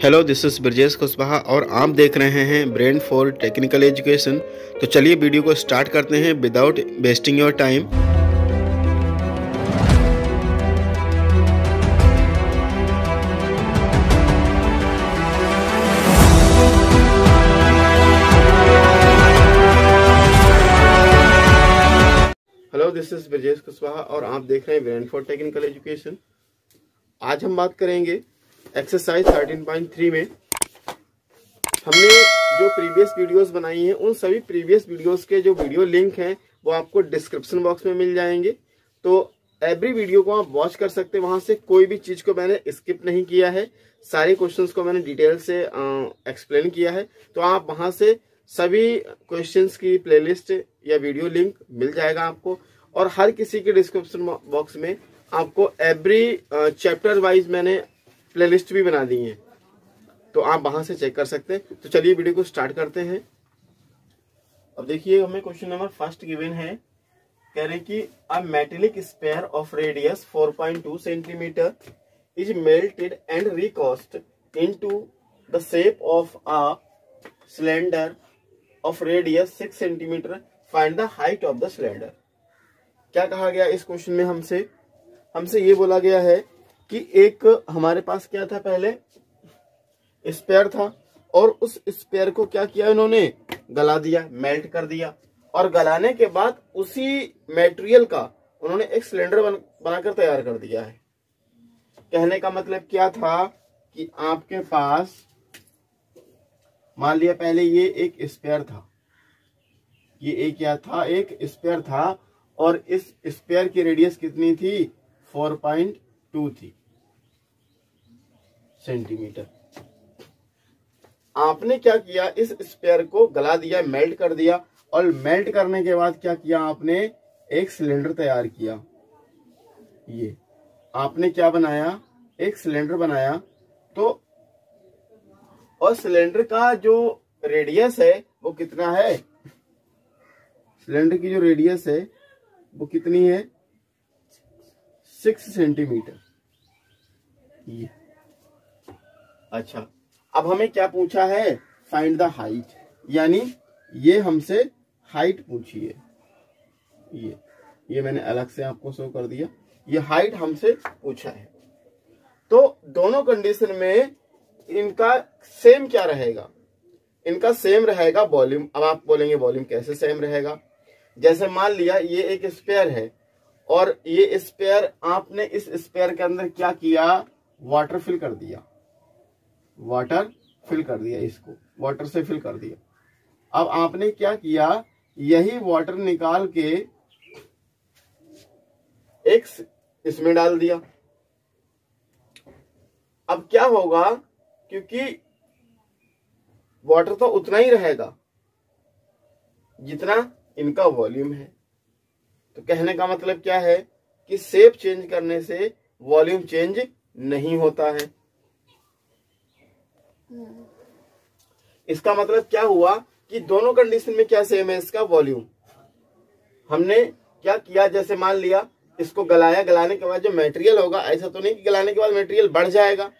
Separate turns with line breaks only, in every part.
Hello, this is Brajesh Kushwaha और आप देख रहे हैं ब्रेन फॉर टेक्निकल एजुकेशन। तो चलिए वीडियो को स्टार्ट करते हैं without wasting your time. Hello, this is Brajesh Kushwaha और आप देख रहे हैं ब्रेन फॉर टेक्निकल एजुकेशन। आज हम बात करेंगे एक्सरसाइज 13.3 में हमने जो प्रीवियस वीडियोस बनाई हैं उन सभी प्रीवियस वीडियोस के जो वीडियो लिंक हैं वो आपको डिस्क्रिप्शन बॉक्स में मिल जाएंगे। तो एवरी वीडियो को आप वॉच कर सकते हैं, वहां से कोई भी चीज को मैंने स्किप नहीं किया है, सारे क्वेश्चंस को मैंने डिटेल से एक्सप्लेन किया है। तो आप वहां से सभी क्वेश्चंस की प्लेलिस्ट या वीडियो लिंक मिल जाएगा आपको। और हर किसी के डिस्क्रिप्शन बॉक्स में आपको एवरी चैप्टर वाइज मैंने प्लेलिस्ट भी बना दी है, तो आप वहां से चेक कर सकते हैं। तो चलिए वीडियो को स्टार्ट करते हैं। अब देखिए, हमें क्वेश्चन नंबर फर्स्ट गिवन है, कह रहे हैं कि a metallic sphere of radius 4.2 centimetre is melted and recast into the shape of a cylinder of radius 6 centimetre, find the height of the cylinder. क्या कहा गया इस क्वेश्चन में? हमसे ये बोला गया है कि एक हमारे पास क्या था, पहले स्पेयर था और उस स्पेयर को क्या किया इन्होंने, गला दिया, मेल्ट कर दिया। और गलाने के बाद उसी मटेरियल का उन्होंने एक सिलेंडर बनाकर तैयार कर दिया है। कहने का मतलब क्या था कि आपके पास मान लिया पहले ये एक स्पेयर था, ये एक क्या था, एक स्पेयर था और इस स्पेयर की रेडियस कितनी थी, 4.2 थी सेंटीमीटर। आपने क्या किया, इस स्पेयर को गला दिया, मेल्ट कर दिया और मेल्ट करने के बाद क्या किया आपने, एक सिलेंडर तैयार किया। ये आपने क्या बनाया, एक सिलेंडर बनाया। तो और सिलेंडर का जो रेडियस है वो कितना है, सिलेंडर की जो रेडियस है वो कितनी है, 6 सेंटीमीटर। ये अच्छा, अब हमें क्या पूछा है, फाइंड द हाइट, यानी ये हमसे हाइट पूछी है। ये मैंने अलग से आपको शो कर दिया, ये हाइट हमसे पूछा है। तो दोनों कंडीशन में इनका सेम क्या रहेगा, इनका सेम रहेगा वॉल्यूम। अब आप बोलेंगे वॉल्यूम कैसे सेम रहेगा? जैसे मान लिया ये एक स्पेयर है और ये स्पेयर, आपने इस स्पेयर के अंदर क्या किया, वाटर फिल कर दिया, इसको वाटर से फिल कर दिया। अब आपने क्या किया, यही वाटर निकाल के एक इसमें डाल दिया। अब क्या होगा, क्योंकि वाटर तो उतना ही रहेगा जितना इनका वॉल्यूम है। तो कहने का मतलब क्या है कि शेप चेंज करने से वॉल्यूम चेंज नहीं होता है। इसका मतलब क्या हुआ कि दोनों कंडीशन में क्या सेम है, इसका वॉल्यूम। हमने क्या किया, जैसे मान लिया इसको गलाया, गलाने के बाद जो मटेरियल होगा, ऐसा तो नहीं कि गलाने के बाद मटेरियल बढ़ जाएगा,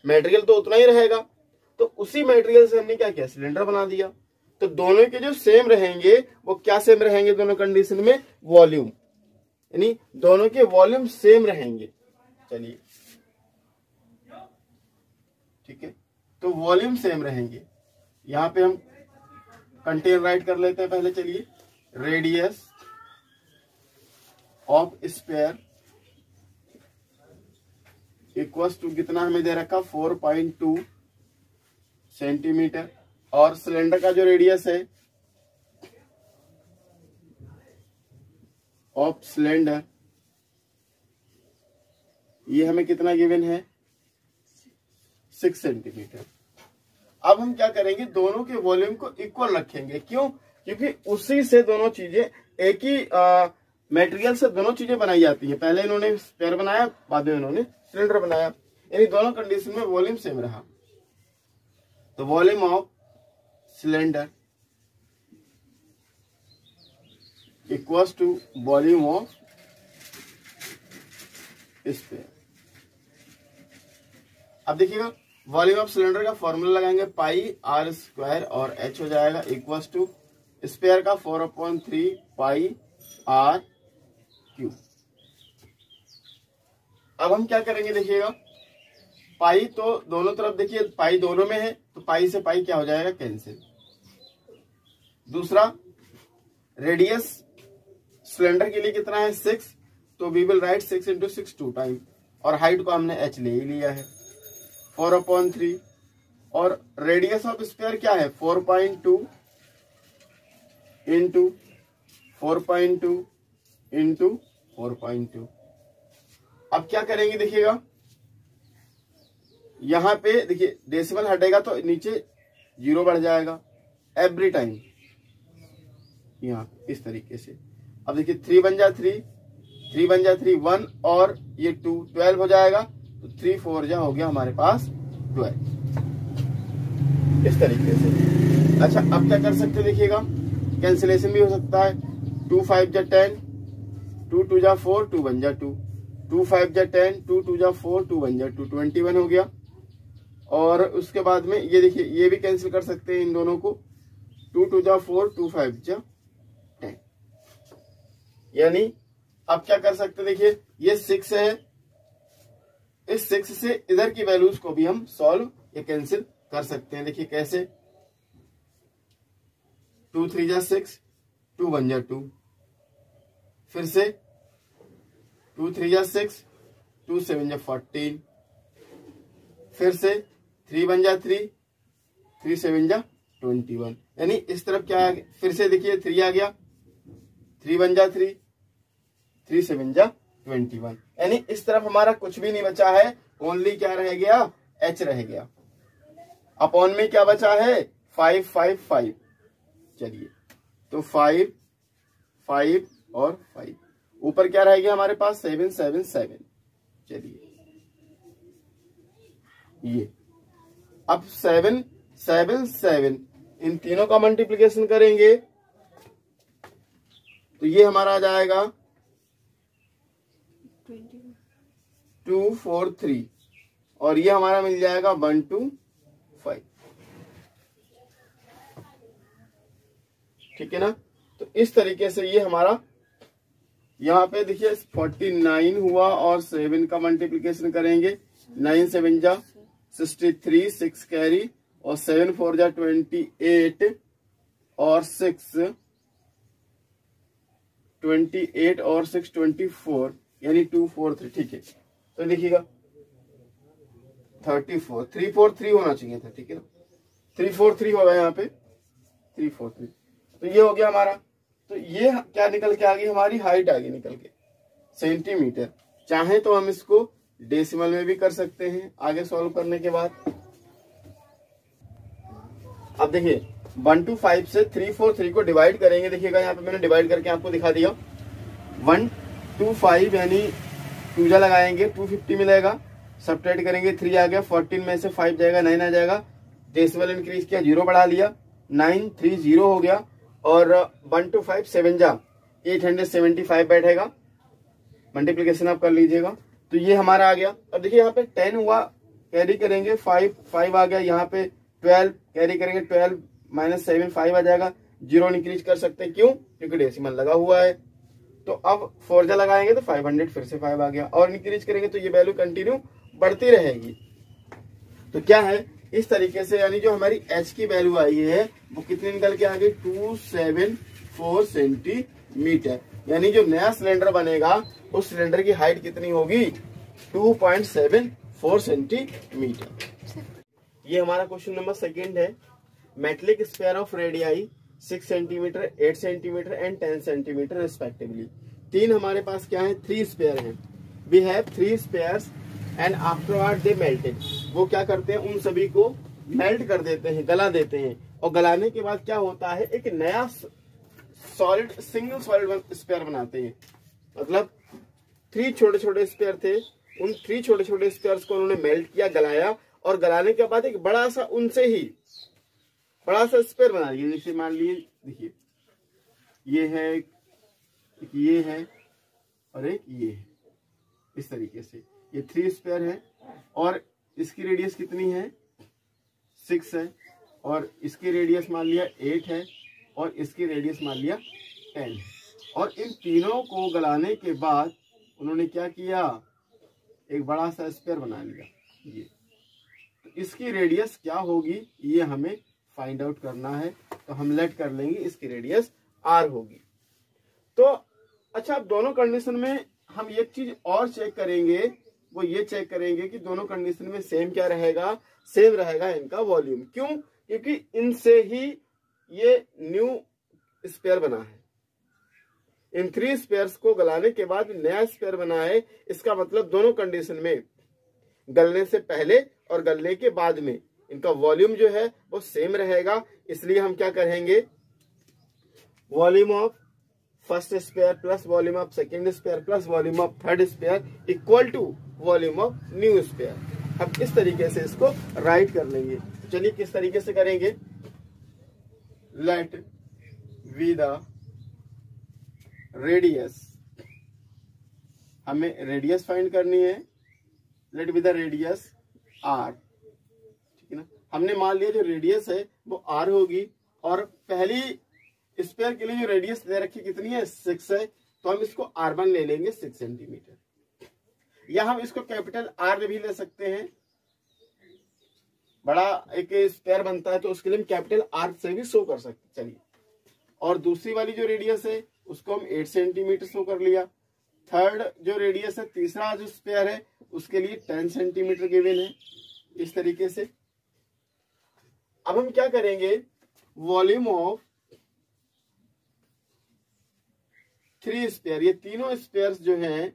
मटेरियल तो उतना ही रहेगा। तो उसी मटेरियल से हमने क्या किया, सिलेंडर बना दिया। तो दोनों के जो सेम रहेंगे वो क्या सेम रहेंगे, दोनों कंडीशन में वॉल्यूम, यानी दोनों के वॉल्यूम सेम रहेंगे। चलिए ठीक है, तो वॉल्यूम सेम रहेंगे। यहां पे हम कंटेन राइट कर लेते हैं पहले। चलिए, radius of sphere equals to कितना हमें दे रखा, 4.2 सेंटीमीटर। और सिलेंडर का जो रेडियस है ऑफ सिलेंडर, ये हमें कितना गिवन है, 6 सेंटीमीटर। अब हम क्या करेंगे, दोनों के वॉल्यूम को इक्वल रखेंगे। क्यों? क्योंकि उसी से दोनों चीजें, एक ही मटेरियल से दोनों चीजें बनाई जाती हैं। पहले इन्होंने स्पेयर बनाया, बाद में इन्होंने सिलेंडर बनाया, यानी दोनों कंडीशन में वॉल्यूम सेम रहा। तो volume of cylinder equals to volume of sphere. अब देखिएगा, वॉल्यूम ऑफ सिलेंडर का फॉर्मूला लगाएंगे पाई आर स्क्वायर और एच हो जाएगा इक्वल्स टू स्पेयर का 4/3 पाई आर क्यूब। अब हम क्या करेंगे देखिएगा, पाई तो दोनों तरफ देखिए पाई दोनों में है तो पाई से पाई क्या हो जाएगा कैंसिल। दूसरा रेडियस सिलेंडर के लिए कितना है 6, तो वी विल राइट 6 × 6 2 टाइम और हाइट को हमने h ले ही लिया है 4/3 और रेडियस ऑफ स्पेयर क्या है 4.2 × 4.2 × 4.2। अब क्या करेंगे देखिएगा, यहां पे देखिए डेसिमल हटेगा तो नीचे 0 बढ़ जाएगा एवरी टाइम यहाँ इस तरीके से। अब देखिए 3 बन जा 3, 3 बन जा 3 1 और ये 2 12 हो जाएगा तो 3 4 जा हो गया हमारे पास 12 इस तरीके से। अच्छा अब क्या कर सकते देखिएगा, कैंसिलेशन भी हो सकता है। 2 5 जा 10, 2 2 जा 4, 2 1 जा 2, 2 5 जा 10, 2 2 जा 4, 2 1 जा 2, 21 हो गया। और उसके बाद में ये देखिए ये भी कैंसिल कर सकते हैं इन दोनों को, 2 2 जा 4, 2 5 जा 10। यानी अब क्या कर सकते देखिए, ये 6 है, इस 6 से इधर की वैल्यूज को भी हम सॉल्व या कैंसिल कर सकते हैं। देखिए कैसे, 2 3 जा 6, 2 1 जा 2, फिर से 2 3 जा 6, 2 7 जा 14, फिर से 3 1 जा 3, 3 7 जा 21। यानी इस तरफ क्या आ गया, फिर से देखिए 3 आ गया, 3 1 जा 3, 3 7 जा 21। यानी इस तरफ हमारा कुछ भी नहीं बचा है, ओनली क्या रह गया h रह गया। अपॉन में क्या बचा है 5 5 5। चलिए तो 5 5 और 5, ऊपर क्या रह गया हमारे पास 7 7 7। चलिए ये अब 7 7 7 इन तीनों का मल्टीप्लिकेशन करेंगे तो ये हमारा आ जाएगा 2 4 3 और ये हमारा मिल जाएगा 1 2 5। ठीक है ना, तो इस तरीके से ये हमारा यहाँ पे देखिए 49 हुआ और 7 का मल्टीप्लिकेशन करेंगे, 9 7 जा 63, 6 कैरी और 7 4 जा 28 और 6 28 और 6 24 यानी 2 4 3। ठीक है तो देखिएगा 34 3 4 3 होना चाहिए था। ठीक है ना, 3 4 3 होगा यहाँ पे 3 4 3। तो ये हो गया हमारा, तो ये क्या निकल के आ गई हमारी हाइट आ गई निकल के सेंटीमीटर। चाहे तो हम इसको डेसिमल में भी कर सकते हैं आगे सॉल्व करने के बाद। अब देखिए 1 2 5 से 3 4 3 को डिवाइड करेंगे। देखिएगा यहाँ पे मैंने डिवाइड करके आपको दिखा दिया। 1 2 5 यानी 2 जा लगाएंगे 250 मिलेगा, सब्ट्रैक्ट करेंगे 3 आ गया, 14 में से 5 जाएगा 9 आ जाएगा, डेसिमल इंक्रीज किया 0 बढ़ा लिया 9 3 0 हो गया और 1 2 5 7 जा 875 बैठेगा। मल्टीप्लिकेशन आप कर लीजिएगा तो ये हमारा आ गया। अब देखिए यहाँ पे 10 हुआ, कैरी करेंगे 5 5 आ गया, यहाँ पे 12 कैरी करेंगे 12 माइनस 7 5 आ जाएगा, 0 इंक्रीज कर सकते हैं क्यों, क्योंकि डेसिमल लगा हुआ है। तो अब 4 जा लगाएंगे तो 500 फिर से 5 आ गया और इंक्रीज करेंगे तो ये वैल्यू कंटिन्यू बढ़ती रहेगी। तो क्या है इस तरीके से, यानी जो हमारी h की वैल्यू आई है वो कितनी निकल के आ गई 274 सेंटीमीटर। यानी जो नया सिलेंडर बनेगा उस सिलेंडर की हाइट कितनी होगी 2.74 सेंटीमीटर। ये हमारा क्वेश्चन नंबर 2 है। Metallic sphere of radii 6 centimetre 8 centimetre and 10 centimetre respectively. 3 हमारे पास क्या है 3 स्पेयर हैं। We have 3 spheres and afterward they melted. वो क्या करते हैं उन सभी को मेल्ट कर देते हैं, गला देते हैं और गलाने के बाद क्या होता है एक नया सॉलिड सिंगल सॉलिड स्पेयर बनाते हैं। मतलब 3 छोटे छोटे स्पेयर थे, उन 3 छोटे छोटे स्पेयर्स को उन्होंने मेल्ट किया, गलाया और गलाने के बाद एक बड़ा सा उनसे ही बड़ा सा स्पेयर बना दिया। जैसे मान लीजिए देखिए ये है, एक ये है और एक ये है। इस तरीके से ये 3 स्पेयर है और इसकी रेडियस कितनी है 6 है, और इसकी रेडियस मान लिया 8 है, और इसकी रेडियस मान लिया 10 है। और इन तीनों को गलाने के बाद उन्होंने क्या किया, एक बड़ा सा स्फीयर बना लिया। ये तो इसकी रेडियस क्या होगी ये हमें फाइंड आउट करना है। तो हम लेट कर लेंगे इसकी रेडियस r होगी। तो अच्छा, अब दोनों कंडीशन में हम एक चीज और चेक करेंगे, वो ये चेक करेंगे कि दोनों कंडीशन में सेम क्या रहेगा, सेम रहेगा इनका वॉल्यूम। क्यों? क्योंकि इनसे ही ये न्यू स्पेयर बना है। इन 3 स्पेयर्स को गलाने के बाद नया स्पेयर बना है। इसका मतलब दोनों कंडीशन में, गलने से पहले और गलने के बाद में, इनका वॉल्यूम जो है वो सेम रहेगा। इसलिए हम क्या करेंगे, volume of first sphere plus volume of second sphere plus volume of third sphere equal to volume of new sphere. हम इस तरीके से इसको राइट कर लेंगे। चलिए किस तरीके से करेंगे, लेट वी द रेडियस, हमें रेडियस फाइंड करनी है, let be the radius r, ठीक है ना। हमने मान लिया जो रेडियस है वो r होगी, और पहली स्पेयर के लिए जो रेडियस दे रखी कितनी है 6 है, तो हम इसको r1 ले लेंगे 6 सेंटीमीटर, या हम इसको कैपिटल R भी ले सकते हैं। बड़ा एक स्पेयर बनता है तो उसके लिए हम कैपिटल R से भी शो कर सकते। चलिए, और दूसरी वाली जो रेडियस है उसको हम 8 सेंटीमीटर शो कर लिया। थर्ड जो रेडियस है, तीसरा जो स्पेयर है उसके लिए 10 सेंटीमीटर गिवन है। इस तरीके से अब हम क्या करेंगे, वॉल्यूम ऑफ 3 स्पेयर, ये तीनों स्पेयर्स जो हैं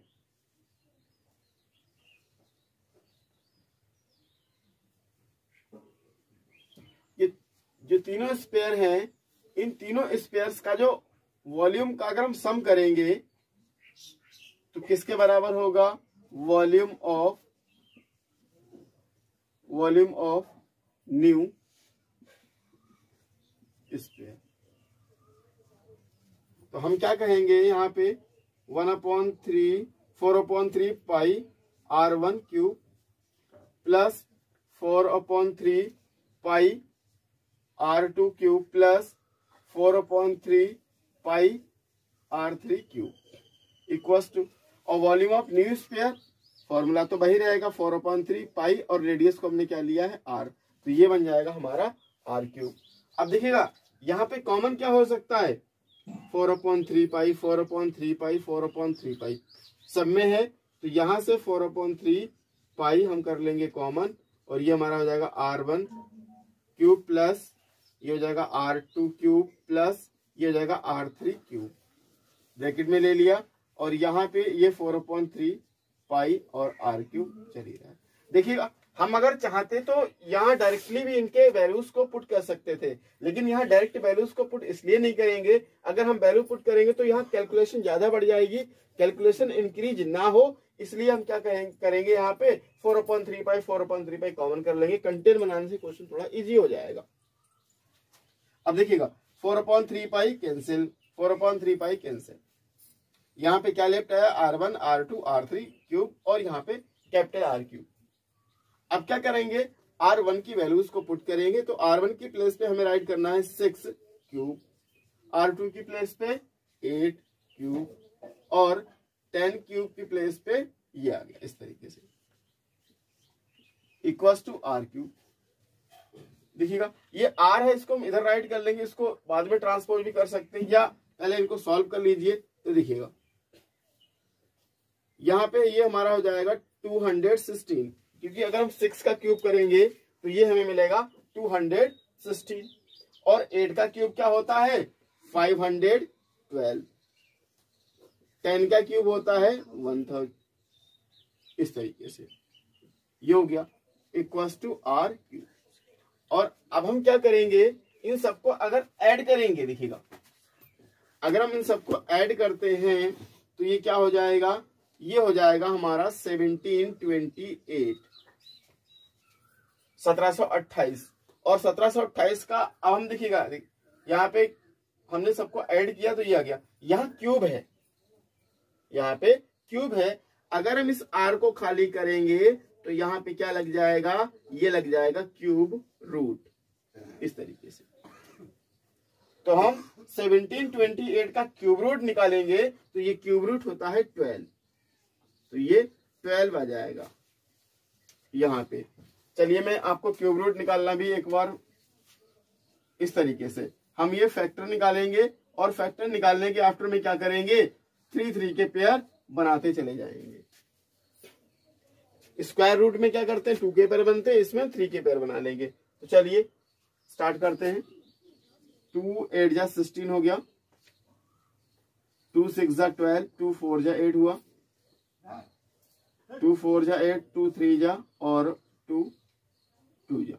ये जो तीनों स्पेयर हैं, इन तीनों स्पेयर्स का जो वॉल्यूम का अगर हम सम करेंगे तो किसके बराबर होगा, वॉल्यूम ऑफ न्यू स्पेयर। तो हम क्या कहेंगे यहाँ पे 1/3 4/3 pi r1 cube plus 4/3 pi r2 cube plus 4/3 pi r3 cube equals to, और volume of new sphere formula तो वही रहेगा 4/3 पाई, और रेडियस को हमने क्या लिया है r, तो ये बन जाएगा हमारा r क्यूब। अब देखिएगा यहाँ पे कॉमन क्या हो सकता है, 4/3 पाई 4/3 पाई 4/3 पाई सब में है, तो यहाँ से 4/3 पाई हम कर लेंगे कॉमन, और ये हमारा हो जाएगा r1 क्यूब प्लस ये हो जाएगा r2 क्यूब प्लस ये हो जाएगा r3 क्यूब, ब्रैकेट में ले लिया, और यहाँ पे ये 4/3 पाई और r क्यूब चली रहा है। देखिएगा हम अगर चाहते तो यहाँ डायरेक्टली भी इनके वैल्यूज को पुट कर सकते थे, लेकिन यहाँ डायरेक्ट वैल्यूज को पुट इसलिए नहीं करेंगे, अगर हम वैल्यू पुट करेंगे तो यहाँ कैलकुलेशन ज्यादा बढ़ जाएगी, कैलकुलेशन इंक्रीज ना हो, इसलिए हम क्या करेंगे यहाँ पे 4/3 पाई 4/3 पाई कॉमन कर लेंगे। कंटेंट बनाने से क्वेश्चन थोड़ा इजी हो जाएगा। अब देखिएगा 4/3 पाई कैंसिल, 4/3 पाई कैंसिल, यहाँ पे क्या लेफ्ट है r1 r2 r3 क्यूब, और यहाँ पे कैपिटल R क्यूब। अब क्या करेंगे, r1 की वैल्यूज को पुट करेंगे, तो r1 की प्लेस पे हमें राइट करना है 6 क्यूब, r2 की प्लेस पे 8 क्यूब, और 10 क्यूब की प्लेस पे ये आ गया इस तरीके से इक्वल्स टू r क्यूब। देखिएगा ये r है, इसको हम इधर राइट कर लेंगे, इसको बाद में ट्रांसपोज भी कर सकते हैं, या पहले इनको सॉल्व कर लीजिए। तो देखिएगा यहाँ पे ये हमारा हो जाएगा 216, क्योंकि अगर हम 6 का क्यूब करेंगे तो ये हमें मिलेगा 216, और 8 का क्यूब क्या होता है 512, 10 का क्यूब होता है 1000, इस तरीके से ये हो गया इक्वल्स टू r क्यूब। और अब हम क्या करेंगे, इन सबको अगर ऐड करेंगे, देखिएगा अगर हम इन सबको ऐड करते हैं तो ये क्या हो जाएगा, ये हो जाएगा हमारा 1728 1728, और 1728 का अब हम देखिएगा यहाँ पे हमने सबको ऐड किया तो ये आ गया, यहाँ क्यूब है, यहाँ पे क्यूब है। अगर हम इस r को खाली करेंगे तो यहाँ पे क्या लग जाएगा, ये लग जाएगा क्यूब रूट, इस तरीके से। तो हम 1728 का क्यूब रूट निकालेंगे तो ये क्यूब रूट होता है 12, तो ये 12 आ जाएगा यहाँ पे। चलिए मैं आपको क्यूब रूट निकालना भी एक बार इस तरीके से, हम ये फैक्टर निकालेंगे और फैक्टर निकालने के आफ्टर में क्या करेंगे, 3 के पेयर बनाते चले जाएंगे। स्क्वायर रूट में क्या करते हैं, 2 के पेयर बनते हैं, इसमें 3 के पेयर बना लेंगे। तो चलिए स्टार्ट करते हैं। 2 8 जा 16 हो गया, 2 6 जा 12, 2 4 जा 8 हुआ, 2 4 जा 8, 2 3 जा और 2 2 जा,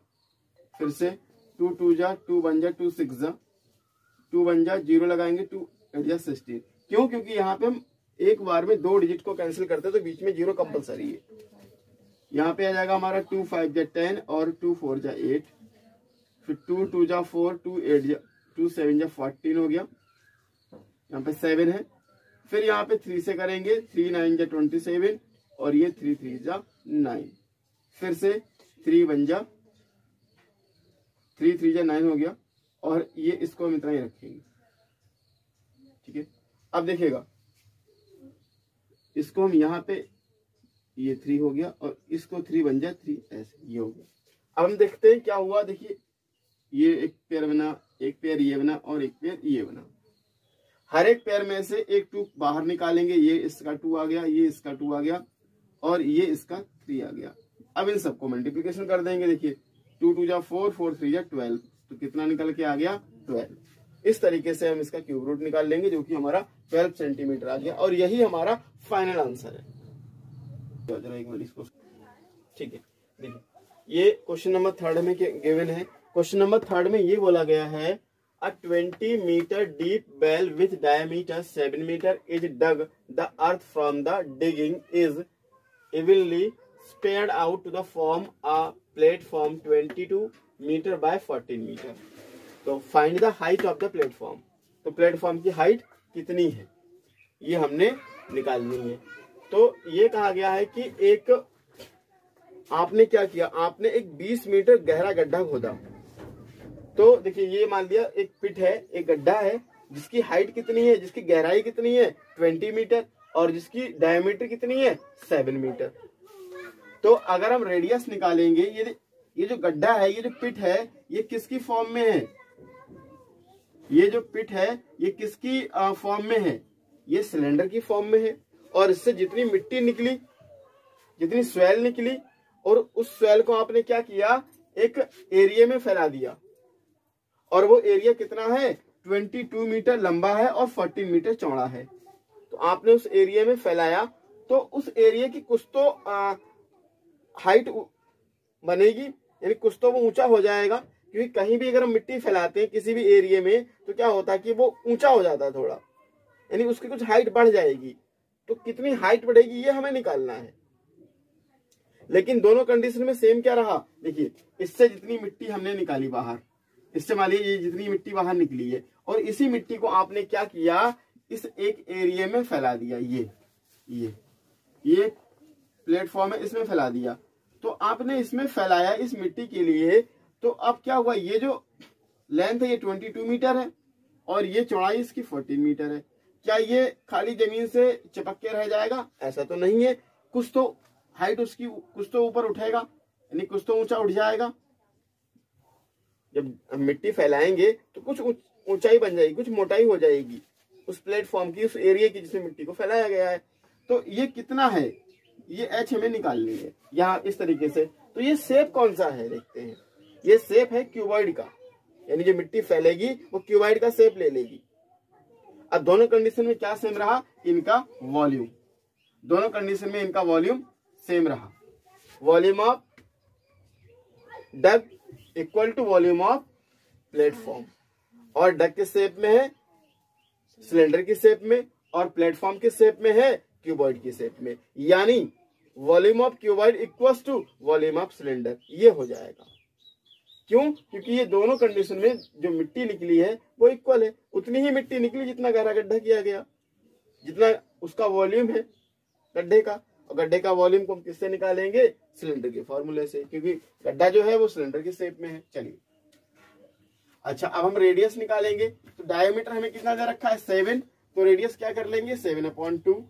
फिर से 2 2 जा, 2 1 जा, 2 6 जा, 2 1 जा, 0 लगाएंगे, 2 8 जा 16। क्यों, क्योंकि यहाँ पे हम एक बार में 2 डिजिट को कैंसिल करते हैं तो बीच में 0 कंपलसरी है। यहाँ पे आ जाएगा हमारा 2 5 जा 10 और 2 4 जा 8, फिर 2 2 जा 4, 2 8 जा 2 7 जा 14 हो गया, यहाँ पे 7 है, फिर यहाँ पे 3 से करेंगे, 3 9 जा 27 और ये 3 3 जा 9, फिर से 3 1 जा 3 3 जा 9 हो गया, और ये इसको हम इतना ही रखेंगे, ठीक है। अब देखिएगा इसको हम यहाँ पे, ये 3 हो गया और इसको 3 1 जा 3, ऐसे ये हो गया। अब हम देखते हैं क्या हुआ, देखिए ये एक पेयर बना, एक पेयर ये बना और एक पेयर ये बना। हर एक पेयर में से एक 2 बाहर निकालेंगे, ये इसका 2 आ गया, ये इसका 2 आ गया और ये इसका 3 आ गया। अब इन सबको मल्टीप्लिकेशन कर देंगे, देखिए 2 2 जा 4, 4 3 जा 12, तो कितना निकल के आ गया 12। इस तरीके से हम इसका क्यूब रूट निकाल लेंगे जो कि हमारा 12 सेंटीमीटर आ गया, और यही हमारा फाइनल आंसर है। जरा एक बार इसको, ठीक है, देखिए ये क्वेश्चन नंबर 3 में गिवन है। क्वेश्चन नंबर 3 में ये बोला गया है, a 20 meter deep well with diameter 7 meter is dug. The earth from the digging is evenly spread out to the form a platform 22 meter by 14 meter. तो find the height of the platform. तो platform की height कितनी है ये हमने निकालनी है। तो ये कहा गया है कि एक आपने क्या किया, आपने एक 20 मीटर गहरा गड्ढा खोदा। तो देखिए ये मान लिया एक पिट है, एक गड्ढा है, जिसकी हाइट कितनी है, जिसकी गहराई कितनी है 20 मीटर और जिसकी डायमीटर कितनी है 7 मीटर। तो अगर हम रेडियस निकालेंगे, ये जो गड्ढा है, ये जो पिट है, ये किसकी फॉर्म में है, ये जो पिट है ये किसकी फॉर्म में है, ये सिलेंडर की फॉर्म में है। और इससे जितनी मिट्टी निकली, जितनी स्वेल निकली, और उस स्वेल को आपने क्या किया, एक एरिया में फैला दिया, और वो एरिया कितना है 22 मीटर लंबा है और 14 मीटर चौड़ा है। तो आपने उस एरिया में फैलाया, तो उस एरिया की कुछ तो हाइट बनेगी, यानी कुछ तो वो ऊंचा हो जाएगा। क्योंकि कहीं भी अगर हम मिट्टी फैलाते हैं किसी भी एरिया में, तो क्या होता है कि वो ऊंचा हो जाता है थोड़ा, यानी उसकी कुछ हाइट बढ़ जाएगी। तो कितनी हाइट बढ़ेगी ये हमें निकालना है। लेकिन दोनों कंडीशन में सेम क्या रहा, देखिए इससे जितनी मिट्टी हमने निकाली बाहर, इससे मान लीजिए ये जितनी मिट्टी बाहर निकली है, और इसी मिट्टी को आपने क्या किया, इस एक एरिया में फैला दिया। ये प्लेटफॉर्म है, इसमें फैला दिया। तो आपने इसमें फैलाया इस मिट्टी के लिए, तो अब क्या हुआ, ये जो लेंथ है ये 22 मीटर है और ये चौड़ाई इसकी 14 मीटर है। क्या ये खाली जमीन से चिपक के रह जाएगा, ऐसा तो नहीं है। कुछ तो हाइट उसकी कुछ तो ऊपर उठेगा, यानी कुछ तो ऊंचा उठ जाएगा। जब हम मिट्टी फैलाएंगे तो कुछ ऊंचाई बन जाएगी, कुछ मोटाई हो जाएगी उस प्लेटफॉर्म की, उस एरिया की जिसमें मिट्टी को फैलाया गया है। तो ये कितना है, ये एच हमें निकालनी है यहाँ इस तरीके से। तो ये शेप कौन सा है देखते हैं, ये शेप है क्यूबॉइड का, यानी जो मिट्टी फैलेगी वो क्यूबॉइड का शेप ले लेगी। अब दोनों कंडीशन में क्या सेम रहा, इनका वॉल्यूम, दोनों कंडीशन में इनका वॉल्यूम सेम रहा। Volume of dug equal to volume of platform, और डग के शेप में है सिलेंडर की शेप में, और प्लेटफॉर्म के शेप में है क्यूबॉइड की शेप में, यानी volume of cuboid equals to volume of cylinder, ये हो जाएगा। क्यों, क्योंकि ये दोनों कंडीशन में जो मिट्टी निकली है वो इक्वल है। उतनी ही मिट्टी निकली जितना गहरा गड्ढा किया गया, जितना उसका वॉल्यूम है गड्ढे का। और गड्ढे का वॉल्यूम को हम किससे निकालेंगे, सिलेंडर के फॉर्मूले से, क्योंकि गड्ढा जो है वो सिलेंडर के शेप में है। चलिए अच्छा, अब हम रेडियस निकालेंगे। तो डायमीटर हमें कितना दे रखा है 7, तो रेडियस क्या कर लेंगे 7/2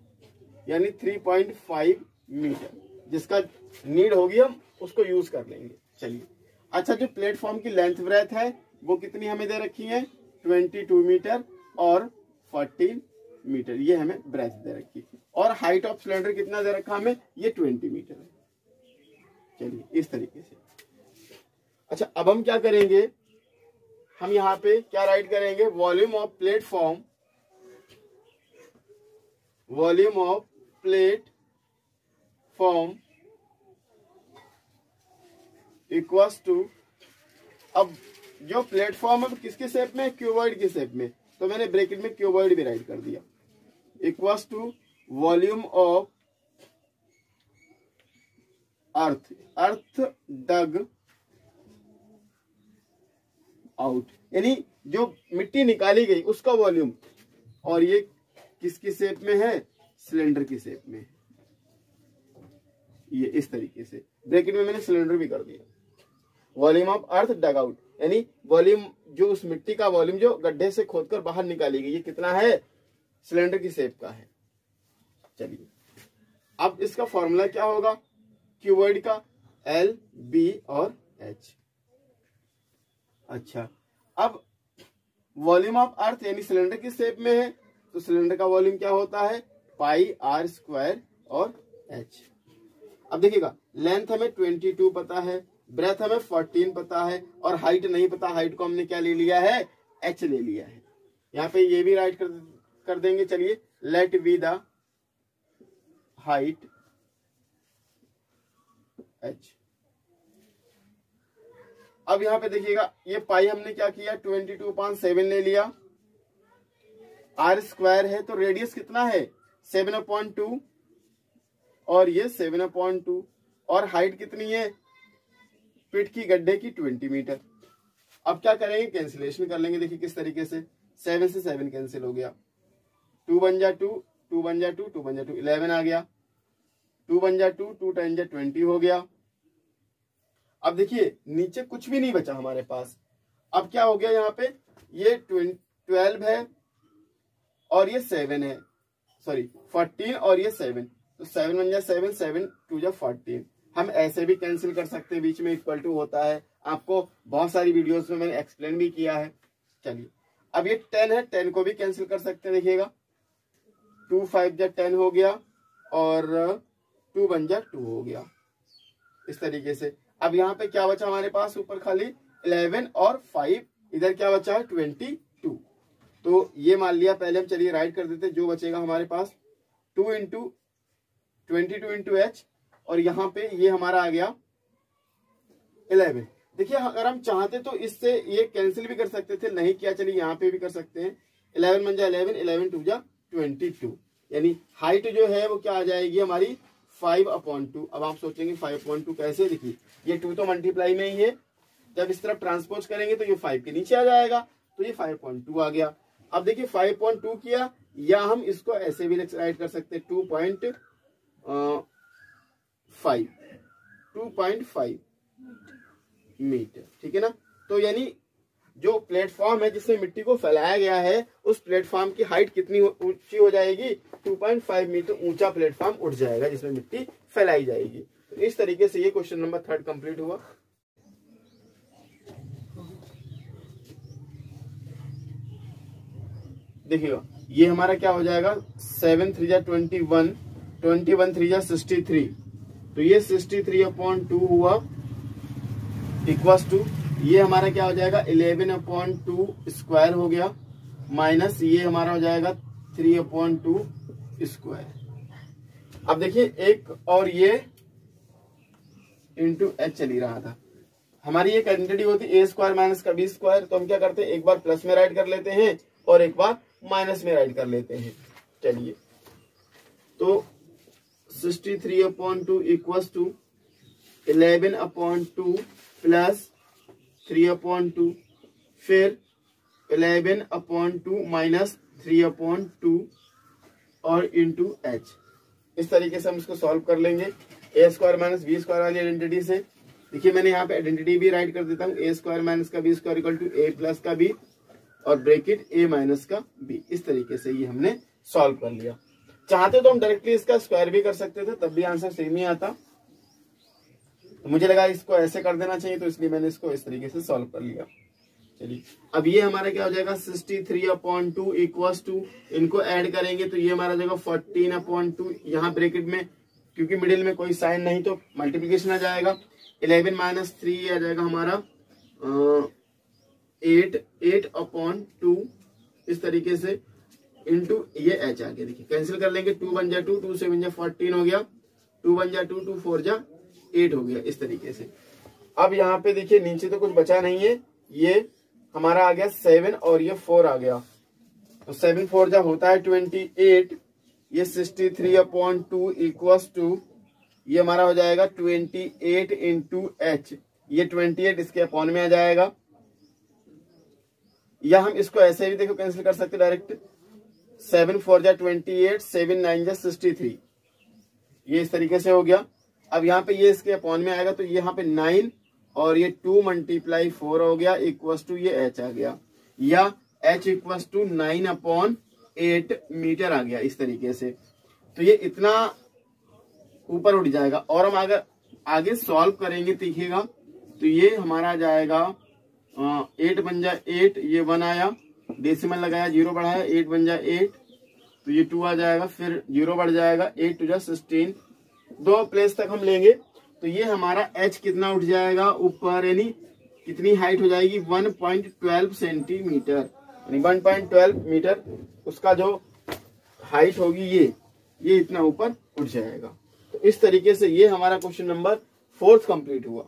यानी 3.5 मीटर, जिसका नीड होगी हम उसको यूज कर लेंगे। चलिए अच्छा, जो प्लेटफॉर्म की लेंथ ब्रेथ है वो कितनी हमें दे रखी है 22 मीटर और 14 मीटर, ये हमें ब्रेथ दे रखी है। और हाइट ऑफ सिलेंडर कितना दे रखा हमें, ये 20 मीटर है। चलिए इस तरीके से। अच्छा अब हम क्या करेंगे, हम यहाँ पे क्या राइट करेंगे, volume of platform, volume of platform equals to, अब जो प्लेटफॉर्म है किसके शेप में, क्यूबॉइड के शेप में, तो मैंने ब्रैकेट में क्यूबॉइड भी राइट कर दिया, equals to volume of earth, earth dug out, यानी जो मिट्टी निकाली गई उसका वॉल्यूम, और ये किसकी शेप में है, सिलेंडर की शेप में, ये इस तरीके से ब्रैकेट में मैंने सिलेंडर भी कर दिया। Volume of earth dug out, यानी वॉल्यूम जो उस मिट्टी का वॉल्यूम जो गड्ढे से खोदकर बाहर निकाली गई, ये कितना है, सिलेंडर की शेप का है। चलिए अब इसका फॉर्मूला क्या होगा, क्यूबॉइड का L, B और H। अच्छा अब वॉल्यूम ऑफ अर्थ यानी सिलेंडर की शेप में है, तो सिलेंडर का वॉल्यूम क्या होता है πr² और H। अब देखिएगा लेंथ हमें 22 पता है, ब्रेथ हमें 14 पता है, और हाइट नहीं पता, हाइट को हमने क्या ले लिया है, H ले लिया है। यहाँ पे ये भी राइट कर देंगे। चलिए let be the height H। अब यहाँ पे देखिएगा ये पाई हमने क्या किया 22/7 ले लिया, r² है तो रेडियस कितना है 7/2 और ये 7/2, और हाइट कितनी है पिट की गड्ढे की 20 मीटर। अब क्या करेंगे, कैंसिलेशन कर लेंगे। देखिए किस तरीके से, 7 से 7 कैंसिल हो गया, 2 बन जा 2, 2 बन जा 2, 2 बन जा 2, 11 आ गया, 2 बन जा 2, 2 टाइम जा 20 हो गया। अब देखिए नीचे कुछ भी नहीं बचा हमारे पास। अब क्या हो गया, यहाँ पे ये 12 है और ये 7 है, सॉरी 14 और ये 7, तो 7 बन जा 7, 7 2 जा 14। हम ऐसे भी कैंसिल कर सकते हैं, बीच में इक्वल टू होता है, आपको बहुत सारी वीडियोस में मैंने एक्सप्लेन भी किया है। चलिए अब ये 10 है, 10 को भी कैंसिल कर सकते हैं। देखिएगा 2 5 जा 10 हो गया और 2 बन जा 2 हो गया, इस तरीके से। अब यहाँ पे क्या बचा हमारे पास, ऊपर खाली 11 और 5, इधर क्या बचा है 22। तो ये मान लिया पहले हम, चलिए राइट कर देते, जो बचेगा हमारे पास 2 × 22 × H, और यहाँ पे ये हमारा आ गया 11। देखिए अगर हम चाहते तो इससे ये कैंसिल भी कर सकते थे, नहीं किया, चलिए यहाँ पे भी कर सकते हैं। 11 बन जा 11, 11 2 जा 22, यानी हाइट जो है वो क्या आ जाएगी हमारी 5/2। अब आप सोचेंगे 5/2 कैसे, देखिए ये 2 तो मल्टीप्लाई में ही है, जब इस तरफ ट्रांसपोज करेंगे तो ये 5 के नीचे आ जाएगा, तो ये 5/2 आ गया। अब देखिए 5/2 किया, या हम इसको ऐसे भी राइट कर सकते हैं 2.5 मीटर, ठीक है ना। तो यानी जो प्लेटफॉर्म है जिसमें मिट्टी को फैलाया गया है, उस प्लेटफॉर्म की हाइट कितनी ऊंची हो जाएगी, 2.5 मीटर ऊंचा प्लेटफॉर्म उठ जाएगा जिसमें मिट्टी फैलाई जाएगी। तो इस तरीके से ये क्वेश्चन नंबर 3 कंप्लीट हुआ। देखिएगा ये हमारा क्या हो जाएगा, 7 3 जा 21, 21 3 जा 63, तो ये 63/2 हुआ, इक्वल्स टू ये हमारा क्या हो जाएगा 11/2 स्क्वायर हो गया, माइनस ये हमारा हो जाएगा 3/2 स्क्वायर। अब देखिए एक और ये इंटू H चली रहा था, हमारी ये क्वांटिटी होती A² माइनस का B², तो हम क्या करते हैं, एक बार प्लस में राइट कर लेते हैं और एक बार माइनस में राइट कर लेते हैं। चलिए तो 63/2 इक्वल्स टू 11/2 प्लस 3/2, फिर 11/2 माइनस 3/2 और इंटू H। इस तरीके से हम इसको सॉल्व कर लेंगे ए स्क्वायर माइनस बी स्क्वायर वाली आइडेंटिटी से। देखिए मैंने यहाँ पे आइडेंटिटी भी राइट कर देता हूँ, ए स्क्वायर माइनस का b square equal to a plus का बी और ब्रैकेट ए माइनस का बी। इस तरीके से ये हमने सॉल्व कर लिया। चाहते तो हम डायरेक्टली इसका स्क्वायर भी कर सकते थे, तब भी आंसर सेम ही आता। तो मुझे लगा इसको ऐसे कर देना चाहिए, तो इसलिए मैंने इसको इस तरीके से सॉल्व कर लिया। चलिए अब ये हमारा क्या हो जाएगा 63/2 इक्वल्स टू, इनको ऐड करेंगे तो ये हमारा जाएगा 14/2। यहाँ ब्रैकेट में क्योंकि मिडिल में कोई साइन नहीं तो मल्टीप्लीकेशन आ जाएगा। 11 माइनस 3 आ जाएगा हमारा 8/2 इस तरीके से इंटू ये एच आ गया। देखिए कैंसिल कर लेंगे, 2 बन जा 2, 2 7 जा 14 हो गया, 2 बन जा 2, 2 4 जा 8 हो गया इस तरीके से। अब यहाँ पे देखिए नीचे तो कुछ बचा नहीं है, ये हमारा आ गया 7 और ये 4 आ गया, तो 7 4 जा होता है 28। ये 63/2 इक्वल्स टू ये हमारा हो जाएगा 28 इंटू एच, ये 28 इसके अपॉन में आ जाएगा। या हम इसको ऐसे भी देखो कैंसिल कर सकते डायरेक्ट, 7 4 जा 28, 7 9 जा 63, ये इस तरीके से हो गया। अब यहाँ पे ये इसके अपॉन में आएगा तो ये यहाँ पे 9 और ये 2 × 4 हो गया इक्वल्स टू ये एच आ गया, या एच इक्वल्स टू 9/8 मीटर आ गया इस तरीके से। तो ये इतना ऊपर उठ जाएगा। और हम अगर आगे सॉल्व करेंगे देखिएगा तो ये हमारा आ जाएगा 8 बन जा 8, ये 1 आया, डेसिमल लगाया 0 बढ़ाया, 8 बन जा 8 तो ये 2 आ जाएगा, फिर 0 बढ़ जाएगा, 8 2 जा 16, 2 प्लेस तक हम लेंगे तो ये हमारा h कितना उठ जाएगा ऊपर, यानी कितनी हाइट हो जाएगी 1.12 सेंटीमीटर, यानी 1.12 मीटर उसका जो हाइट होगी ये इतना ऊपर उठ जाएगा। तो इस तरीके से ये हमारा क्वेश्चन नंबर 4 कंप्लीट हुआ।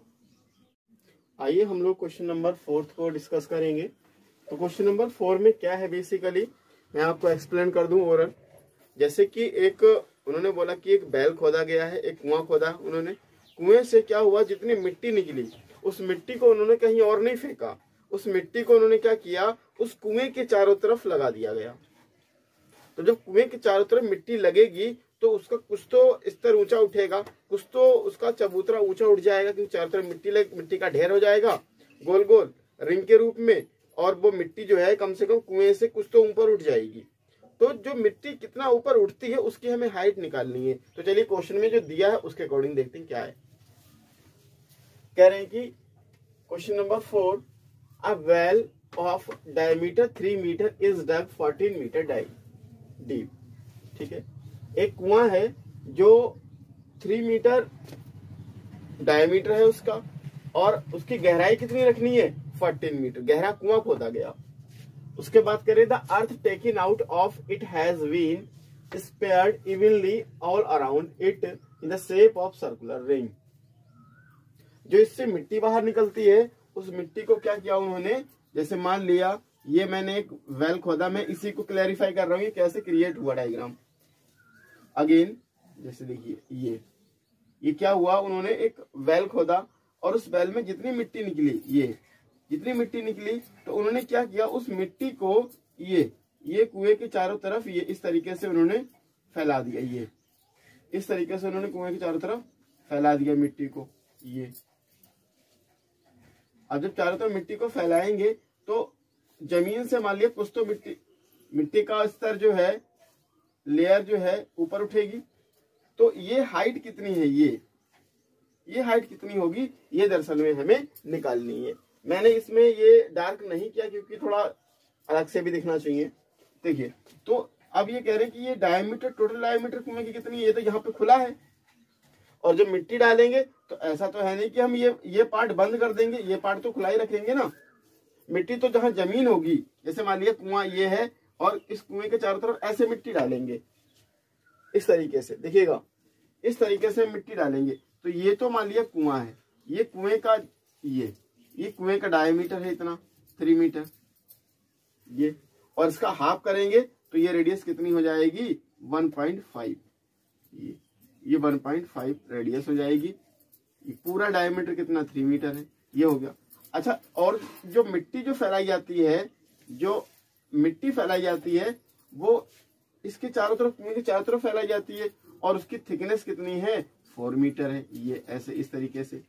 आइए हम लोग क्वेश्चन नंबर 4 को डिस्कस करेंगे। तो क्वेश्चन नंबर 4 में क्या है बेसिकली मैं आपको एक्सप्लेन कर दूं ओरल। जैसे कि एक उन्होंने बोला कि एक बैल खोदा गया है, एक कुआं खोदा उन्होंने, कुएं से क्या हुआ जितनी मिट्टी निकली उस मिट्टी को उन्होंने कहीं और नहीं फेंका, उस मिट्टी को उन्होंने क्या किया उस कुएं के चारों तरफ लगा दिया गया। तो जब कुएं के चारों तरफ मिट्टी लगेगी तो उसका कुछ तो स्तर ऊंचा उठेगा, कुछ तो उसका चबूतरा ऊंचा उठ जाएगा, क्योंकि चारों तरफ मिट्टी का ढेर हो जाएगा गोल गोल रिंग के रूप में, और वो मिट्टी जो है कम से कम कुएं से कुछ तो ऊपर उठ जाएगी। तो जो मिट्टी कितना ऊपर उठती है उसकी हमें हाइट निकालनी है। तो चलिए क्वेश्चन में जो दिया है उसके अकॉर्डिंग देखते हैं क्या है। कह रहे हैं कि question number 4, a well of diameter 3 metre is dug 14 metre deep. ठीक है, एक कुआं है जो 3 मीटर डायमीटर है उसका, और उसकी गहराई कितनी रखनी है 14 मीटर, गहरा कुआं खोदा गया। उसके बाद करें the earth taken out of it has been spread evenly all around it in the shape of circular ring. जो इससे मिट्टी बाहर निकलती है उस मिट्टी को क्या किया उन्होंने, जैसे मान लिया ये मैंने एक वेल खोदा, मैं इसी को क्लैरिफाई कर रहा हूँ ये कैसे क्रिएट हुआ डायग्राम। अगेन जैसे देखिए ये क्या हुआ, उन्होंने एक वेल खोदा और उस वेल में जितनी मिट्टी निकली जितनी मिट्टी निकली तो उन्होंने क्या किया उस मिट्टी को ये कुएं के चारों तरफ ये इस तरीके से उन्होंने फैला दिया। ये इस तरीके से उन्होंने कुएं के चारों तरफ फैला दिया मिट्टी को। ये अब जब चारों तरफ मिट्टी को फैलाएंगे तो जमीन से मान लिया कुछ तो मिट्टी का स्तर जो है लेयर जो है ऊपर उठेगी। तो ये हाइट कितनी है, ये हाइट कितनी होगी ये दरअसल में हमें निकालनी है। मैंने इसमें ये डार्क नहीं किया क्योंकि थोड़ा अलग से भी दिखना चाहिए। देखिए तो अब ये कह रहे हैं कि ये डायमीटर, टोटल डायमीटर कुएं की कितनी है, ये तो यहाँ पे खुला है, और जब मिट्टी डालेंगे तो ऐसा तो है नहीं कि हम ये पार्ट बंद कर देंगे, ये पार्ट तो खुला ही रखेंगे ना। मिट्टी तो जहां जमीन होगी, जैसे मान लिया कुआं ये है और इस कुएं के चारों तरफ ऐसे मिट्टी डालेंगे इस तरीके से, देखिएगा इस तरीके से मिट्टी डालेंगे। तो ये तो मान लिया कुआं है, ये कुएं का ये कुएं का डायमीटर है इतना 3 मीटर ये, और इसका हाफ करेंगे तो ये रेडियस कितनी हो जाएगी 1.5, ये 1.5 रेडियस हो जाएगी। ये पूरा डायमीटर कितना 3 मीटर है, ये हो गया। अच्छा, और जो मिट्टी जो फैलाई जाती है, जो मिट्टी फैलाई जाती है वो इसके चारों तरफ, कुएं के चारों तरफ फैलाई जाती है, और उसकी थिकनेस कितनी है 4 मीटर है। ये ऐसे इस तरीके से,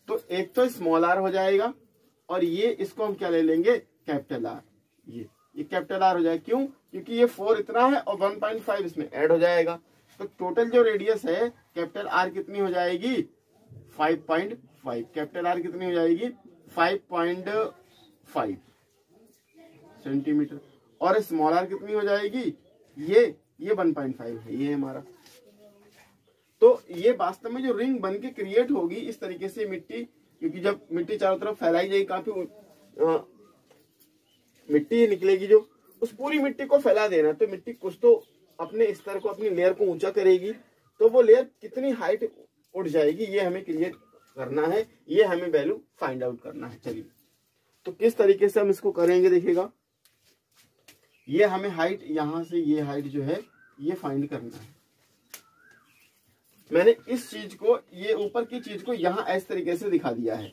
तो एक तो स्मॉल आर हो जाएगा और ये इसको हम क्या ले लेंगे कैपिटल आर। ये कैपिटल आर हो जाएगा, क्यों? क्योंकि ये 4 इतना है और 1.5 इसमें ऐड हो जाएगा। तो टोटल जो रेडियस है कैपिटल आर कितनी हो जाएगी 5.5। कैपिटल आर कितनी हो जाएगी 5.5 सेंटीमीटर और स्मॉल आर कितनी हो जाएगी ये 1.5 है ये हमारा। तो ये वास्तव में जो रिंग बन के क्रिएट होगी इस तरीके से मिट्टी, क्योंकि जब मिट्टी चारों तरफ फैलाई जाएगी काफी मिट्टी निकलेगी, जो उस पूरी मिट्टी को फैला देना, तो मिट्टी कुछ तो अपने स्तर को अपनी लेयर को ऊंचा करेगी, तो वो लेयर कितनी हाइट उड़ जाएगी ये हमें क्रिएट करना है, ये हमें वैल्यू फाइंड आउट करना है। चलिए तो किस तरीके से हम इसको करेंगे देखिएगा। ये हमें हाइट यहां से ये हाइट जो है ये फाइंड करना है। मैंने इस चीज को ये ऊपर की चीज को यहां इस तरीके से दिखा दिया है।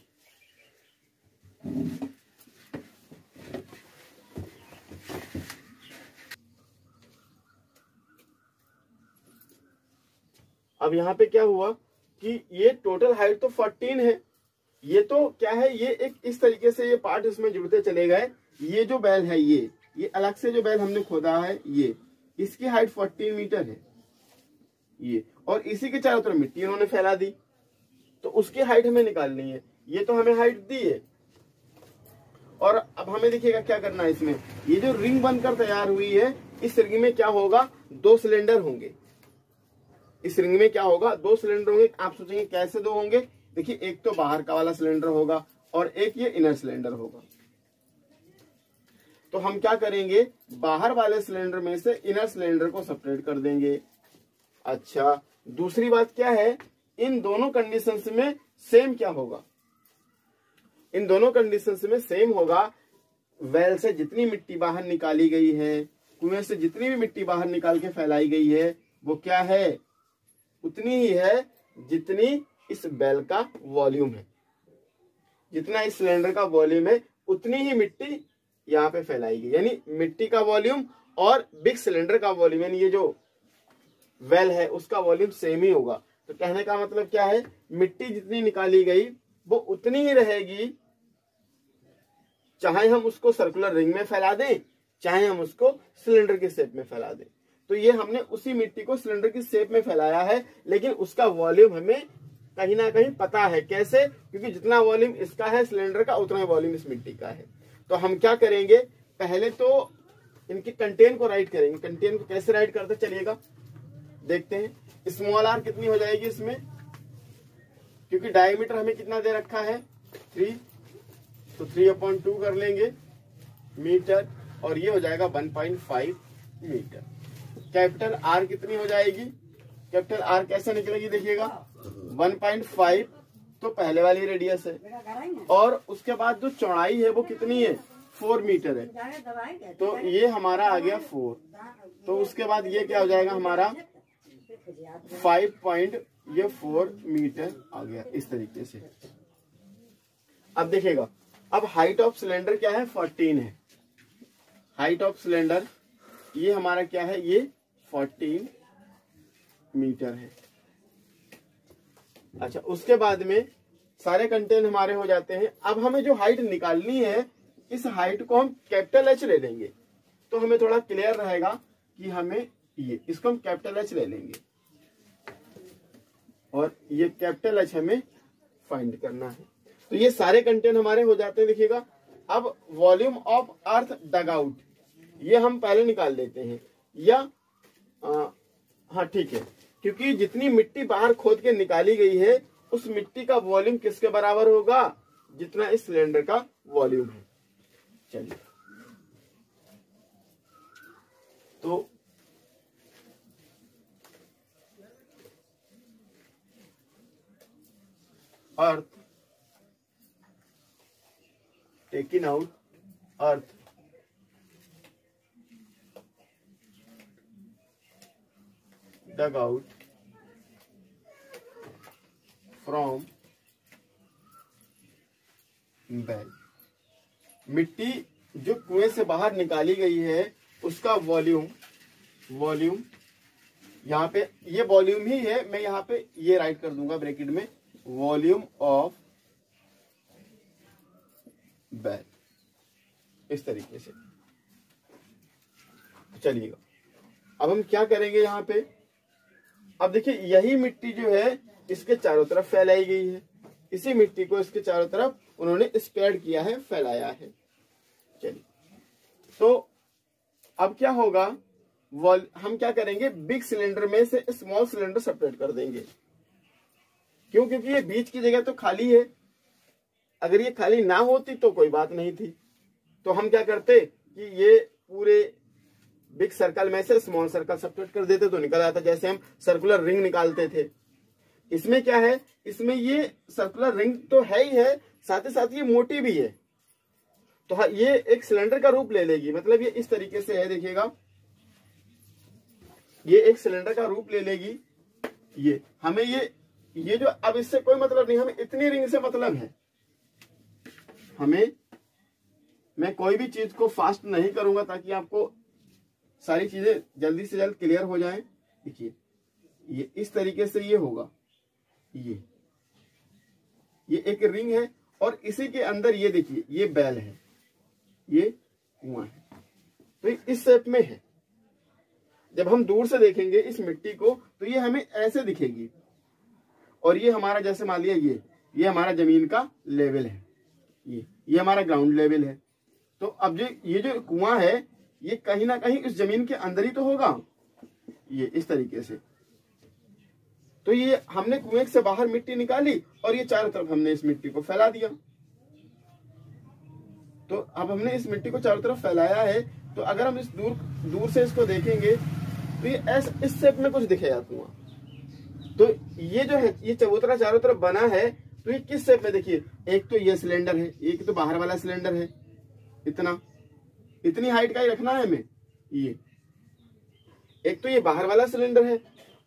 अब यहाँ पे क्या हुआ कि ये टोटल हाइट तो 14 है, ये तो क्या है ये एक इस तरीके से ये पार्ट इसमें जुड़ते चले गए। ये जो बैल है ये अलग से जो बैल हमने खोदा है ये इसकी हाइट 14 मीटर है ये, और इसी के चारों तरफ मिट्टी इन्होंने फैला दी, तो उसकी हाइट हमें निकालनी है। ये तो हमें हाइट दी है और अब हमें देखिएगा क्या करना है इसमें। ये जो रिंग बनकर तैयार हुई है इस रिंग में क्या होगा 2 सिलेंडर होंगे। इस रिंग में क्या होगा 2 सिलेंडर होंगे। आप सोचेंगे कैसे 2 होंगे, देखिए एक तो बाहर का वाला सिलेंडर होगा और एक ये इनर सिलेंडर होगा। तो हम क्या करेंगे बाहर वाले सिलेंडर में से इनर सिलेंडर को सेपरेट कर देंगे। अच्छा दूसरी बात क्या है, इन दोनों कंडीशंस में सेम क्या होगा, इन दोनों कंडीशंस में सेम होगा। वेल से जितनी मिट्टी बाहर निकाली गई है, कुएं से जितनी भी मिट्टी बाहर निकाल के फैलाई गई है वो क्या है उतनी ही है जितनी इस बेल का वॉल्यूम है। जितना इस सिलेंडर का वॉल्यूम है उतनी ही मिट्टी यहाँ पे फैलाई गई, यानी मिट्टी का वॉल्यूम और बिग सिलेंडर का वॉल्यूम यानी ये जो वेल है उसका वॉल्यूम सेम ही होगा। तो कहने का मतलब क्या है, मिट्टी जितनी निकाली गई वो उतनी ही रहेगी, चाहे हम उसको सर्कुलर रिंग में फैला दें चाहे हम उसको सिलेंडर के शेप में फैला दें। तो ये हमने उसी मिट्टी को सिलेंडर की शेप में फैलाया है, लेकिन उसका वॉल्यूम हमें कहीं ना कहीं पता है। कैसे? क्योंकि जितना वॉल्यूम इसका है सिलेंडर का उतना वॉल्यूम इस मिट्टी का है। तो हम क्या करेंगे पहले तो इनके कंटेंट को राइट करेंगे। कंटेंट को कैसे राइट करते चलिएगा देखते हैं। स्मॉल आर कितनी हो जाएगी इसमें, क्योंकि डायमीटर हमें कितना दे रखा है 3, तो 3/2 कर लेंगे मीटर और ये हो जाएगा 1.5 मीटर। कैपिटल आर कितनी हो जाएगी, कैपिटल आर कैसे निकलेगी देखिएगा 1.5 तो पहले वाली रेडियस है और उसके बाद जो चौड़ाई है वो कितनी है 4 मीटर है, तो ये हमारा आ गया 4। तो उसके बाद ये क्या हो जाएगा हमारा 5.4 मीटर आ गया इस तरीके से। अब देखिएगा अब हाइट ऑफ सिलेंडर क्या है 14 है। हाइट ऑफ सिलेंडर ये हमारा क्या है ये 14 मीटर है। अच्छा उसके बाद में सारे कंटेंट हमारे हो जाते हैं। अब हमें जो हाइट निकालनी है इस हाइट को हम कैपिटल एच ले लेंगे, तो हमें थोड़ा क्लियर रहेगा कि हमें ये इसको हम कैपिटल एच ले लेंगे और ये कैपिटल एच हमें फाइंड करना है। तो ये सारे कंटेंट हमारे हो जाते हैं। देखिएगा अब volume of earth dug out ये हम पहले निकाल लेते हैं, या हाँ ठीक है, क्योंकि जितनी मिट्टी बाहर खोद के निकाली गई है उस मिट्टी का वॉल्यूम किसके बराबर होगा जितना इस सिलेंडर का वॉल्यूम है। चलिए तो earth taking out earth dug out from well। मिट्टी जो कुएं से बाहर निकाली गई है उसका वॉल्यूम यहाँ पे ये वॉल्यूम ही है, मैं यहाँ पे ये राइट कर दूंगा ब्रैकेट में, वॉल्यूम ऑफ बेल, इस तरीके से। चलिएगा अब हम क्या करेंगे यहाँ पे, अब देखिए यही मिट्टी जो है इसके चारों तरफ फैलाई गई है, इसी मिट्टी को इसके चारों तरफ उन्होंने स्प्रेड किया है, फैलाया है। चलिए तो अब क्या होगा, हम क्या करेंगे, बिग सिलेंडर में से स्मॉल सिलेंडर सेपरेट कर देंगे। क्यों? क्योंकि ये बीच की जगह तो खाली है, अगर ये खाली ना होती तो कोई बात नहीं थी। तो हम क्या करते कि ये पूरे बिग सर्कल में से स्मॉल सर्कल सेपरेट कर देते तो निकल आता, जैसे हम सर्कुलर रिंग निकालते थे। इसमें क्या है, इसमें ये सर्कुलर रिंग तो है ही है, साथ ही साथ ये मोटी भी है। तो हाँ, ये एक सिलेंडर का रूप ले लेगी, मतलब ये इस तरीके से है, देखिएगा ये एक सिलेंडर का रूप ले लेगी। ये हमें ये जो, अब इससे कोई मतलब नहीं, हमें इतनी रिंग से मतलब है। मैं कोई भी चीज को फास्ट नहीं करूंगा ताकि आपको सारी चीजें जल्दी से जल्द क्लियर हो जाएं। देखिए ये इस तरीके से ये होगा, ये एक रिंग है और इसी के अंदर ये देखिए ये बैल है, ये कुआं है, तो ये इस शेप में है। जब हम दूर से देखेंगे इस मिट्टी को तो ये हमें ऐसे दिखेगी, और ये हमारा, जैसे मान लिया ये हमारा जमीन का लेवल है, ये हमारा ग्राउंड लेवल है। तो अब ये जो कुआं है ये कहीं ना कहीं इस जमीन के अंदर ही तो होगा, ये इस तरीके से। तो ये हमने कुएं से बाहर मिट्टी निकाली और ये चारों तरफ हमने इस मिट्टी को फैला दिया। तो अब हमने इस मिट्टी को चारों तरफ फैलाया है, तो अगर हम इस दूर से इसको देखेंगे तो ये ऐसे इस शेप में कुछ दिखेगा कुआं। तो ये जो है ये चबूतरा चारों तरफ बना है, तो ये किस शेप में, देखिए एक तो ये सिलेंडर है, एक तो बाहर वाला सिलेंडर है, इतनी हाइट का ही रखना है हमें। ये एक तो ये बाहर वाला सिलेंडर है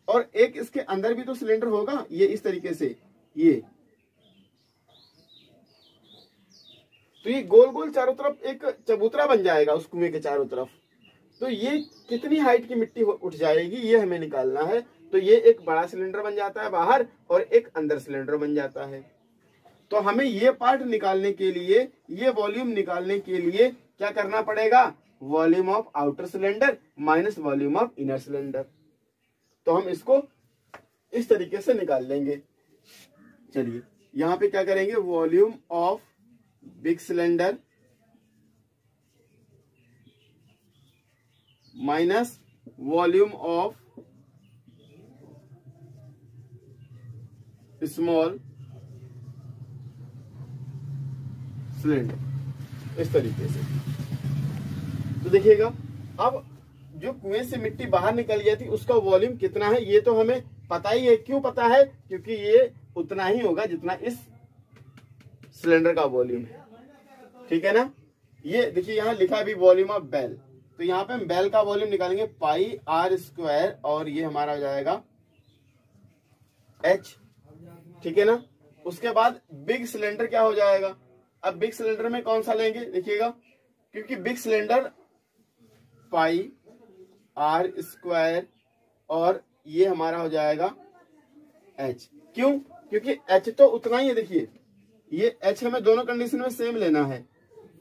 और एक इसके अंदर भी तो सिलेंडर होगा, ये इस तरीके से ये। तो ये गोल गोल चारों तरफ एक चबूतरा बन जाएगा उस कुएं के चारों तरफ। तो ये कितनी हाइट की मिट्टी उठ जाएगी ये हमें निकालना है। तो ये एक बड़ा सिलेंडर बन जाता है बाहर और एक अंदर सिलेंडर बन जाता है। तो हमें ये पार्ट निकालने के लिए, ये वॉल्यूम निकालने के लिए क्या करना पड़ेगा, volume of outer cylinder minus volume of inner cylinder. तो हम इसको इस तरीके से निकाल लेंगे। चलिए यहां पे क्या करेंगे, volume of big cylinder minus volume of small cylinder, इस तरीके से। तो देखिएगा अब जो कुएं से मिट्टी बाहर निकल गई थी उसका वॉल्यूम कितना है ये तो हमें पता ही है। क्यों पता है, क्योंकि ये उतना ही होगा जितना इस सिलेंडर का वॉल्यूम है, ठीक है ना। ये देखिए यहाँ लिखा है भी वॉल्यूम ऑफ बेल, तो यहाँ पे हम बेल का वॉल्यूम निकालेंगे पाई आर स्क्वायर और ये हमारा हो जाएगा एच, ठीक है ना। उसके बाद बिग सिलेंडर क्या हो जाएगा, अब बिग सिलेंडर में कौन सा लेंगे देखिएगा, क्योंकि big cylinder pi r square और ये हमारा हो जाएगा एच। क्यों, क्योंकि एच तो उतना ही है। देखिए ये एच हमें दोनों कंडीशन में सेम लेना है।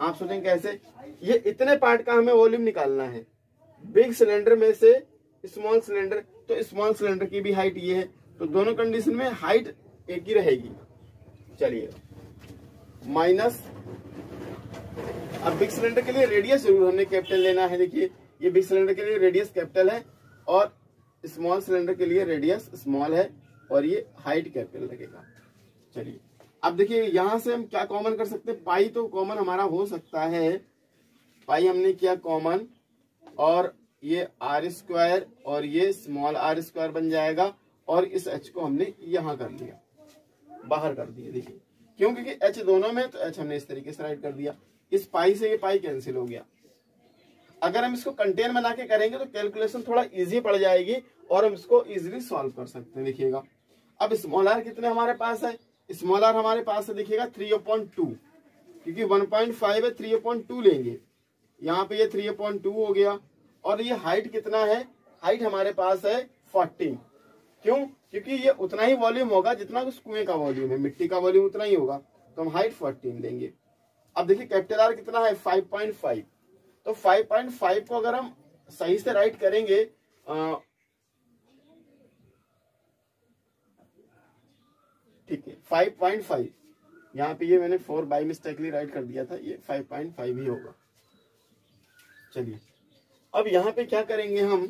आप सोचेंगे कैसे, ये इतने पार्ट का हमें वॉल्यूम निकालना है बिग सिलेंडर में से स्मॉल सिलेंडर, तो स्मॉल सिलेंडर की भी हाइट ये है, तो दोनों कंडीशन में हाइट एक ही रहेगी। चलिए माइनस, अब बिग सिलेंडर के लिए रेडियस जरूर हमने कैपिटल लेना है। देखिए ये बिग सिलेंडर के लिए रेडियस कैपिटल है और स्मॉल सिलेंडर के लिए रेडियस स्मॉल है और ये हाइट कैपिटल लगेगा। चलिए अब देखिए यहां से हम क्या कॉमन कर सकते हैं, पाई तो कॉमन हमारा हो सकता है, पाई हमने किया कॉमन और ये आर स्क्वायर और ये स्मॉल आर स्क्वायर बन जाएगा और इस एच को हमने यहां कर लिया, बाहर कर दिया। देखिए क्यों, क्योंकि एच दोनों में, तो एच हमने इस तरीके से राइट कर दिया। इस पाई से ये पाई कैंसिल हो गया। अगर हम इसको कंटेन बना के करेंगे तो कैलकुलेशन थोड़ा इजी पड़ जाएगी और हम इसको इजीली सॉल्व कर सकते हैं। देखिएगा अब स्मॉल आर कितने हमारे पास है, स्मॉल आर हमारे पास है देखिएगा 3/2, क्योंकि 1.5 है 3/2 लेंगे, यहाँ पे ये 3/2 हो गया। और ये हाइट कितना है, हाइट हमारे पास है 14। क्यों? क्योंकि ये उतना ही वॉल्यूम होगा जितना उस कुएं का वॉल्यूम है, मिट्टी का वॉल्यूम उतना ही होगा, तो हम हाइट 14 लेंगे। अब देखिए कैपिटल आर कितना है 5.5, तो 5.5 को अगर हम सही से राइट करेंगे ठीक है 5.5, यहाँ पे ये मैंने 4 बाई मिस्टेकली राइट कर दिया था, ये 5.5 ही होगा। चलिए अब यहाँ पे क्या करेंगे हम,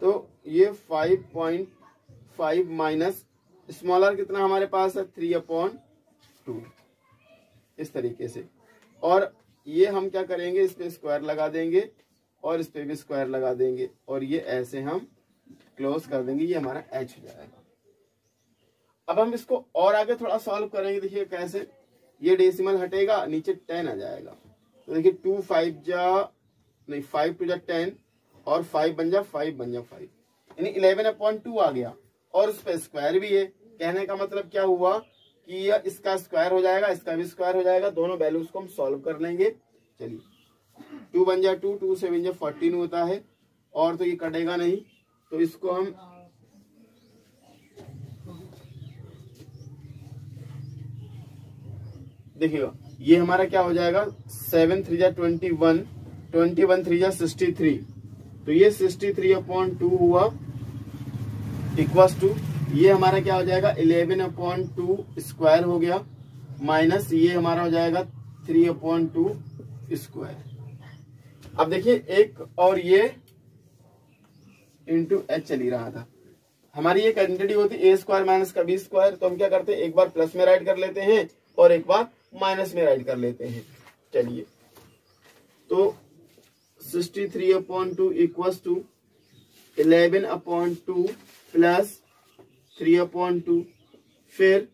तो ये 5.5 माइनस स्मॉल आर कितना हमारे पास है 3/2 इस तरीके से, और ये हम क्या करेंगे इस पे स्क्वायर लगा देंगे और इस पे भी स्क्वायर लगा देंगे और ये ऐसे हम क्लोज कर देंगे, ये हमारा h हो जाएगा। अब हम इसको और आगे थोड़ा सॉल्व करेंगे, देखिए कैसे, ये डेसिमल हटेगा नीचे 10 आ जाएगा, तो देखिए 2 5 2 10 और 5 बन जा 5 यानी 11/2 आ गया, और उस पर स्क्वायर भी है। कहने का मतलब क्या हुआ कि यह इसका स्क्वायर हो जाएगा, इसका भी स्क्वायर हो जाएगा, दोनों वैल्यूज को हम सॉल्व कर लेंगे। चलिए 2 बन जा 2, 2 7 जा 14 होता है, और तो ये कटेगा नहीं, तो इसको हम देखिएगा, ये हमारा क्या हो जाएगा 7 3 जा 21, 21 3 जा 63, तो ये 63/2 हुआ इक्वल्स टू, ये हमारा क्या हो जाएगा 11/2 स्क्वायर हो गया, माइनस ये हमारा हो जाएगा 3/2 स्क्वायर। अब देखिए एक और ये इंटू एच चली रहा था, हमारी एक आइडेंटिटी होती है a² माइनस का b², तो हम क्या करते हैं एक बार प्लस में राइट कर लेते हैं और एक बार माइनस में राइट कर लेते हैं। चलिए तो 63/2 इक्वल्स टू 11/2 प्लस 3/2, फिर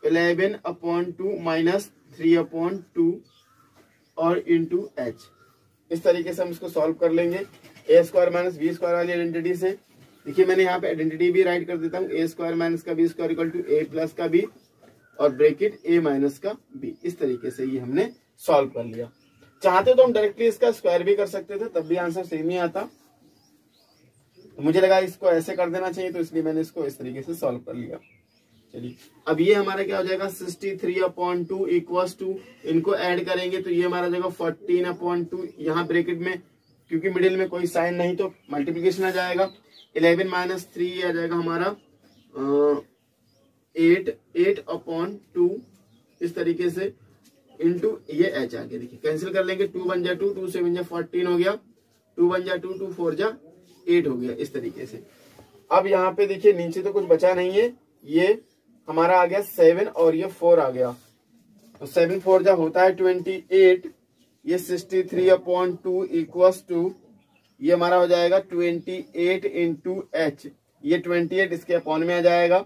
11/2 माइनस 3/2 और इंटू एच। इस तरीके से हम इसको सॉल्व कर लेंगे a² माइनस b² वाली आइडेंटिटी से। देखिए मैंने यहाँ पे आइडेंटिटी भी राइट कर देता हूँ, a² माइनस का b² equal to a plus का b और ब्रैकेट a माइनस का b। इस तरीके से ये हमने सॉल्व कर लिया। चाहते तो हम डायरेक्टली इसका स्क्वायर भी कर सकते थे, तब भी आंसर सेम ही आता, तो मुझे लगा इसको ऐसे कर देना चाहिए, तो इसलिए मैंने इसको इस तरीके से सॉल्व कर लिया। चलिए अब ये हमारा क्या हो जाएगा 63/2 इक्वल्स टू, इनको ऐड करेंगे तो ये हमारा जाएगा 14/2, यहाँ ब्रैकेट में क्योंकि मिडिल में कोई साइन नहीं तो मल्टीप्लीकेशन आ जाएगा, 11 माइनस 3 आ जाएगा हमारा 8/2 इस तरीके से, इंटू ये एच आगे देखिए कैंसिल कर लेंगे, 2 बन जा 2, 2 7 जा 14 हो गया, 2 बन जा 2, 2 4 जा 8 हो गया इस तरीके से। अब यहाँ पे देखिए नीचे तो कुछ बचा नहीं है, ये हमारा आ गया 7 और ये 4 आ गया, तो 7 4 जा होता है 28, ये 63/2 इक्वल्स टू, ये हमारा हो जाएगा 28 इंटू एच, ये 28 इसके अपॉन में आ जाएगा,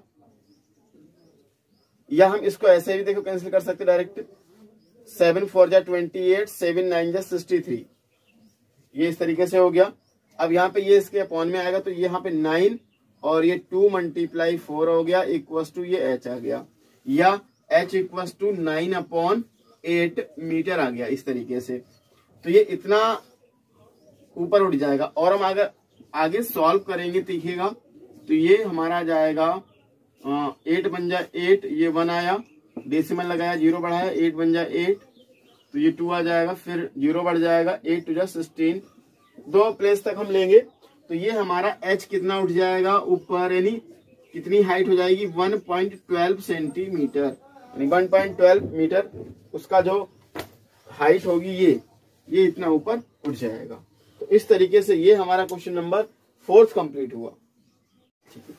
या हम इसको ऐसे भी देखो कैंसिल कर सकते डायरेक्ट, 7 4 जा 28, 7 9 जा 63, ये इस तरीके से हो गया। अब यहाँ पे ये इसके अपॉन में आएगा, तो यहाँ पे 9 और ये 2 × 4 हो गया इक्वल्स टू ये h आ गया, या h इक्वल्स टू 9/8 मीटर आ गया इस तरीके से। तो ये इतना ऊपर उठ जाएगा, और हम आगे सॉल्व करेंगे देखिएगा, तो ये हमारा जाएगा 8 बन जा 8, ये 1 आया, डेसिमल लगाया 0 बढ़ाया, 8 बन जा 8, तो ये 2 आ जाएगा, फिर 0 बढ़ जाएगा, 8 2 जा 16, 2 प्लेस तक हम लेंगे, तो ये हमारा h कितना उठ जाएगा ऊपर, यानी कितनी हाइट हो जाएगी 1.12 सेंटीमीटर, यानी 1.12 मीटर उसका जो हाइट होगी ये इतना ऊपर उठ जाएगा। तो इस तरीके से ये हमारा क्वेश्चन नंबर 4 कंप्लीट हुआ। ठीक है,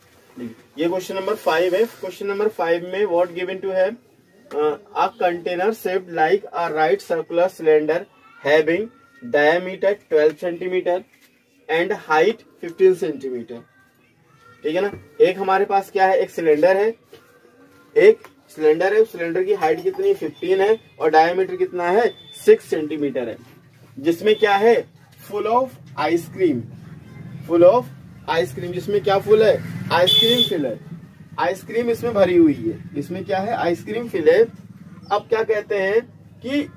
ये क्वेश्चन नंबर 5 है। क्वेश्चन नंबर 5 में व्हाट गिवन टू है, a container shaped like a right circular cylinder having diameter 12 centimetre and height 15 centimetre. ठीक है ना, एक हमारे पास क्या है, एक सिलेंडर है, उस सिलेंडर की हाइट कितनी 15 है और डायमीटर कितना है 6 सेंटीमीटर है, जिसमें क्या है फुल ऑफ आइसक्रीम, जिसमें क्या फुल है आइसक्रीम फिल है, आइसक्रीम इसमें भरी हुई है, इसमें क्या है आइसक्रीम फिल है। अब क्या कहते हैं कि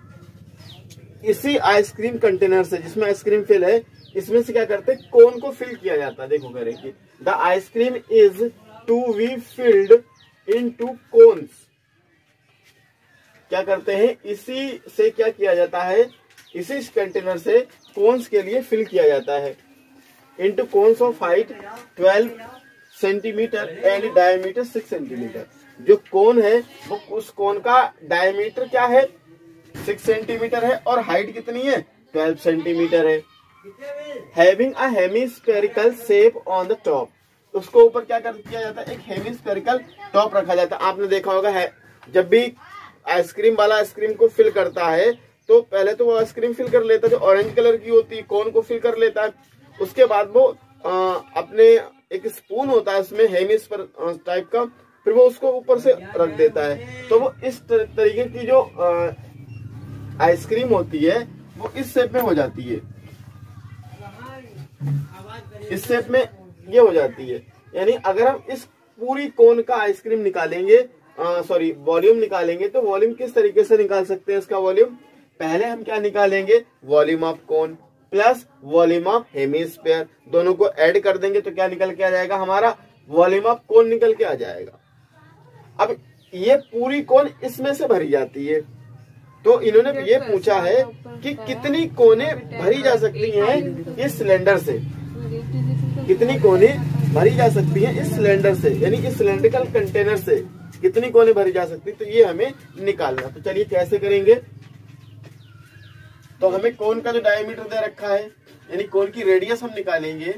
इसी आइसक्रीम कंटेनर से जिसमें आइसक्रीम फिल है, इसमें से क्या करते हैं, कोन को फिल किया जाता है। देखो करें कि the ice cream is to be filled into cones. क्या करते हैं, इसी से क्या किया जाता है, इसी कंटेनर से कोन्स के लिए फिल किया जाता है। Into cones of height 12 centimetre and diameter 6 centimetre. जो कोन है वो उस कोन का डायमीटर क्या है, 6 सेंटीमीटर है और हाइट कितनी है, 12 सेंटीमीटर है। Having a hemispherical shape on the top. उसको ऊपर क्या किया जाता है, एक हेमिस्फेरिकल टॉप रखा जाता है। आपने देखा होगा है, जब भी आइसक्रीम वाला आइसक्रीम को फिल करता है तो पहले तो वो आइसक्रीम फिल कर लेता है, जो ऑरेंज कलर की होती है कोन को फिल कर लेता है। उसके बाद वो अपने एक स्पून होता है उसमें हेमिस्फेयर टाइप का, फिर वो उसको ऊपर से रख देता है। तो वो इस तरीके की जो आइसक्रीम होती है वो इस शेप में हो जाती है, इस शेप में ये हो जाती है। यानी अगर हम इस पूरी कोन का आइसक्रीम निकालेंगे, सॉरी वॉल्यूम निकालेंगे, तो वॉल्यूम किस तरीके से निकाल सकते हैं इसका वॉल्यूम। पहले हम क्या निकालेंगे, volume of cone plus volume of hemisphere, दोनों को ऐड कर देंगे तो क्या निकल के आ जाएगा, हमारा वॉल्यूम ऑफ कोन निकल के आ जाएगा। अब ये पूरी कोन इसमें से भरी जाती है, तो इन्होंने ये पूछा है कि कितनी कोने भरी जा सकती हैं इस सिलेंडर से, कितनी कोने भरी जा सकती हैं इस सिलेंडर से, यानी इस सिलेंड्रिकल कंटेनर से कितनी कोने भरी जा सकती है, तो ये हमें निकालना। तो चलिए कैसे करेंगे। तो हमें कोन का जो डायमीटर दे रखा है, यानी कोन की रेडियस हम निकालेंगे।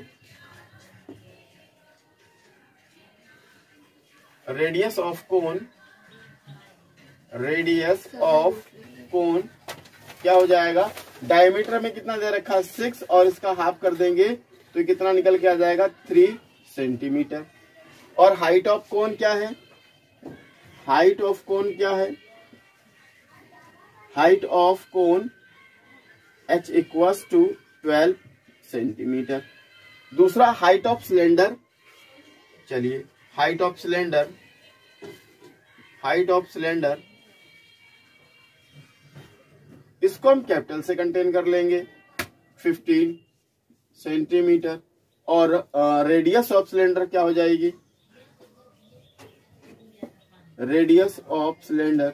Radius of cone, radius of cone क्या हो जाएगा, डायमीटर में कितना दे रखा है 6 और इसका हाफ कर देंगे तो कितना निकल के आ जाएगा 3 सेंटीमीटर। और हाइट ऑफ कोन क्या है, हाइट ऑफ कोन क्या है, height of cone h equals to 12 centimetre. दूसरा हाइट ऑफ सिलेंडर, चलिए height of cylinder, height of cylinder इसको हम कैपिटल से कंटेन कर लेंगे 15 सेंटीमीटर। और रेडियस ऑफ सिलेंडर क्या हो जाएगी, रेडियस ऑफ सिलेंडर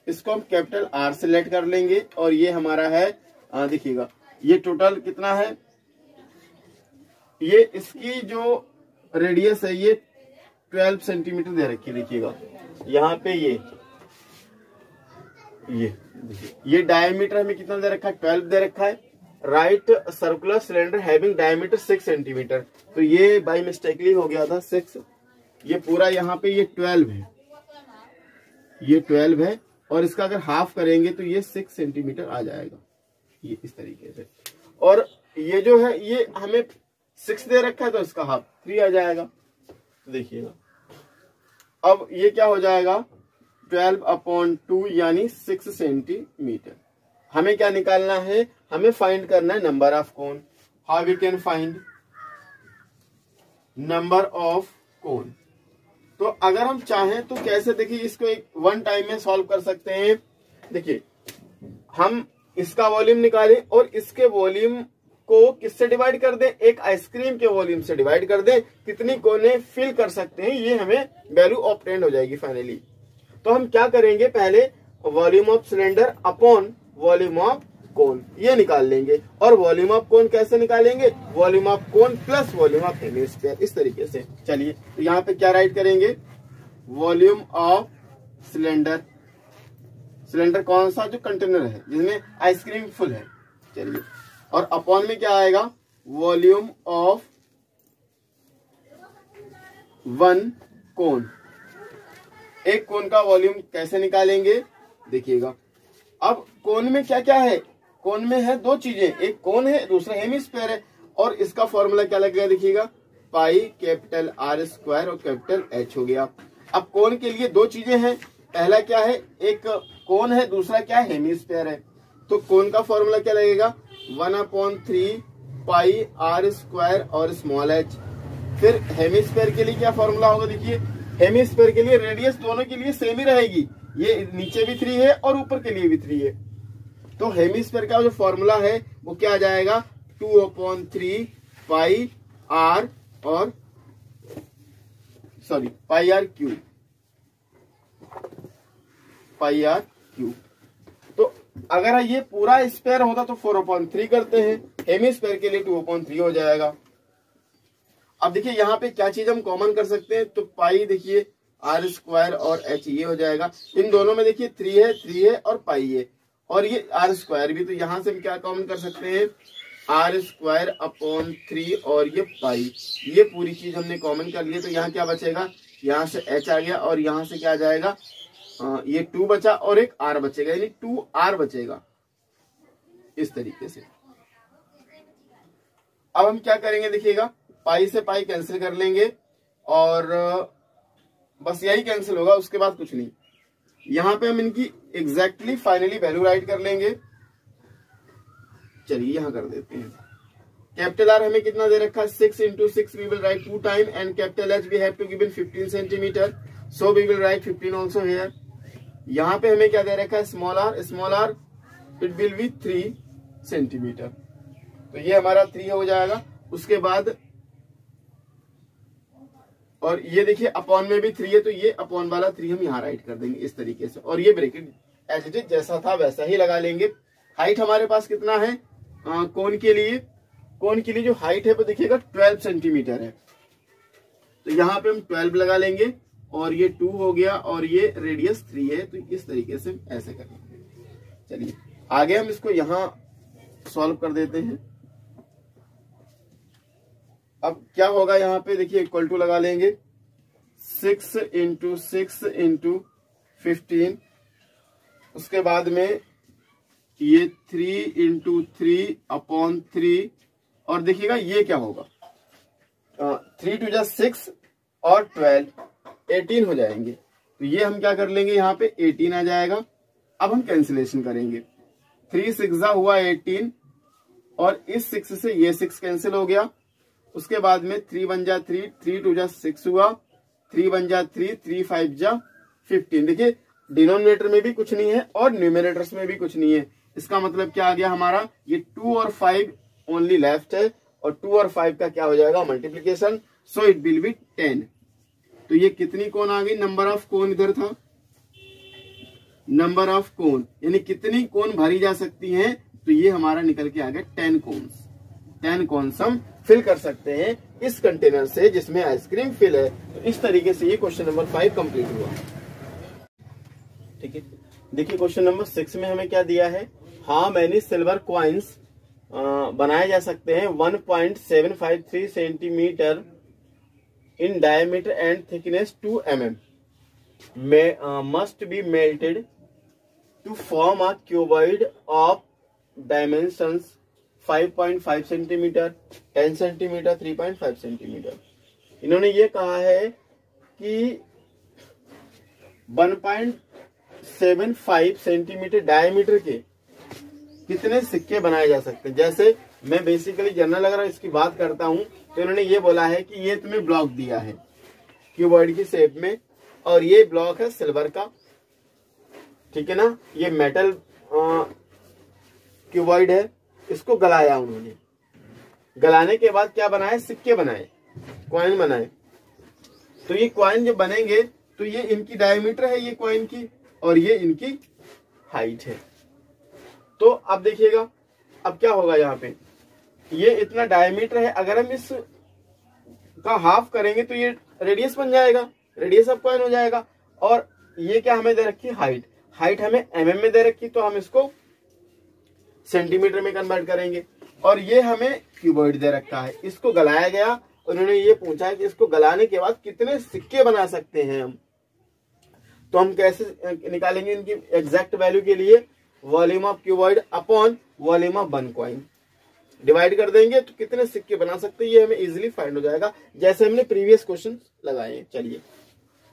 इसको हम कैपिटल R सिलेक्ट कर लेंगे और ये हमारा है, देखिएगा ये टोटल कितना है, ये इसकी जो रेडियस है ये 12 सेंटीमीटर दे रखी है। देखिएगा यहाँ पे ये डायमीटर हमें कितना दे रखा है, 12 दे रखा है। Right circular cylinder having diameter 6 centimetre, तो ये बाई मिस्टेकली हो गया था 6, ये पूरा यहाँ पे ये 12 है, ये 12 है और इसका अगर हाफ करेंगे तो ये 6 सेंटीमीटर आ जाएगा, ये इस तरीके से। और ये जो है ये हमें 6 दे रखा है तो इसका हाफ 3 आ जाएगा। तो देखिएगा अब ये क्या हो जाएगा 12/2 यानी 6 सेंटीमीटर। हमें क्या निकालना है, हमें फाइंड करना है number of cone. How we can find number of cone. तो अगर हम चाहें तो कैसे, देखिए इसको एक वन टाइम में सॉल्व कर सकते हैं। देखिए हम इसका वॉल्यूम निकालें और इसके वॉल्यूम को किससे डिवाइड कर दें, एक आइसक्रीम के वॉल्यूम से डिवाइड कर दें, कितनी कोने फिल कर सकते हैं ये हमें वैल्यू ऑब्टेन हो जाएगी फाइनली। तो हम क्या करेंगे, पहले volume of cylinder upon volume of कोन ये निकाल लेंगे। और वॉल्यूम ऑफ कोन कैसे निकालेंगे, volume of cone plus volume of hemisphere, इस तरीके से। चलिए तो यहाँ पे क्या राइट करेंगे, वॉल्यूम ऑफ सिलेंडर, सिलेंडर कौन सा, जो कंटेनर है जिसमें आइसक्रीम फुल है। चलिए और अपॉन में क्या आएगा, वॉल्यूम ऑफ 1 कोन। एक कोन का वॉल्यूम कैसे निकालेंगे, देखिएगा अब कोन में क्या क्या है, कोन में है 2 चीजें, एक कोन है दूसरा हेमिस्फीयर है। और इसका फॉर्मूला क्या लगेगा, देखिएगा पाई कैपिटल R स्क्वायर और कैपिटल H हो गया। अब कोन के लिए 2 चीजें हैं, पहला क्या है, एक कोन है, दूसरा क्या है, हेमिस्फीयर है। तो कोन का फॉर्मूला क्या लगेगा, 1/3 पाई R स्क्वायर और स्मॉल h। फिर हेमिस्फीयर के लिए क्या फॉर्मूला होगा, देखिए हेमिस्फीयर के लिए रेडियस दोनों के लिए सेम ही रहेगी, ये नीचे भी 3 है और ऊपर के लिए भी 3 है। तो हेमिस्फीयर का जो फॉर्मूला है वो क्या आ जाएगा, 2/3 पाई आर और pi r cube, pi r cube. तो अगर ये पूरा स्क्वायर होता तो 4/3 करते हैं, हेमिस्फीयर के लिए 2/3 हो जाएगा। अब देखिए यहाँ पे क्या चीज हम कॉमन कर सकते हैं, तो पाई देखिए आर स्क्वायर और एच ये हो जाएगा। इन दोनों में देखिए 3 है और पाई है, और ये आर स्क्वायर भी, तो यहां से हम क्या कॉमन कर सकते हैं, आर स्क्वायर अपॉन 3 और ये पाई, ये पूरी चीज हमने कॉमन कर लिया। तो यहाँ क्या बचेगा, यहाँ से एच आ गया और यहाँ से क्या आ जाएगा, ये 2 बचा और एक आर बचेगा, यानी 2r बचेगा इस तरीके से। अब हम क्या करेंगे देखिएगा, पाई से पाई कैंसिल कर लेंगे और बस यही कैंसिल होगा, उसके बाद कुछ नहीं। यहां पे हम इनकी एग्जैक्टली फाइनली वैल्यू राइट कर लेंगे। चलिए यहां कर देते हैं। कैपिटल आर हमें कितना दे रखा है, 6 × 6 we will write 2 time, and capital H we have to given 15 centimetre, so we will write 15 also here. यहाँ पे हमें क्या दे रखा है, small r it will be 3 centimetre, तो ये हमारा 3 हो जाएगा। उसके बाद और ये देखिए अपॉन में भी 3 है, तो ये अपॉन वाला 3 हम यहाँ राइट कर देंगे इस तरीके से, और ये ब्रैकेट एज इट इज जैसा था वैसा ही लगा लेंगे। हाइट हमारे पास कितना है, कोन के लिए जो हाइट है वो देखिएगा 12 सेंटीमीटर है, तो यहाँ पे हम 12 लगा लेंगे, और ये 2 हो गया और ये रेडियस 3 है, तो इस तरीके से ऐसे कर लेंगे। चलिए आगे हम इसको यहाँ सॉल्व कर देते हैं। अब क्या होगा, यहाँ पे देखिए इक्वल टू लगा लेंगे, 6 × 6 × 15, उसके बाद में ये 3 × 3/3, और देखिएगा ये क्या होगा, 3 × 2 = 6 और 12 18 हो जाएंगे, तो ये हम क्या कर लेंगे, यहाँ पे 18 आ जाएगा। अब हम कैंसिलेशन करेंगे, 3 × 6 हुआ 18, और इस 6 से ये 6 कैंसिल हो गया। उसके बाद में 3 × 1 = 3, 3 × 2 = 6 हुआ, 3 × 1 = 3, 3 × 5 = 15। देखिए डिनोमिनेटर में भी कुछ नहीं है और न्यूमरेटर्स में भी कुछ नहीं है, इसका मतलब क्या आ गया हमारा, ये 2 और 5 ओनली लेफ्ट है, और 2 और 5 का क्या हो जाएगा, multiplication, so it will B 10। तो ये कितनी कोन आ गई, नंबर ऑफ कोन इधर था, नंबर ऑफ कोन यानी कितनी कोन भरी जा सकती हैं, तो ये हमारा निकल के आ गया 10 कोन्स। 10 कोन्स हम फिल कर सकते हैं इस कंटेनर से जिसमें आइसक्रीम फिल है। तो इस तरीके से ये क्वेश्चन नंबर 5 कंप्लीट हुआ। ठीक है, देखिए क्वेश्चन नंबर 6 में हमें क्या दिया है, हाउ मैनी सिल्वर कॉइन्स बनाए जा सकते हैं 1.753 centimetre in diameter and thickness 2 mm must be melted to form a cuboid of dimensions 5.5 centimeter, 10 centimeter, 3.5 centimeter। इन्होंने ये कहा है कि 1.75 सेंटीमीटर डायमीटर के कितने सिक्के बनाए जा सकते हैं। जैसे मैं बेसिकली जनरल अगर इसकी बात करता हूं तो इन्होंने ये बोला है कि ये तुम्हें ब्लॉक दिया है क्यूबॉइड की शेप में, और ये ब्लॉक है सिल्वर का, ठीक है ना, ये मेटल क्यूबॉइड है, इसको गलाया उन्होंने, गलाने के बाद क्या बनाए, सिक्के बनाए, कॉइन बनाए। तो ये कॉइन जब बनेंगे तो ये इनकी डायमीटर है ये कॉइन की, और ये इनकी हाइट है। तो अब देखिएगा अब क्या होगा, यहाँ पे ये इतना डायमीटर है, अगर हम इस का हाफ करेंगे तो ये रेडियस बन जाएगा, रेडियस ऑफ कॉइन हो जाएगा। और ये क्या हमें दे रखी है, हाइट हमें mm में दे रखी, तो हम इसको सेंटीमीटर में कन्वर्ट करेंगे। और ये हमें क्यूबॉइड दे रखा है, इसको गलाया गया, उन्होंने ये पूछा है कि इसको गलाने के बाद कितने सिक्के बना सकते हैं हम। तो हम कैसे निकालेंगे इनकी एग्जैक्ट वैल्यू के लिए, volume of cuboid upon volume of one coin divide कर देंगे, तो कितने सिक्के बना सकते हैं ये हमें इजीली फाइंड हो जाएगा, जैसे हमने प्रीवियस क्वेश्चन लगाए हैं। चलिए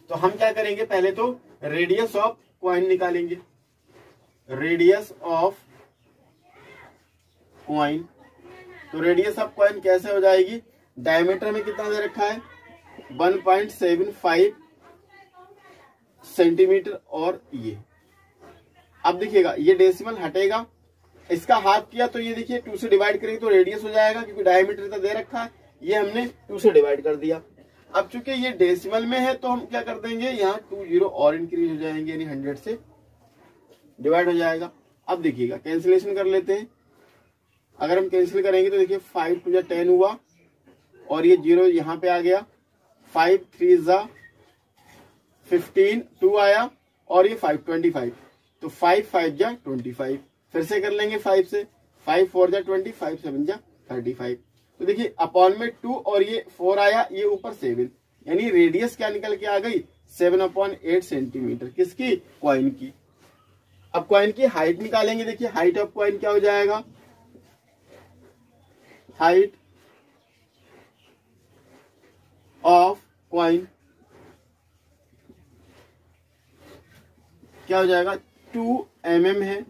तो हम क्या करेंगे, पहले तो रेडियस ऑफ कॉइन निकालेंगे, रेडियस ऑफ कॉइन। तो रेडियस ऑफ कॉइन कैसे हो जाएगी, डायमीटर में कितना दे रखा है 1.75 सेंटीमीटर, और ये अब देखिएगा ये डेसिमल हटेगा इसका हाफ किया तो ये देखिए 2 से डिवाइड करेंगे तो रेडियस हो जाएगा, क्योंकि डायमीटर तो दे रखा है, ये हमने 2 से डिवाइड कर दिया। अब चूंकि ये डेसिमल में है तो हम क्या कर देंगे, यहाँ 2 0 और इंक्रीज हो जाएंगे, यानी 100 से डिवाइड हो जाएगा। अब देखिएगा कैंसिलेशन कर लेते हैं। अगर हम कैंसिल करेंगे तो देखिए 5 2 10 हुआ और ये 0 यहाँ पे आ गया, 5 3 15 2 आया और ये 5 25, तो 5 5 25। फिर से कर लेंगे 5 से, 5 4 20, 5 7 35। तो देखिए अपॉन में 2 और ये 4 आया, ये ऊपर 7, यानी रेडियस क्या निकल के आ गई 7/8 सेंटीमीटर, किसकी, कॉइन की। अब कॉइन की हाइट निकालेंगे। देखिए हाइट ऑफ कॉइन क्या हो जाएगा, हाइट ऑफ कॉइन क्या हो जाएगा 2 mm है,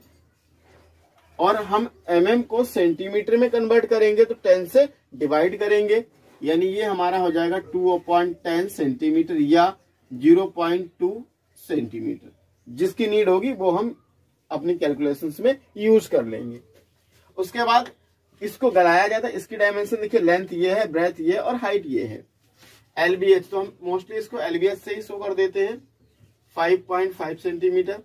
और हम mm को सेंटीमीटर में कन्वर्ट करेंगे तो 10 से डिवाइड करेंगे, यानी ये हमारा हो जाएगा 2/10 सेंटीमीटर या 0.2 सेंटीमीटर। जिसकी नीड होगी वो हम अपनी कैलकुलेशंस में यूज कर लेंगे। उसके बाद इसको गलाया जाता है। इसकी डायमेंशन देखिए, लेंथ ये है, ब्रेथ ये और हाइट ये है। LBH तो हम मोस्टली इसको LBH से ही शो कर देते हैं, 5.5 सेंटीमीटर।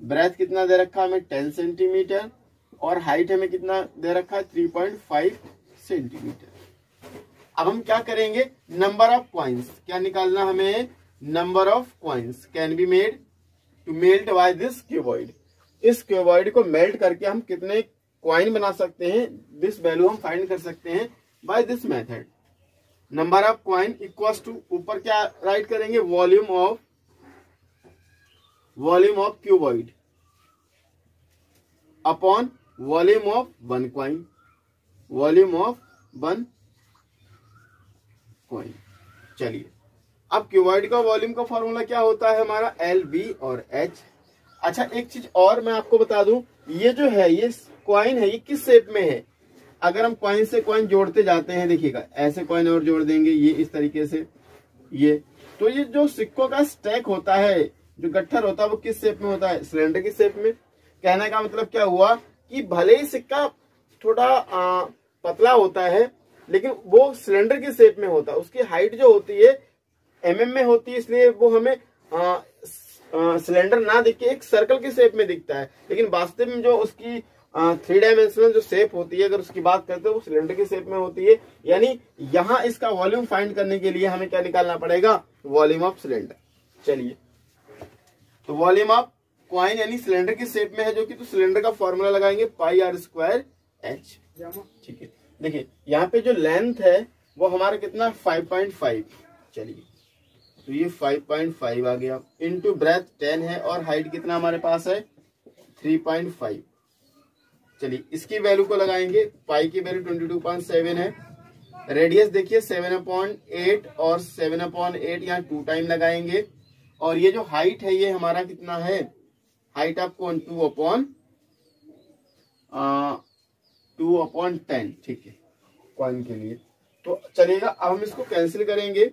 ब्रेथ कितना दे रखा है हमें 10 सेंटीमीटर और हाइट हमें कितना दे रखा है 3.5 सेंटीमीटर। अब हम क्या करेंगे, नंबर ऑफ कॉइन्स क्या निकालना हमें, number of coins can be made to melt by this cuboid. इस क्यूबॉइड को मेल्ट करके हम कितने कॉइन बना सकते हैं, दिस वैल्यू हम फाइंड कर सकते हैं by this method. Number of coin equals to, ऊपर क्या राइट करेंगे, volume of cuboid upon volume of 1 coin, volume of 1 coin. चलिए अब क्यूबॉइड का वॉल्यूम का फॉर्मूला क्या होता है हमारा, LB और H। अच्छा एक चीज और मैं आपको बता दूं, ये जो है ये कॉइन है, ये किस शेप में है। अगर हम कॉइन से कॉइन जोड़ते जाते हैं, देखिएगा ऐसे कॉइन और जोड़ देंगे, ये इस तरीके से, ये तो ये जो सिक्कों का स्टैक होता है, जो गट्ठर होता है, वो किस शेप में होता है, सिलेंडर की शेप में। कहने का मतलब क्या हुआ कि भले ही सिक्का थोड़ा पतला होता है, लेकिन वो सिलेंडर की शेप में होता है। उसकी हाइट जो होती है mm में होती है, इसलिए वो हमें सिलेंडर ना दिख के एक सर्कल की शेप में दिखता है, लेकिन वास्तव में जो उसकी 3 डायमेंशनल जो शेप होती है, अगर उसकी बात करते हैं, वो सिलेंडर की शेप में होती है। यानी यहाँ इसका वॉल्यूम फाइंड करने के लिए हमें क्या निकालना पड़ेगा, वॉल्यूम ऑफ सिलेंडर। चलिए तो वॉल्यूम ऑफ कॉइन यानी सिलेंडर की शेप में है जो कि, तो सिलेंडर का फॉर्मूला लगाएंगे πr²h। ठीक है, देखिए यहाँ पे जो लेंथ है वो हमारा कितना 5.5। चलिए तो ये 5.5 आ गया, इनटू ब्रेथ 10 है और हाइट कितना हमारे पास है 3.5। चलिए इसकी वैल्यू को लगाएंगे, पाई की वैल्यू 22.7 है। रेडियस देखिए 7/8 और 7/8 यहाँ 2 टाइम लगाएंगे, और ये जो हाइट है ये हमारा कितना है, हाइट ऑफ कौन 2/10। ठीक है कॉइन के लिए। तो चलेगा, अब हम इसको कैंसिल करेंगे,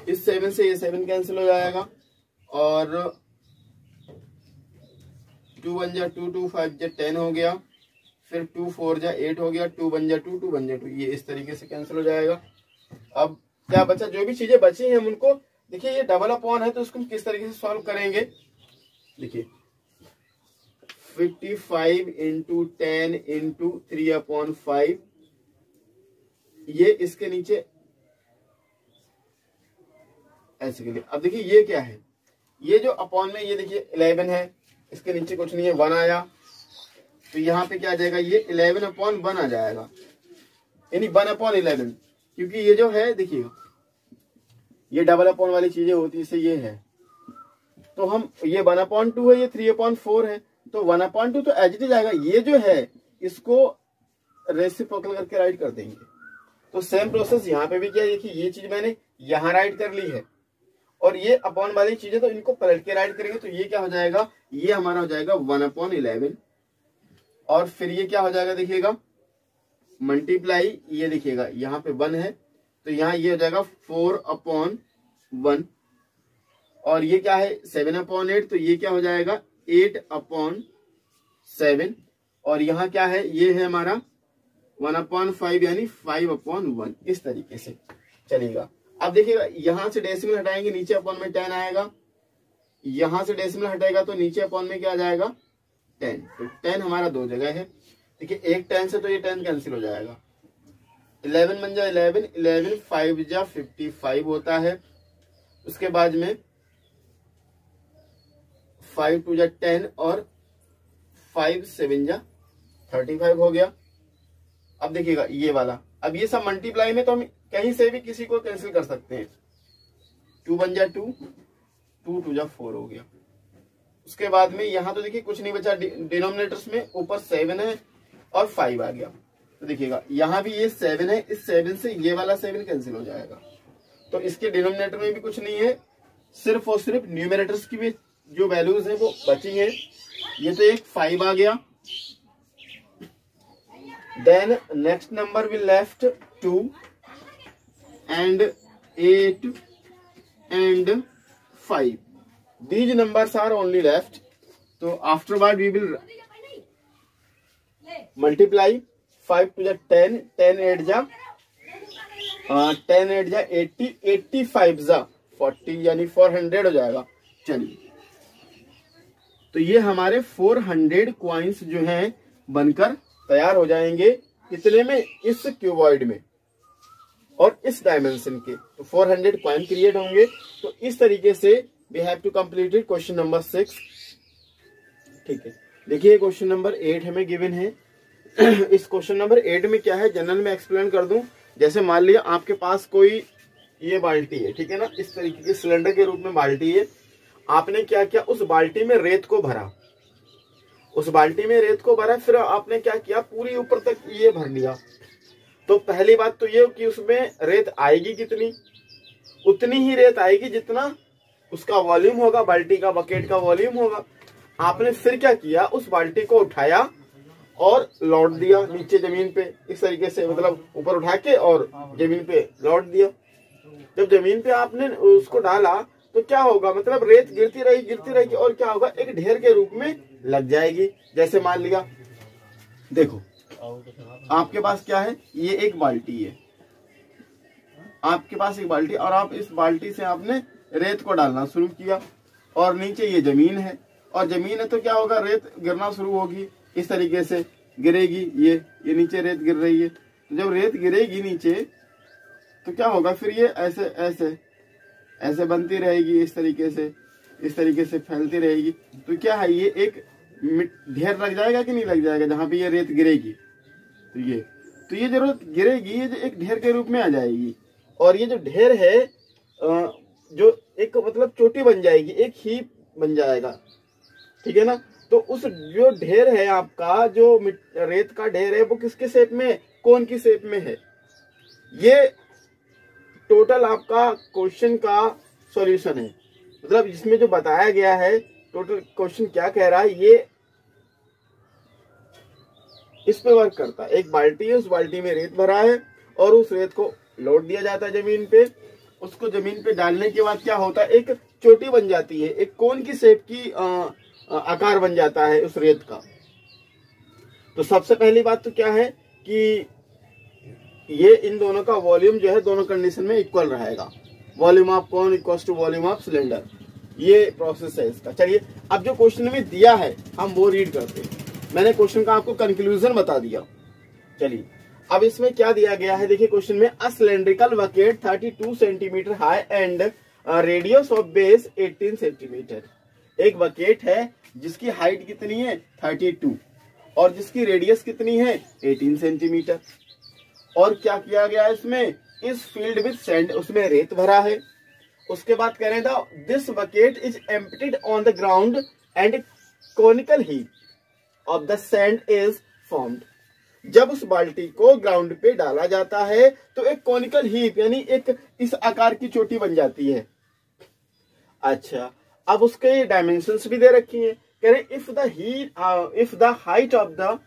इस 7 से ये 7 कैंसिल हो जाएगा, और 2 1 जा 2, 2 5 जा 10 हो गया, फिर 2 4 जा 8 हो गया, 2 1 जा 2, 2 1 जा 2, ये इस तरीके से कैंसिल हो जाएगा। अब क्या बचा, जो भी चीजें बची हैं हम उनको, देखिए ये डबल अपॉन है तो उसको हम किस तरीके से सॉल्व करेंगे। देखिए 55 × 10 × 3/5, ये इसके नीचे ऐसे के लिए। अब देखिए ये क्या है, ये जो अपॉन में ये देखिए 11 है, इसके नीचे कुछ नहीं है, 1 आया, तो यहाँ पे क्या आ जाएगा, ये 11/1 आ जाएगा, यानी 1/11। क्योंकि ये जो है देखिएगा ये डबल अपॉन वाली चीजें होती है, ये है, तो हम ये 1/2 है, ये 3/4 है, तो 1/2 तो एज इट इज आएगा। ये जो है इसको रेसिप्रोकल करके राइट कर देंगे। तो सेम प्रोसेस यहाँ पे भी किया। देखिए ये चीज मैंने यहाँ राइट कर ली है, और ये अपॉन वाली चीजें तो इनको पलट के राइट करेंगे, तो ये क्या हो जाएगा, ये हमारा हो जाएगा 1/11, और फिर ये क्या हो जाएगा देखिएगा मल्टीप्लाई, ये देखिएगा यहाँ पे 1 है तो यहाँ ये हो जाएगा 4/1, और ये क्या है 7/8, तो ये क्या हो जाएगा 8/1, 7 और यहाँ क्या है, ये है हमारा 1/5 यानी 5/1 इस तरीके से चलेगा। अब देखिएगा यहां से डेसिमल हटाएंगे नीचे अपॉन में 10 आएगा, यहां से डेसिमल हटेगा तो नीचे अपॉन में क्या आ जाएगा 10। तो 10 हमारा दो जगह है। देखिए एक 10 से तो ये 10 कैंसिल हो जाएगा, 11 बन जाए 11, 11 5 जा 55 होता है। उसके बाद में 5 2 जा 10 और 5 7 जा 35 हो गया। अब देखिएगा ये वाला, अब ये सब मल्टीप्लाई में तो हम कहीं से भी किसी को कैंसिल कर सकते हैं। 2 बन जा 2, 2 2 जा 4 हो गया। उसके बाद में यहां तो देखिए कुछ नहीं बचा डिनोमिनेटर्स में, ऊपर 7 है और 5 आ गया। तो देखिएगा यहां भी ये 7 है, इस 7 से ये वाला 7 कैंसिल हो जाएगा। तो इसके डिनोमिनेटर में भी कुछ नहीं है, सिर्फ और सिर्फ न्यूमरेटर्स की भी जो वैल्यूज है वो बची है। ये तो एक 5 आ गया। Then next number will left 2 and 8 and 5. These numbers are only left. So afterward we will multiply 5 to the 10, 10 8 जा 10 8 जा 80, 85 जा 40 यानी 400 हो जाएगा। चलिए तो ये हमारे 400 क्वाइंस जो हैं बनकर तैयार हो जाएंगे कितने में, इस क्यूबॉइड में और इस डायमेंशन के। तो 400 कॉइन क्रिएट होंगे। तो इस तरीके से we have to complete it question number 6। ठीक है, देखिए क्वेश्चन नंबर 8 हमें गिवन है। इस क्वेश्चन नंबर 8 में क्या है जनरल में एक्सप्लेन कर दूं। जैसे मान लिया आपके पास कोई ये बाल्टी है, ठीक है ना, इस तरीके के सिलेंडर के रूप में बाल्टी है। आपने क्या किया, उस बाल्टी में रेत को भरा, उस बाल्टी में रेत को भरा, फिर आपने क्या किया, पूरी ऊपर तक ये भर लिया। तो पहली बात तो ये कि उसमें रेत आएगी कितनी, उतनी ही रेत आएगी जितना उसका वॉल्यूम होगा, बाल्टी का बकेट का वॉल्यूम होगा। आपने फिर क्या किया, उस बाल्टी को उठाया और लौट दिया नीचे जमीन पे, इस तरीके से, मतलब ऊपर उठा के और जमीन पे लौट दिया। जब जमीन पे आपने उसको डाला तो क्या होगा, मतलब रेत गिरती रहेगी और क्या होगा, एक ढेर के रूप में लग जाएगी। जैसे मान लिया, देखो आपके पास क्या है, ये एक बाल्टी है, आपके पास एक बाल्टी, और आप इस बाल्टी से आपने रेत को डालना शुरू किया और नीचे ये जमीन है, और जमीन है तो क्या होगा, रेत गिरना शुरू होगी, इस तरीके से गिरेगी। ये नीचे रेत गिर रही है, तो जब रेत गिरेगी नीचे तो क्या होगा, फिर ये ऐसे ऐसे ऐसे बनती रहेगी, इस तरीके से फैलती रहेगी। तो क्या है, ये एक ढेर लग जाएगा कि नहीं लग जाएगा, जहां पे ये रेत गिरेगी। तो ये जरूर गिरेगी, ये एक ढेर के रूप में आ जाएगी, और ये जो ढेर है जो एक मतलब चोटी बन जाएगी, एक हीप बन जाएगा, ठीक है ना। तो उस जो ढेर है आपका, जो रेत का ढेर है, वो किसके शेप में, कोन की शेप में है। ये टोटल आपका क्वेश्चन का सॉल्यूशन है, मतलब जिसमें जो बताया गया है टोटल क्वेश्चन क्या कह रहा है, ये इस पे वर्क करता है। एक बाल्टी है, उस बाल्टी में रेत भरा है और उस रेत को लौट दिया जाता है जमीन पे। उसको जमीन पे डालने के बाद क्या होता है, एक चोटी बन जाती है, एक कोन की शेप की आकार बन जाता है उस रेत का। तो सबसे पहली बात तो क्या है कि ये इन दोनों का वॉल्यूम जो है दोनों कंडीशन में इक्वल रहेगा, volume of cone equals to volume of cylinder. ये प्रोसेस है इसका। चलिए अब जो क्वेश्चन में दिया है हम वो रीड करते हैं। मैंने क्वेश्चन का आपको कंक्लूजन बता दिया। चलिए अब इसमें क्या दिया गया है, देखिए क्वेश्चन में a cylindrical bucket 32 centimetre high and radius of base 18 centimetre. एक बकेट है जिसकी हाइट कितनी है 32 और जिसकी रेडियस कितनी है 18 सेंटीमीटर। और क्या किया गया इसमें, इस फील्ड विद सैंड, उसमें रेत भरा है। उसके बाद कह रहे थे this bucket is emptied on the ground and conical heap of the sand is formed. जब उस बाल्टी को ग्राउंड पे डाला जाता है तो एक कोनिकल हीप यानी एक इस आकार की चोटी बन जाती है। अच्छा, अब उसके डायमेंशंस भी दे रखी हैं। कह रहे if the height of the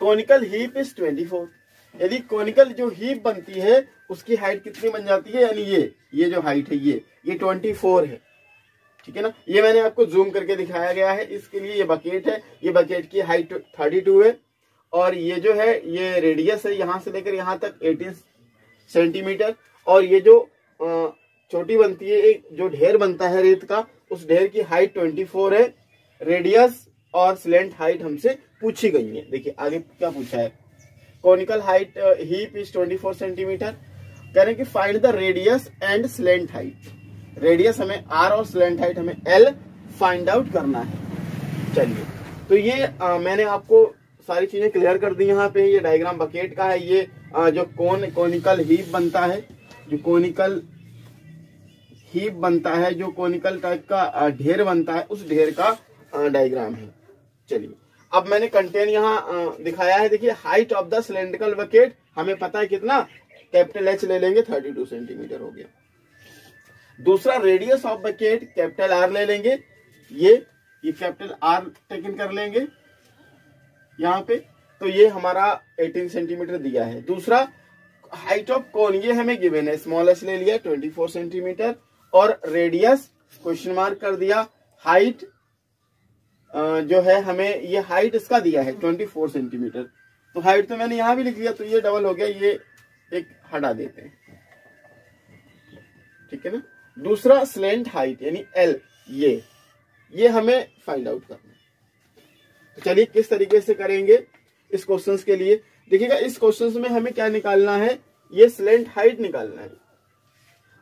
conical heap is 24, यदि कोनिकल जो हीप बनती है उसकी हाइट कितनी बन जाती है, यानी ये जो हाइट है ये 24 है। ठीक है ना। ये मैंने आपको जूम करके दिखाया गया है। इसके लिए ये बकेट है, ये बकेट की हाइट 32 है और ये जो है ये रेडियस है यहां से लेकर यहां तक 18 सेंटीमीटर। और ये जो चोटी बनती है, एक जो ढेर बनता है रेत का, उस ढेर की हाइट 24 है। रेडियस और स्लेंट हाइट हमसे पूछी गई है। देखिए आगे क्या पूछा है, conical height heap is 24 centimetre. कह रहे हैं कि find the radius and slant height. Radius हमें R और स्लेंट हाइट हमें L फाइंड आउट करना है। चलिए, तो ये मैंने आपको सारी चीजें क्लियर कर दी। यहाँ पे ये डायग्राम बकेट का है। ये जो कोनिकल हीप बनता है, जो कोनिकल हीप बनता है, जो कोनिकल टाइप का ढेर बनता है, उस ढेर का डायग्राम है। चलिए, अब मैंने कंटेन यहाँ दिखाया है। देखिए height of the cylindrical bucket हमें पता है कितना, कैपिटल H ले लेंगे, 32 सेंटीमीटर हो गया। दूसरा radius of bucket capital R ले लेंगे, ये कैपिटल R टेकन कर लेंगे यहाँ पे, तो ये हमारा 18 सेंटीमीटर दिया है। दूसरा हाइट ऑफ कोन, ये हमें गिवन है, स्मॉल h ले लिया 24 सेंटीमीटर, और रेडियस क्वेश्चन मार्क कर दिया। हाइट जो है हमें ये हाइट इसका दिया है 24 सेंटीमीटर, तो हाइट तो मैंने यहां भी लिख लिया, तो ये डबल हो गया, ये एक हटा देते हैं, ठीक है ना। दूसरा स्लेंट हाइट यानी L, ये हमें फाइंड आउट करना है। तो चलिए किस तरीके से करेंगे इस क्वेश्चन के लिए। देखिएगा इस क्वेश्चन में हमें क्या निकालना है, ये स्लेंट हाइट निकालना है।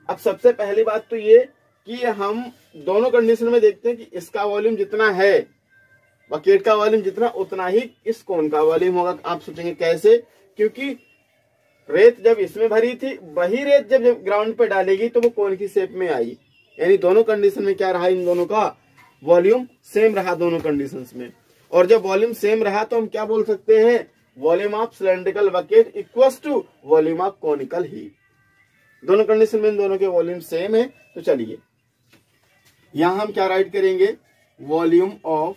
अब सबसे पहली बात तो ये कि हम दोनों कंडीशन में देखते हैं कि इसका वॉल्यूम जितना है, बकेट का वॉल्यूम जितना, उतना ही इस कोन का वॉल्यूम होगा। आप सोचेंगे कैसे, क्योंकि रेत जब इसमें भरी थी, वही रेत जब ग्राउंड पे डालेगी तो वो कोन की शेप में आई, यानी दोनों कंडीशन में क्या रहा, इन दोनों का वॉल्यूम सेम रहा दोनों कंडीशंस में। और जब वॉल्यूम सेम रहा तो हम क्या बोल सकते हैं, volume of cylindrical bucket equals to volume of conical heap. दोनों कंडीशन में इन दोनों के वॉल्यूम सेम है। तो चलिए यहां हम क्या राइट करेंगे, volume of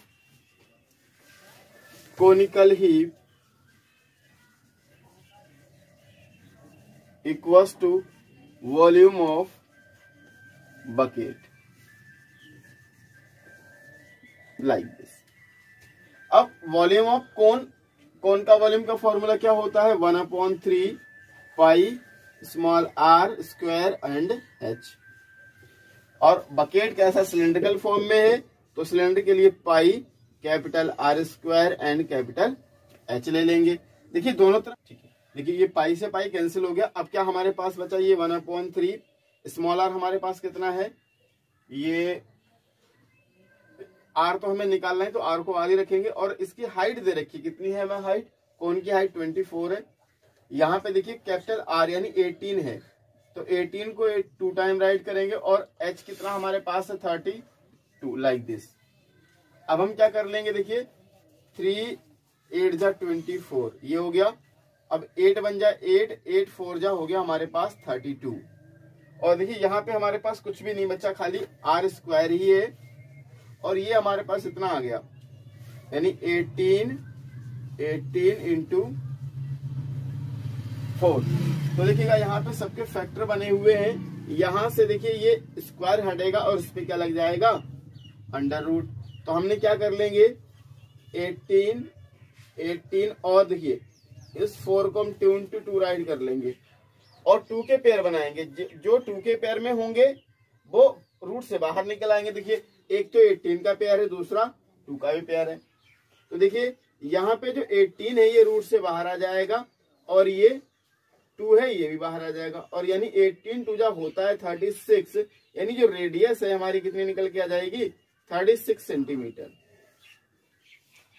conical heap equals to volume of bucket, like this. अब वॉल्यूम ऑफ कोन का वॉल्यूम का फॉर्मूला क्या होता है, 1/3 pi small r square and h। और बकेट कैसा, सिलेंड्रिकल फॉर्म में है, तो सिलेंडर के लिए pi capital R square and capital H ले लेंगे। देखिए दोनों तरफ, ठीक है। देखिए ये पाई से पाई कैंसिल हो गया। अब क्या हमारे पास बचा, ये 1/3 स्मॉल r हमारे पास कितना है, ये r तो हमें निकालना है, तो r को आगे रखेंगे। और इसकी हाइट दे रखी, कितनी है वह हाइट, कोन की हाइट 24 है। यहाँ पे देखिए कैपिटल R यानी 18 है, तो 18 को 2 टाइम राइट करेंगे, और h कितना हमारे पास है 32, लाइक दिस। अब हम क्या कर लेंगे, देखिए 3 8 जा 24, ये हो गया। अब 8 बन जा 8, 8 4 जा हो गया हमारे पास 32। और देखिए यहाँ पे हमारे पास कुछ भी नहीं बचा, खाली R स्क्वायर ही है, और ये हमारे पास इतना आ गया, यानी 18 इंटू 4। तो देखिएगा यहाँ पे सबके फैक्टर बने हुए हैं। यहाँ से देखिए ये स्क्वायर हटेगा और इस पे क्या लग जाएगा, अंडर रूट। तो हमने क्या कर लेंगे, 18 और देखिए इस 4 को हम 2 इंटू 2 राइट कर लेंगे, और 2 के पेयर बनाएंगे। जो 2 के पेयर में होंगे वो रूट से बाहर निकल आएंगे। देखिए एक तो 18 का पेयर है, दूसरा 2 का भी पेयर है। तो देखिए यहाँ पे जो 18 है ये रूट से बाहर आ जाएगा, और ये 2 है ये भी बाहर आ जाएगा, और यानी 18 2 जा होता है 36, यानी जो रेडियस है हमारी कितनी निकल के आ जाएगी, 36 सेंटीमीटर।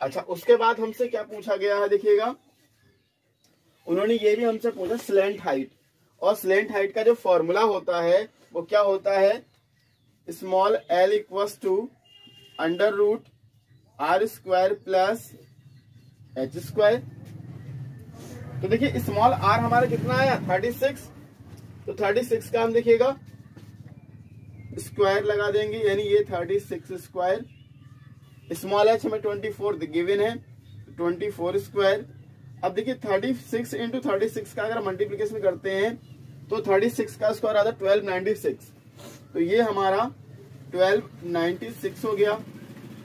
अच्छा, उसके बाद हमसे क्या पूछा गया है, देखिएगा उन्होंने ये भी हमसे पूछा स्लेंट हाइट। और स्लेंट हाइट का जो फॉर्मूला होता है वो क्या होता है, small l equals to under root R square plus H square. तो देखिए स्मॉल r हमारा कितना आया 36, तो 36 का हम देखिएगा स्क्वायर लगा देंगे, यानी ये 36 स्क्वायर। स्मॉल h हमें 24 गिवन है, 24 स्क्वायर। अब देखिए 36 इंटू 36 का अगर मल्टीप्लीकेशन करते हैं तो 36 का स्क्वायर आता है 1296। तो ये हमारा 1296 हो गया,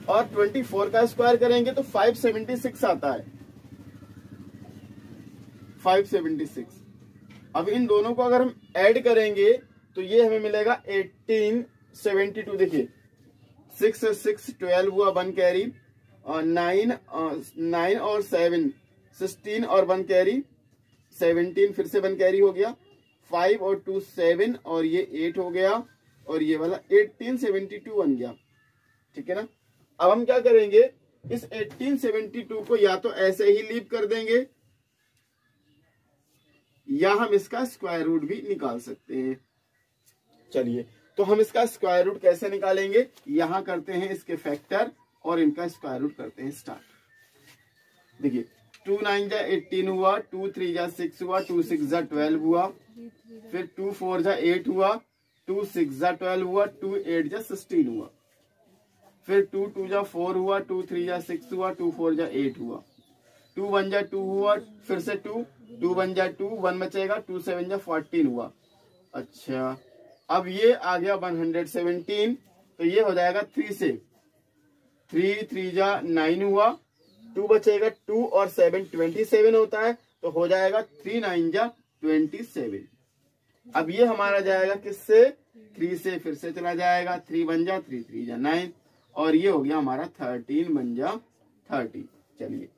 और 24 का स्क्वायर करेंगे तो 576 आता है, 576। अब इन दोनों को अगर हम ऐड करेंगे तो ये हमें मिलेगा 1872। देखिए 6 6 12 हुआ, 1 कैरी, और 9 और 7 16 और 1 कैरी 17, फिर से 1 कैरी हो गया, 5 और 2 7 और ये 8 हो गया, और ये वाला 1872 बन गया। ठीक है ना। अब हम क्या करेंगे, इस 1872 को या तो ऐसे ही लीव कर देंगे या हम इसका स्क्वायर रूट भी निकाल सकते हैं। चलिए, तो हम इसका स्क्वायर रूट कैसे निकालेंगे, यहां करते हैं इसके फैक्टर और इनका स्क्वायर रूट करते हैं स्टार्ट। देखिए 2 9 जा 18 हुआ, 2 3 जा 6 हुआ, 2 6 जा 12 हुआ, फिर 2 4 जा 8 हुआ, 2 6 जा 12 हुआ, 2 8 जा 16 हुआ, फिर 2 2 जा 4 हुआ, 2 3 जा 6 हुआ, 2 4 जा 8 हुआ, 2 1 जा 2 हुआ, फिर से 2 2 1 जा 2, 1 बचेगा, 2 7 जा 14 हुआ। अच्छा, अब ये आ गया 117, तो ये हो जाएगा 3 से, 3 3 जा 9 हुआ, 2 बचेगा, 2 और 7 27 होता है, तो हो जाएगा 3 9 जा 27। अब ये हमारा जाएगा किससे, 3 से, फिर से चला जाएगा, 3 बन जा 3 3 जा 9, और ये हो गया हमारा 13 बन जा 30। चलिए,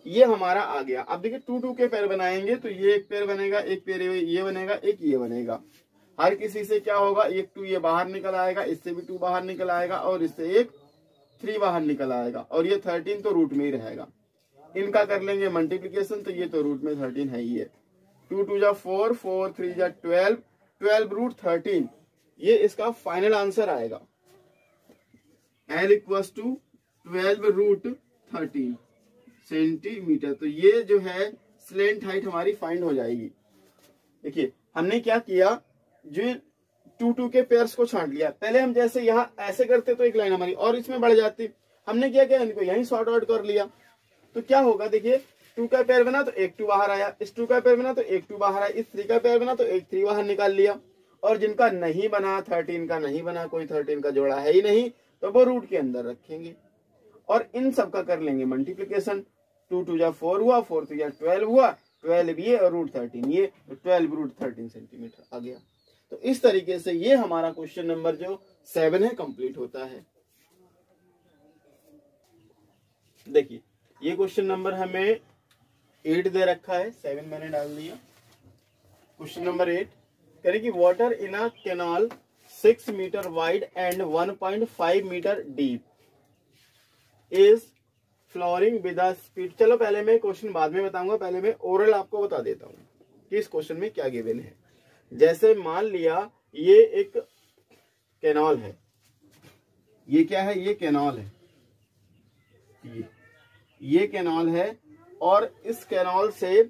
ये हमारा आ गया। अब देखिए 2 2 के पेयर बनाएंगे तो ये एक पेयर बनेगा, एक पेयर ये बनेगा, एक ये बनेगा। हर किसी से क्या होगा, एक 2 ये बाहर निकल आएगा, इससे भी 2 बाहर निकल आएगा, और इससे एक 3 बाहर निकल आएगा, और ये 13 तो रूट में ही रहेगा। इनका कर लेंगे मल्टीप्लीकेशन, तो ये तो रूट में 13 है ही है। 2 2 जा 4, 4 3 जा 12, 12 रूट 13, ये इसका फाइनल आंसर आएगा। L equals to 12 root 13 centimetre. तो ये जो है स्लेंट हाइट हमारी फाइंड हो जाएगी। देखिए हमने क्या किया, जो 2 2 के पेयर्स को छांट लिया। पहले हम जैसे यहाँ ऐसे करते तो एक लाइन हमारी और इसमें बढ़ जाती, हमने क्या किया, इनको यहीं सॉर्ट आउट कर लिया। तो क्या होगा, देखिए 2 का पेयर बना तो एक 2 बाहर आया, इस 2 का पेयर बना तो एक 2 बाहर आया, इस 3 का पेयर बना तो एक 3 बाहर निकाल लिया, और जिनका नहीं बना, 13 का नहीं बना, कोई 13 का जोड़ा है ही नहीं, तो वो रूट के अंदर रखेंगे, और इन सब का कर लेंगे मल्टीप्लीकेशन। 2 2 जा 4 हुआ, 4 3 जा 12 हुआ, 12 ये और रूट 13 ये, तो 12 रूट 13 सेंटीमीटर आ गया। तो इस तरीके से ये हमारा क्वेश्चन नंबर जो 7 है कंप्लीट होता है। देखिए ये क्वेश्चन नंबर हमें 8 दे रखा है, 7 मैंने डाल दिया। क्वेश्चन नंबर 8 करें कि water in a canal 6 metre wide and 1.5 metre deep is flowing with a speed. चलो पहले मैं क्वेश्चन बाद में बताऊंगा, पहले मैं ओरल आपको बता देता हूं कि इस क्वेश्चन में क्या गिवन है। जैसे मान लिया ये एक कैनाल है, ये क्या है, ये कैनाल है, ये कैनाल है, और इस कैनाल से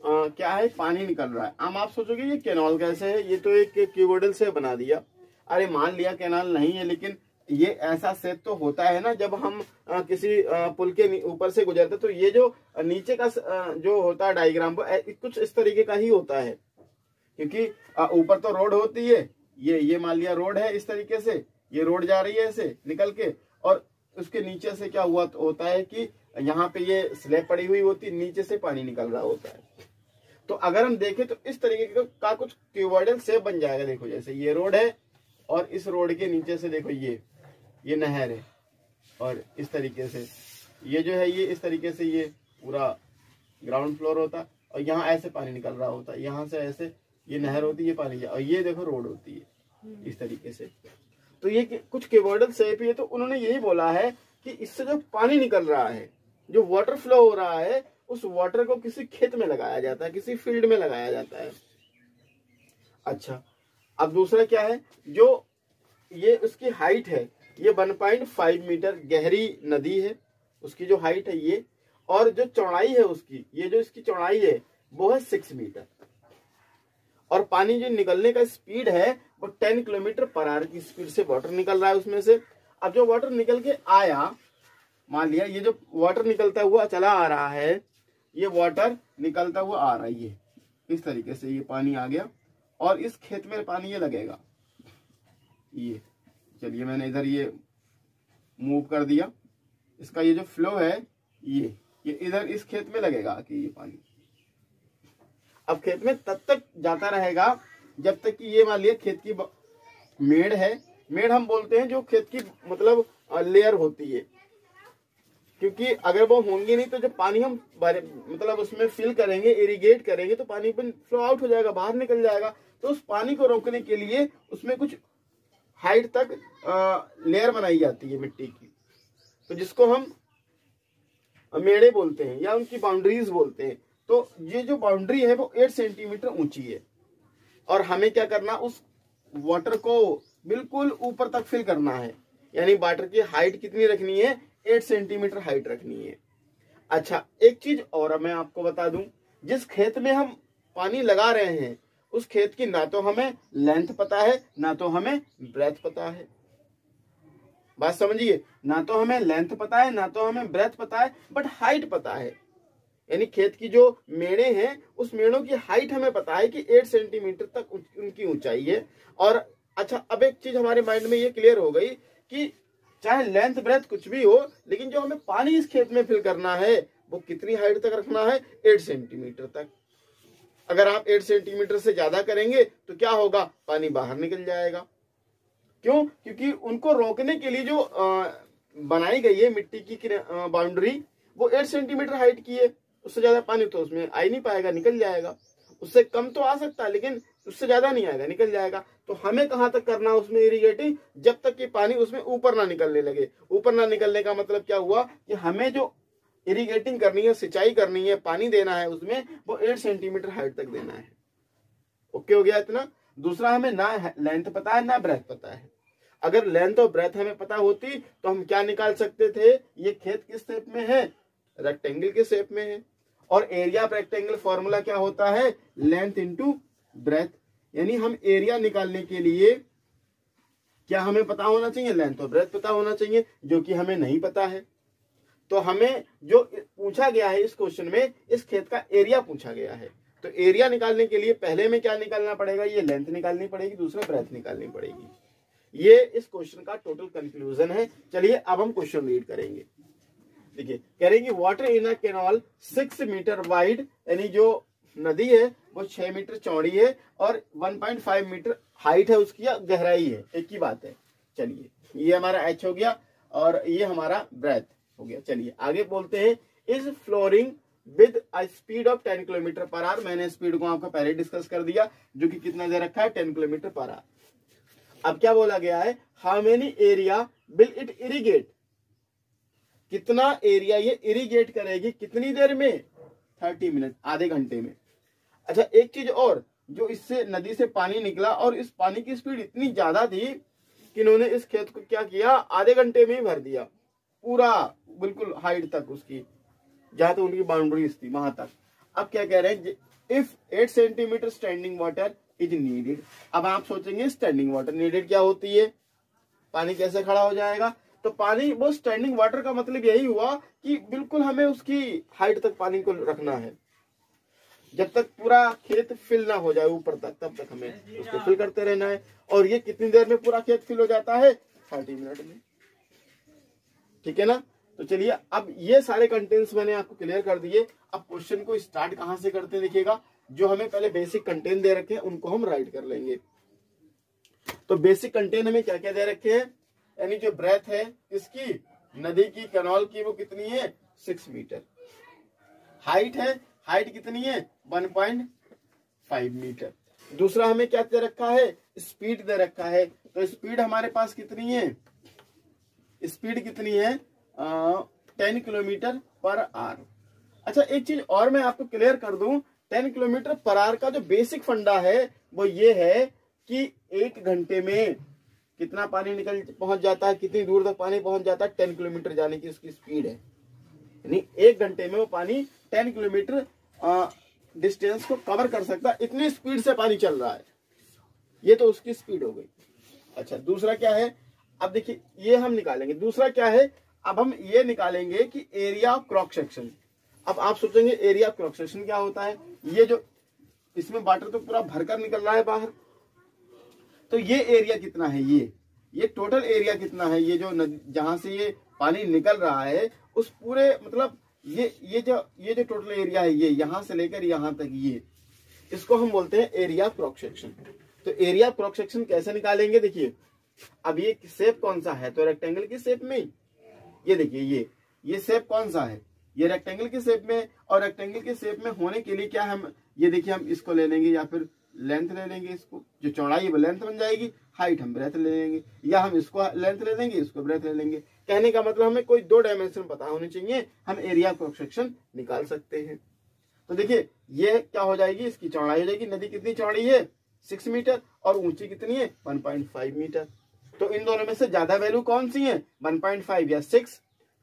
क्या है, पानी निकल रहा है। अब आप सोचोगे ये कैनाल कैसे है, ये तो एक क्यूबोडल से बना दिया। अरे मान लिया कैनाल नहीं है, लेकिन ये ऐसा सेट तो होता है ना, जब हम किसी पुल के ऊपर से गुजरते तो ये जो नीचे का जो होता है डायग्राम वो कुछ इस तरीके का ही होता है, क्योंकि ऊपर तो रोड होती है, ये मान लिया रोड है, इस तरीके से ये रोड जा रही है ऐसे निकल के, और उसके नीचे से क्या हुआ होता है कि यहाँ पे ये स्लैब पड़ी हुई होती है, नीचे से पानी निकल रहा होता है। तो अगर हम देखें तो इस तरीके का कुछ क्यूबॉइडल शेप बन जाएगा। देखो जैसे ये रोड है, और इस रोड के नीचे से देखो ये नहर है, और इस तरीके से ये जो है, ये इस तरीके से ये पूरा ग्राउंड फ्लोर होता है, और यहाँ ऐसे पानी निकल रहा होता है, यहाँ से ऐसे ये नहर होती है, ये पानी, और ये देखो रोड होती है इस तरीके से। तो ये कुछ क्यूबॉइडल शेप है। तो उन्होंने यही बोला है कि इससे जो पानी निकल रहा है, जो वाटर फ्लो हो रहा है, उस वाटर को किसी खेत में लगाया जाता है, किसी फील्ड में लगाया जाता है। अच्छा, अब दूसरा क्या है, जो ये उसकी हाइट है, ये 1.5 मीटर गहरी नदी है, उसकी जो हाइट है ये, और जो चौड़ाई है उसकी, ये जो इसकी चौड़ाई है वो है 6 मीटर, और पानी जो निकलने का स्पीड है वो 10 किलोमीटर पर आवर की स्पीड से वाटर निकल रहा है उसमें से। अब जो वाटर निकल के आया, मान लिया ये जो वाटर निकलता हुआ चला आ रहा है, ये वाटर निकलता हुआ आ रहा है, ये इस तरीके से ये पानी आ गया, और इस खेत में पानी ये लगेगा, ये चलिए मैंने इधर ये मूव कर दिया, इसका ये जो फ्लो है ये इधर इस खेत में लगेगा कि ये पानी अब खेत में तब तक जाता रहेगा जब तक कि ये मान लिया खेत की मेड़ है। मेड़ हम बोलते हैं जो खेत की मतलब लेयर होती है, क्योंकि अगर वो होंगी नहीं तो जब पानी हम मतलब उसमें फिल करेंगे, इरिगेट करेंगे तो पानी फ्लो आउट हो जाएगा, बाहर निकल जाएगा। तो उस पानी को रोकने के लिए उसमें कुछ हाइट तक लेयर बनाई जाती है मिट्टी की, तो जिसको हम मेड़े बोलते हैं या उनकी बाउंड्रीज बोलते हैं। तो ये जो बाउंड्री है वो 8 सेंटीमीटर ऊंची है और हमें क्या करना, उस वाटर को बिल्कुल ऊपर तक फिल करना है। यानी वाटर की हाइट कितनी रखनी है, 8 सेंटीमीटर हाइट रखनी है। अच्छा, एक चीज और मैं आपको बता दूं, जिस खेत में हम पानी लगा रहे हैं उस खेत की ना तो हमें लेंथ पता है ना तो हमें ब्रेथ पता है। बात समझिए, ना तो हमें लेंथ पता है ना तो हमें ब्रेथ पता है, बट हाइट पता है। यानी खेत की जो मेड़े हैं उस मेड़ों की हाइट हमें पता है कि 8 सेंटीमीटर तक उनकी ऊंचाई है। और अच्छा, अब एक चीज हमारे माइंड में ये क्लियर हो गई कि चाहे लेंथ ब्रेथ कुछ भी हो, लेकिन जो हमें पानी इस खेत में फिल करना है वो कितनी हाइट तक रखना है, 8 सेंटीमीटर तक। अगर आप 8 सेंटीमीटर से ज्यादा करेंगे तो क्या होगा, पानी बाहर निकल जाएगा। क्यों? क्योंकि उनको रोकने के लिए जो बनाई गई है मिट्टी की बाउंड्री वो 8 सेंटीमीटर हाइट की है। उससे ज्यादा पानी तो उसमें आ ही नहीं पाएगा, निकल जाएगा। उससे कम तो आ सकता है लेकिन उससे ज्यादा नहीं आएगा, निकल जाएगा। तो हमें कहां तक करना है उसमें इरिगेटिंग, जब तक कि पानी उसमें ऊपर ना निकलने लगे। ऊपर ना निकलने का मतलब क्या हुआ कि हमें जो इरिगेटिंग करनी है, सिंचाई करनी है, पानी देना है उसमें, वो 8 सेंटीमीटर हाइट तक देना है। ओके हो गया इतना। दूसरा, हमें ना लेंथ पता है ना ब्रेथ पता है। अगर लेंथ और ब्रेथ हमें पता होती तो हम क्या निकाल सकते थे, ये खेत किस शेप में है, रेक्टेंगल के शेप में है। और एरिया ऑफ रेक्टेंगल फॉर्मूला क्या होता है, लेंथ इंटू ब्रेथ। यानी हम एरिया निकालने के लिए क्या हमें पता होना चाहिए, लेंथ और ब्रेथ पता होना चाहिए, जो कि हमें नहीं पता है। तो हमें जो पूछा गया है इस क्वेश्चन में, इस खेत का एरिया पूछा गया है। तो एरिया निकालने के लिए पहले में क्या निकालना पड़ेगा, ये लेंथ निकालनी पड़ेगी, दूसरा ब्रेथ निकालनी पड़ेगी। ये इस क्वेश्चन का टोटल कंक्लूजन है। चलिए अब हम क्वेश्चन रीड करेंगे। देखिए, कह रहे हैं कि water in a canal 6 metre wide, यानी जो नदी है वो 6 मीटर चौड़ी है और 1.5 मीटर हाइट है उसकी, या गहराई है, एक ही बात है। चलिए, ये हमारा एच हो गया और ये हमारा ब्रेथ हो गया। चलिए आगे बोलते हैं, is flowing with a speed of 10 kilometre per hour. मैंने स्पीड को आपको पहले डिस्कस कर दिया, जो कि कितना दे रखा है, 10 किलोमीटर पर आवर। अब क्या बोला गया है, how many area will it irrigate, कितना एरिया ये इरिगेट करेगी, कितनी देर में, 30 मिनट, आधे घंटे में। अच्छा, एक चीज और, जो इससे नदी से पानी निकला और इस पानी की स्पीड इतनी ज्यादा थी कि इन्होंने इस खेत को क्या किया, आधे घंटे में ही भर दिया पूरा, बिल्कुल हाइट तक उसकी, जहां तक उनकी बाउंड्रीज थी वहां तक। अब क्या कह रहे हैं, if 8 centimetre standing water is needed. अब आप सोचेंगे स्टैंडिंग वाटर नीडेड क्या होती है, पानी कैसे खड़ा हो जाएगा। तो पानी, वो स्टैंडिंग वाटर का मतलब यही हुआ कि बिल्कुल हमें उसकी हाइट तक पानी को रखना है, जब तक पूरा खेत फिल ना हो जाए ऊपर तक, तब तक हमें उसको फिल करते रहना है। और ये कितनी देर में पूरा खेत फिल हो जाता है, 30 मिनट में। ठीक है ना। तो चलिए, अब ये सारे कंटेंट्स मैंने आपको क्लियर कर दिए। अब क्वेश्चन को स्टार्ट कहां से करते हैं, देखिएगा। जो हमें पहले बेसिक कंटेंट दे रखे हैं उनको हम राइट कर लेंगे। तो बेसिक कंटेंट हमें क्या क्या दे रखे हैं, यानी जो ब्रेथ है इसकी, नदी की, कैनाल की, वो कितनी है, 6 मीटर। हाइट है, हाइट कितनी है, 1.5 मीटर। दूसरा हमें क्या दे रखा है, स्पीड दे रखा है। तो स्पीड हमारे पास कितनी है, स्पीड कितनी है, 10 किलोमीटर पर आवर। अच्छा, एक चीज और मैं आपको क्लियर कर दूं, 10 किलोमीटर पर आवर का जो बेसिक फंडा है वो ये है कि 1 घंटे में कितना पानी पहुंच जाता है, कितनी दूर तक पानी पहुंच जाता है, 10 किलोमीटर जाने की उसकी स्पीड है। यानी 1 घंटे में वो पानी 10 किलोमीटर डिस्टेंस को कवर कर सकता है, इतनी स्पीड से पानी चल रहा है। ये तो उसकी स्पीड हो गई। अच्छा, दूसरा क्या है, अब देखिए ये हम निकालेंगे। दूसरा क्या है, अब हम ये निकालेंगे कि एरिया ऑफ क्रॉस सेक्शन। अब आप सोचेंगे एरिया ऑफ क्रॉस सेक्शन क्या होता है, ये जो इसमें वाटर तो पूरा भरकर निकल रहा है बाहर, तो ये एरिया कितना है, ये टोटल एरिया कितना है, ये जो जहां से ये पानी निकल रहा है उस पूरे मतलब ये जो टोटल एरिया है, ये यहां से लेकर यहां तक, ये इसको हम बोलते हैं एरिया क्रॉस सेक्शन। तो एरिया क्रॉस सेक्शन कैसे निकालेंगे, देखिए अब ये शेप कौन सा है, तो रेक्टेंगल की शेप में। ये देखिए ये शेप कौन सा है, ये रेक्टेंगल की शेप में। और रेक्टेंगल की शेप में होने के लिए क्या हम, ये देखिए हम इसको ले लेंगे या फिर लेंथ ले लेंगे, इसको जो चौड़ाई वो लेंथ बन जाएगी, हाइट हम ब्रेथ ले लेंगे, या हम इसको लेंथ ले लेंगे, इसको ब्रेथ ले लेंगे। कहने का मतलब हमें कोई 2 डायमेंशन पता होनी चाहिए, हम एरिया क्रॉस सेक्शन निकाल सकते हैं। तो देखिए ये क्या हो जाएगी, इसकी चौड़ाई हो जाएगी, नदी कितनी चौड़ी है 6 मीटर और ऊंची कितनी है 1.5 मीटर। तो इन दोनों में से ज्यादा वैल्यू कौन सी है, 1.5 या 6।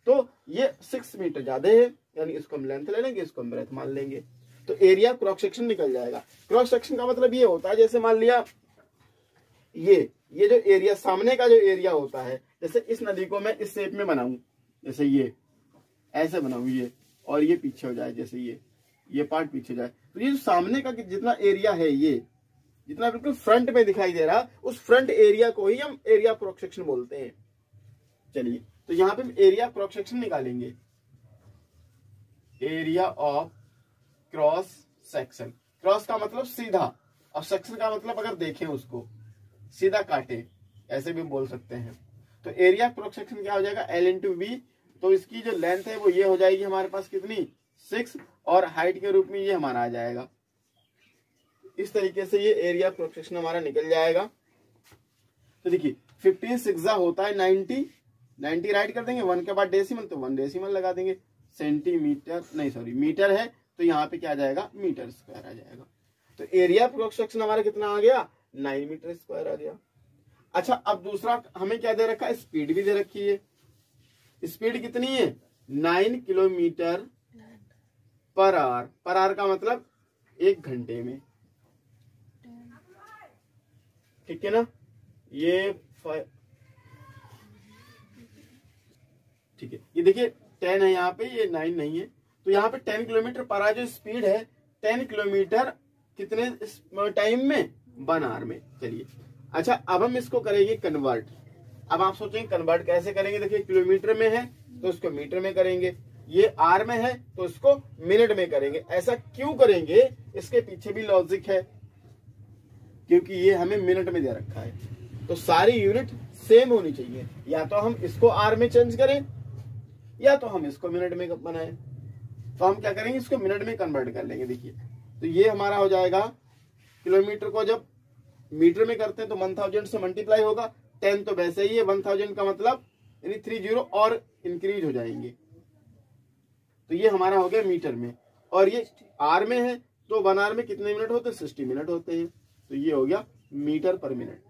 तो ये 6 मीटर ज्यादा है, यानी इसको हम लेंथ ले लेंगे, इसको हम ब्रेथ मान लेंगे, तो एरिया क्रॉस सेक्शन निकल जाएगा। क्रॉस सेक्शन का मतलब ये होता है, जैसे मान लिया ये जो एरिया सामने का जो एरिया होता है, जैसे इस नदी को मैं इस शेप में बनाऊं, जैसे ये ऐसे बनाऊं ये, और ये पीछे हो जाए, जैसे ये पार्ट पीछे जाए, तो ये जो सामने का जितना एरिया है, ये जितना बिल्कुल फ्रंट में दिखाई दे रहा, उस फ्रंट एरिया को ही हम एरिया क्रॉस सेक्शन बोलते हैं। चलिए तो यहां पे हम एरिया क्रॉस सेक्शन निकालेंगे, area of cross section. Cross का मतलब सीधा, और सेक्शन का मतलब अगर देखें उसको सीधा काटे, ऐसे भी बोल सकते हैं। तो एरिया क्रॉस सेक्शन क्या हो जाएगा, L इंटू बी। तो इसकी जो लेंथ है वो ये हो जाएगी हमारे पास कितनी 6, और हाइट के रूप में ये हमारा आ जाएगा। इस तरीके से ये एरिया क्रॉस सेक्शन हमारा निकल जाएगा। तो देखिए 15 6 होता है 90 राइट कर देंगे, 1 के बाद डेसिमल, तो 1 डेसिमल लगा देंगे। सेंटीमीटर नहीं सॉरी मीटर है, तो यहाँ पे क्या आ जाएगा मीटर स्क्वायर आ जाएगा। तो एरिया क्रॉस सेक्शन हमारा कितना आ गया 9 मीटर स्क्वायर आ गया। अच्छा अब दूसरा हमें क्या दे रखा है, स्पीड भी दे रखी है। स्पीड कितनी है 9 kilometre per hour. Per hour का मतलब 1 घंटे में, ठीक है ना। ये ठीक है, ये देखिए 10 है यहाँ पे, ये 9 नहीं है, तो यहाँ पे 10 किलोमीटर पर आवर जो स्पीड है, 10 किलोमीटर कितने टाइम में 1 आवर में। चलिए अच्छा अब हम इसको करेंगे कन्वर्ट। अब आप सोचेंगे कन्वर्ट कैसे करेंगे, देखिए किलोमीटर में है तो इसको मीटर में करेंगे, ये आर में है तो इसको मिनट में करेंगे। ऐसा क्यों करेंगे, इसके पीछे भी लॉजिक है, क्योंकि ये हमें मिनट में दे रखा है, तो सारी यूनिट सेम होनी चाहिए। या तो हम इसको आर में चेंज करें या तो हम इसको मिनट में बनाएं। तो हम क्या करेंगे, इसको मिनट में कन्वर्ट कर लेंगे। देखिए तो ये हमारा हो जाएगा, किलोमीटर को जब मीटर में करते हैं तो 1000 से मल्टीप्लाई होगा, 10 तो वैसे ही है, 1000 का मतलब यानी 30 और इंक्रीज हो जाएंगे। तो ये हमारा हो गया मीटर में, और ये आर में है तो 1 आवर में कितने मिनट होते हैं 60 मिनट होते हैं। तो ये हो गया मीटर पर मिनट।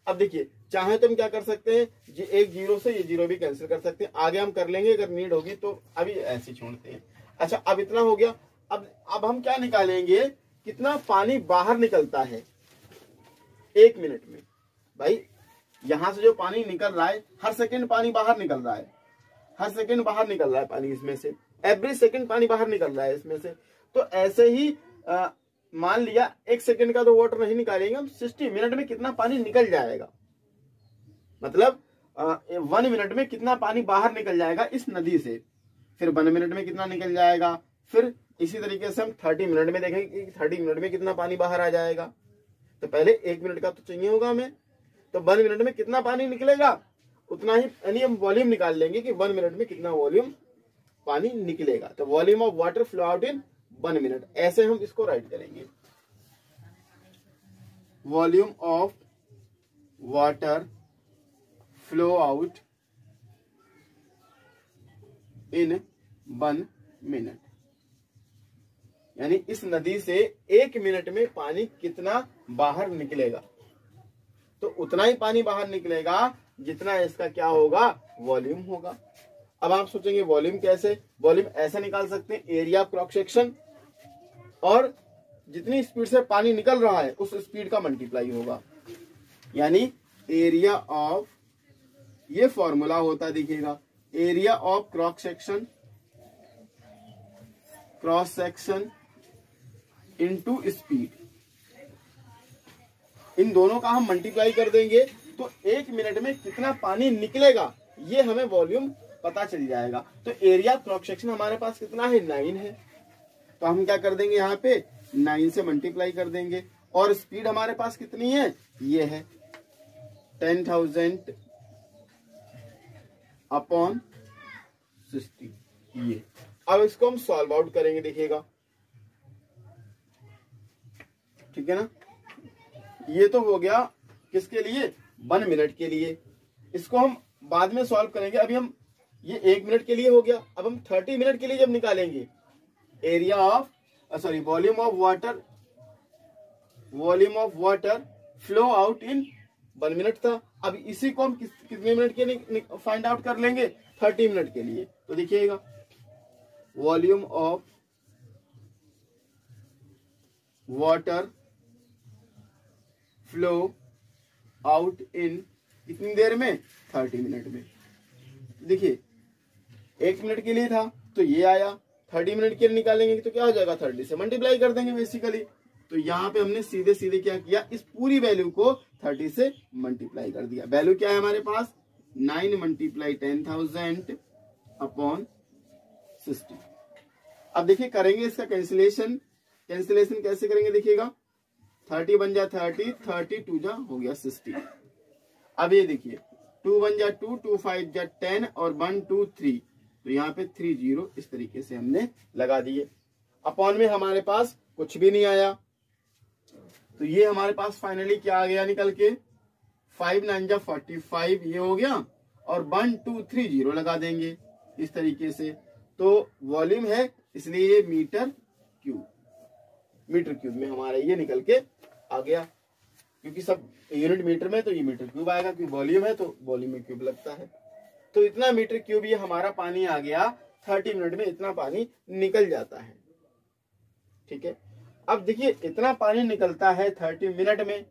अब देखिए चाहे तो हम क्या कर सकते हैं, ये एक जीरो से ये जीरो भी कैंसिल कर सकते हैं, आगे हम कर लेंगे अगर नीड होगी तो, अभी ऐसे छोड़ते हैं। अच्छा अब इतना हो गया। अब हम क्या निकालेंगे, कितना पानी बाहर निकलता है 1 मिनट में। भाई यहां से जो पानी निकल रहा है, हर सेकंड पानी बाहर निकल रहा है, हर सेकंड बाहर निकल रहा है पानी इसमें से, एवरी सेकंड पानी बाहर निकल रहा है इसमें से। तो ऐसे ही मान लिया 1 सेकंड का तो वाटर नहीं निकालेंगे हम, 60 मिनट में कितना पानी निकल जाएगा, मतलब 1 मिनट में कितना पानी बाहर निकल जाएगा इस नदी से, फिर 1 मिनट में कितना निकल जाएगा, फिर इसी तरीके से हम 30 मिनट में देखेंगे कि 30 मिनट में कितना पानी बाहर आ जाएगा। तो पहले 1 मिनट का तो चाहिए होगा हमें, तो 1 मिनट में कितना पानी निकलेगा उतना ही, यानी हम वॉल्यूम निकाल लेंगे कि 1 मिनट में कितना वॉल्यूम पानी निकलेगा। तो volume of water flow out in 1 minute, ऐसे हम इसको राइट करेंगे। Volume of water flow out in 1 minute, यानी इस नदी से 1 मिनट में पानी कितना बाहर निकलेगा, तो उतना ही पानी बाहर निकलेगा जितना इसका क्या होगा वॉल्यूम होगा। अब आप सोचेंगे वॉल्यूम कैसे, वॉल्यूम ऐसे निकाल सकते हैं, एरिया क्रॉस सेक्शन और जितनी स्पीड से पानी निकल रहा है उस स्पीड का मल्टीप्लाई होगा, यानी एरिया ऑफ, ये फॉर्मूला होता है देखिएगा, area of cross section into speed. इन दोनों का हम मल्टीप्लाई कर देंगे तो 1 मिनट में कितना पानी निकलेगा ये हमें वॉल्यूम पता चल जाएगा। तो एरिया क्रॉस सेक्शन हमारे पास कितना है, 9 है। तो हम क्या कर देंगे, यहाँ पे 9 से मल्टीप्लाई कर देंगे। और स्पीड हमारे पास कितनी है, ये है 10,000 अपॉन 60 ये। अब इसको हम सॉल्व आउट करेंगे, देखिएगा, ठीक है ना। ये तो हो गया किसके लिए, 1 मिनट के लिए। इसको हम बाद में सॉल्व करेंगे। अभी हम ये 1 मिनट के लिए हो गया। अब हम 30 मिनट के लिए जब निकालेंगे, area of volume of water flow out in 1 minute था। अब इसी को हम कितने मिनट के लिए फाइंड आउट कर लेंगे, 30 मिनट के लिए। तो देखिएगा, volume of water flow out इन कितनी देर में, 30 मिनट में। देखिए 1 मिनट के लिए था तो ये आया, 30 मिनट के लिए निकालेंगे तो क्या हो जाएगा, 30 से मल्टीप्लाई कर देंगे बेसिकली। तो यहाँ पे हमने सीधे सीधे क्या किया, इस पूरी वैल्यू को 30 से मल्टीप्लाई कर दिया। वैल्यू क्या है हमारे पास, 9 मल्टीप्लाई 10,000 अपॉन 60। अब देखिए करेंगे इसका कैंसिलेशन कैसे करेंगे, देखिएगा 30 बन जा 30, 30 2 जा हो गया 60। अब ये देखिए 2 1 जा 2, 2 5 जा 10 और 1 2 3, तो यहाँ पे 3 0 इस तरीके से हमने लगा दिए। अपॉन में हमारे पास कुछ भी नहीं आया, तो ये हमारे पास फाइनली क्या आ गया निकल के, 5 9 जा 45 ये हो गया, और 1 2 3 0 लगा देंगे इस तरीके से। तो वॉल्यूम है इसलिए ये मीटर क्यूब में हमारा ये निकल के आ गया, क्योंकि सब यूनिट मीटर में, तो ये मीटर क्यूब आएगा, क्योंकि वॉल्यूम है तो वॉल्यूम में क्यूब लगता है। तो इतना मीटर क्यूब ये हमारा पानी आ गया, 30 मिनट में इतना पानी निकल जाता है, ठीक है। अब देखिए इतना पानी निकलता है 30 मिनट में,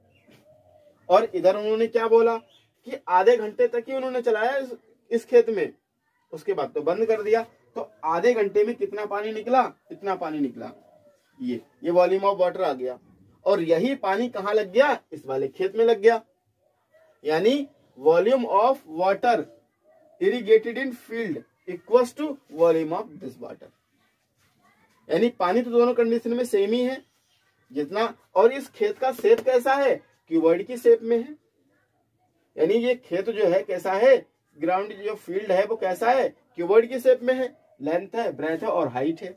और इधर उन्होंने क्या बोला कि आधे घंटे तक ही उन्होंने चलाया इस खेत में, उसके बाद तो बंद कर दिया। तो आधे घंटे में कितना पानी निकला, इतना पानी निकला, ये वॉल्यूम ऑफ वाटर आ गया। और यही पानी कहाँ लग गया, इस वाले खेत में लग गया। यानी volume of water irrigated in field equals to volume of this water. यानी पानी तो दोनों कंडीशन में सेम ही है जितना। और इस खेत का शेप कैसा है, क्यूबॉइड की शेप में है। यानी ये खेत जो है कैसा है, ग्राउंड जो फील्ड है वो कैसा है, क्यूबॉइड की शेप में है। लेंथ है, ब्रेथ है और हाइट है।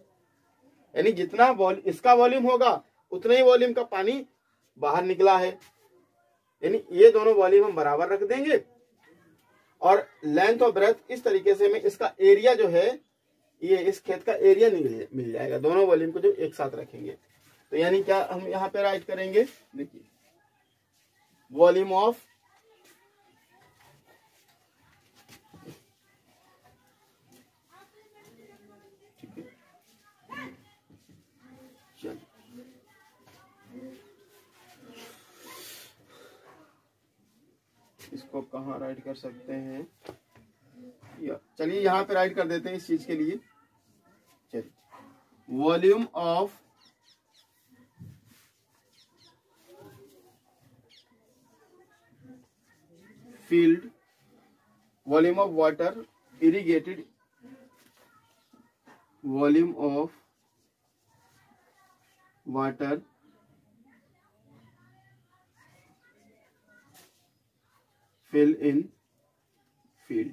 यानी जितना इसका वॉल्यूम होगा उतना ही वॉल्यूम का पानी बाहर निकला है। यानी ये दोनों वॉल्यूम हम बराबर रख देंगे, और लेंथ और ब्रेथ इस तरीके से हमें इसका एरिया जो है, ये इस खेत का एरिया मिल जाएगा, दोनों वॉल्यूम को जो एक साथ रखेंगे। तो यानी क्या हम यहाँ पे राइट करेंगे, देखिए वॉल्यूम ऑफ इसको कहाँ राइट कर सकते हैं, चलिए यहाँ पे राइट कर देते हैं इस चीज के लिए। चलिए volume of field, volume of water irrigated, volume of water fill in field,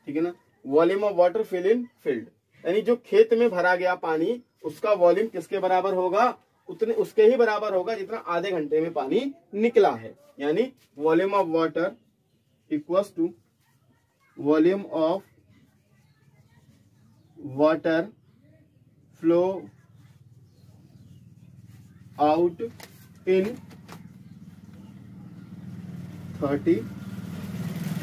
ठीक है ना। Volume of water fill in field, यानी जो खेत में भरा गया पानी उसका वॉल्यूम किसके बराबर होगा, उतने उसके ही बराबर होगा जितना आधे घंटे में पानी निकला है। यानी volume of water equals to volume of water flow out in 30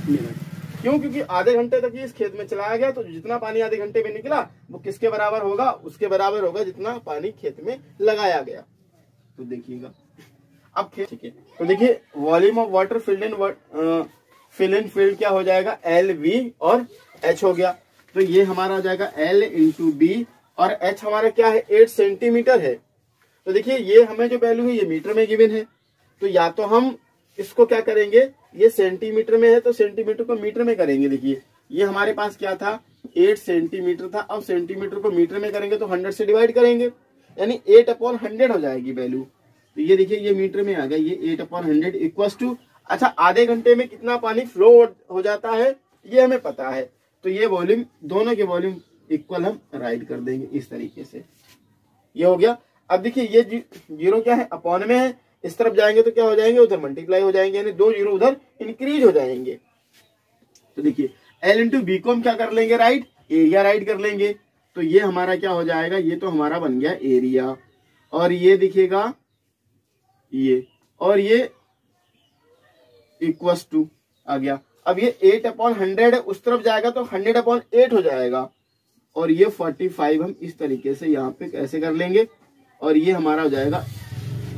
minute. क्यों, क्योंकि आधे घंटे तक ही इस खेत में चलाया गया, तो जितना पानी आधे घंटे में निकला वो किसके बराबर होगा, उसके बराबर होगा जितना पानी खेत में लगाया गया। तो देखिएगा अब खेत, ठीक है। तो देखिए volume of water fill in field क्या हो जाएगा, LV और H हो गया। तो ये हमारा हो जाएगा L × B, और H हमारा क्या है, 8 सेंटीमीटर है। तो देखिए ये हमें जो वैल्यू है ये मीटर में गिवन है, तो या तो हम इसको क्या करेंगे, ये सेंटीमीटर में है तो सेंटीमीटर को मीटर में करेंगे। देखिए ये हमारे पास क्या था, 8 सेंटीमीटर था, अब सेंटीमीटर को मीटर में करेंगे तो 100 से डिवाइड करेंगे, यानी 8/100 हो जाएगी वैल्यू। तो ये देखिए ये मीटर में आ गया, ये 8/100 इक्वल्स टू, अच्छा आधे घंटे में कितना पानी फ्लो हो जाता है ये हमें पता है, तो ये वॉल्यूम, दोनों के वॉल्यूम इक्वल हम राइट कर देंगे इस तरीके से, ये हो गया। अब देखिए ये जीरो क्या है, अपॉन में है, इस तरफ जाएंगे तो क्या हो जाएंगे, उधर मल्टीप्लाई हो जाएंगे, यानी 2 जीरो उधर इंक्रीज हो जाएंगे। तो देखिए L इंटू बी को हम क्या कर लेंगे, राइट, एरिया राइट कर लेंगे। तो ये हमारा क्या हो जाएगा, ये तो हमारा बन गया एरिया, और ये दिखेगा ये, और ये इक्वल्स टू आ गया। अब ये 8/100 है, उस तरफ जाएगा तो 100/8 हो जाएगा, और ये 45 हम इस तरीके से यहाँ पे कैसे कर लेंगे, और ये हमारा हो जाएगा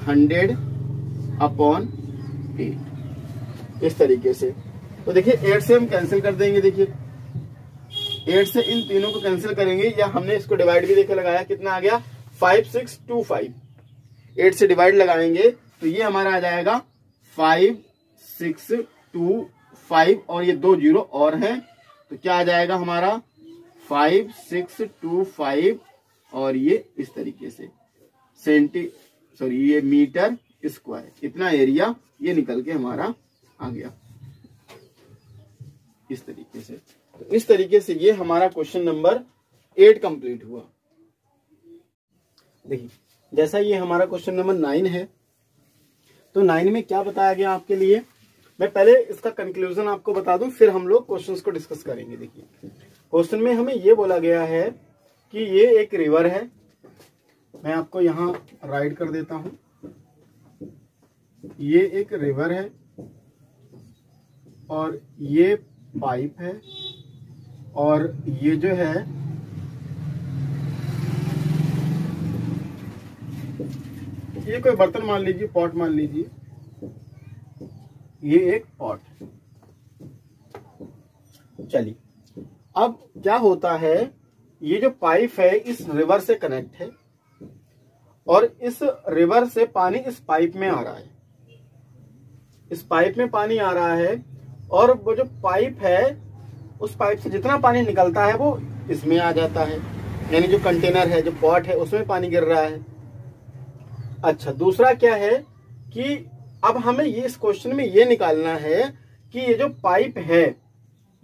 100/8 इस तरीके से। तो देखिए 8 से हम कैंसिल कर देंगे, देखिए 8 से इन तीनों को कैंसिल करेंगे, या हमने इसको डिवाइड भी देखे लगाया, कितना आ गया 5625, 8 से डिवाइड लगाएंगे तो ये हमारा आ जाएगा 5625, और ये 2 जीरो और हैं तो क्या आ जाएगा हमारा 5625, और ये इस तरीके से ये मीटर स्क्वायर, इतना एरिया ये निकल के हमारा आ गया इस तरीके से। तो इस तरीके से ये हमारा क्वेश्चन नंबर 8 कंप्लीट हुआ। देखिए जैसा ये हमारा क्वेश्चन नंबर 9 है, तो 9 में क्या बताया गया आपके लिए, मैं पहले इसका कंक्लूजन आपको बता दूं, फिर हम लोग क्वेश्चंस को डिस्कस करेंगे। देखिए क्वेश्चन में हमें ये बोला गया है कि ये एक रिवर है, मैं आपको यहाँ राइट कर देता हूं, ये एक रिवर है और ये पाइप है, और ये जो है ये कोई बर्तन मान लीजिए, पॉट मान लीजिए, ये एक पॉट। चलिए अब क्या होता है, ये जो पाइप है इस रिवर से कनेक्ट है, और इस रिवर से पानी इस पाइप में आ रहा है, इस पाइप में पानी आ रहा है, और वो जो पाइप है उस पाइप से जितना पानी निकलता है वो इसमें आ जाता है, यानी जो कंटेनर है, जो पॉट है, उसमें पानी गिर रहा है। अच्छा दूसरा क्या है कि अब हमें ये इस क्वेश्चन में ये निकालना है कि ये जो पाइप है,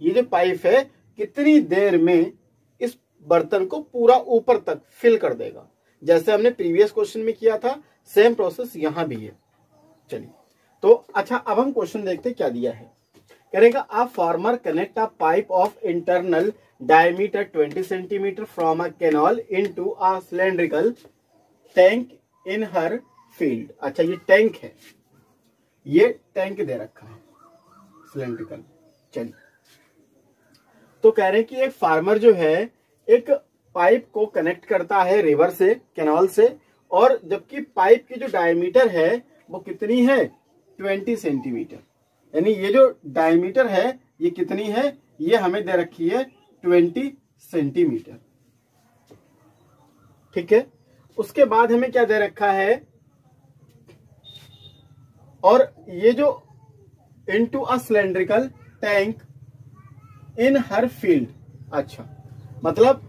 ये जो पाइप है कितनी देर में इस बर्तन को पूरा ऊपर तक फिल कर देगा। जैसे हमने प्रीवियस क्वेश्चन में किया था, सेम प्रोसेस यहां भी है। चलिए तो अच्छा अब हम क्वेश्चन देखते क्या दिया है। करेगा a farmer connect a pipe of internal diameter 20 centimetre from a canal into a cylindrical tank in her field. अच्छा ये टैंक है, ये टैंक दे रखा है सिलेंड्रिकल। चलिए तो कह रहे हैं कि एक फार्मर जो है एक पाइप को कनेक्ट करता है रिवर से, कैनाल से, और जबकि पाइप की जो डायमीटर है वो कितनी है 20 सेंटीमीटर, यानी ये जो डायमीटर है ये कितनी है, ये हमें दे रखी है 20 सेंटीमीटर। ठीक है, उसके बाद हमें क्या दे रखा है, और ये जो into a cylindrical tank in her field. अच्छा मतलब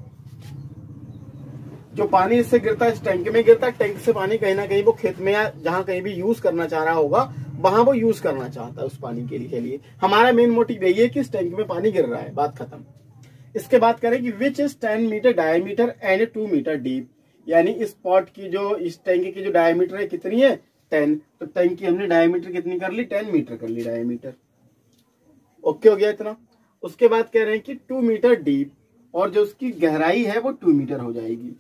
जो पानी इससे गिरता है इस टैंक में गिरता है, टैंक से पानी कहीं ना कहीं वो खेत में या जहां कहीं भी यूज करना चाह रहा होगा वहां वो यूज करना चाहता है उस पानी के लिए। हमारा मेन मोटिव यही है कि इस टैंक में पानी गिर रहा है, बात खत्म। इसके बाद करें कि which is 10 metre diameter and 2 metre deep, यानी इस पॉट की जो, इस टैंक की जो डायमीटर है कितनी है 10, तो टैंक की हमने डायमीटर कितनी कर ली 10 मीटर कर ली डायमीटर। ओके हो गया इतना। उसके बाद कह रहे हैं कि 2 मीटर डीप, और जो उसकी गहराई है वो 2 मीटर हो जाएगी,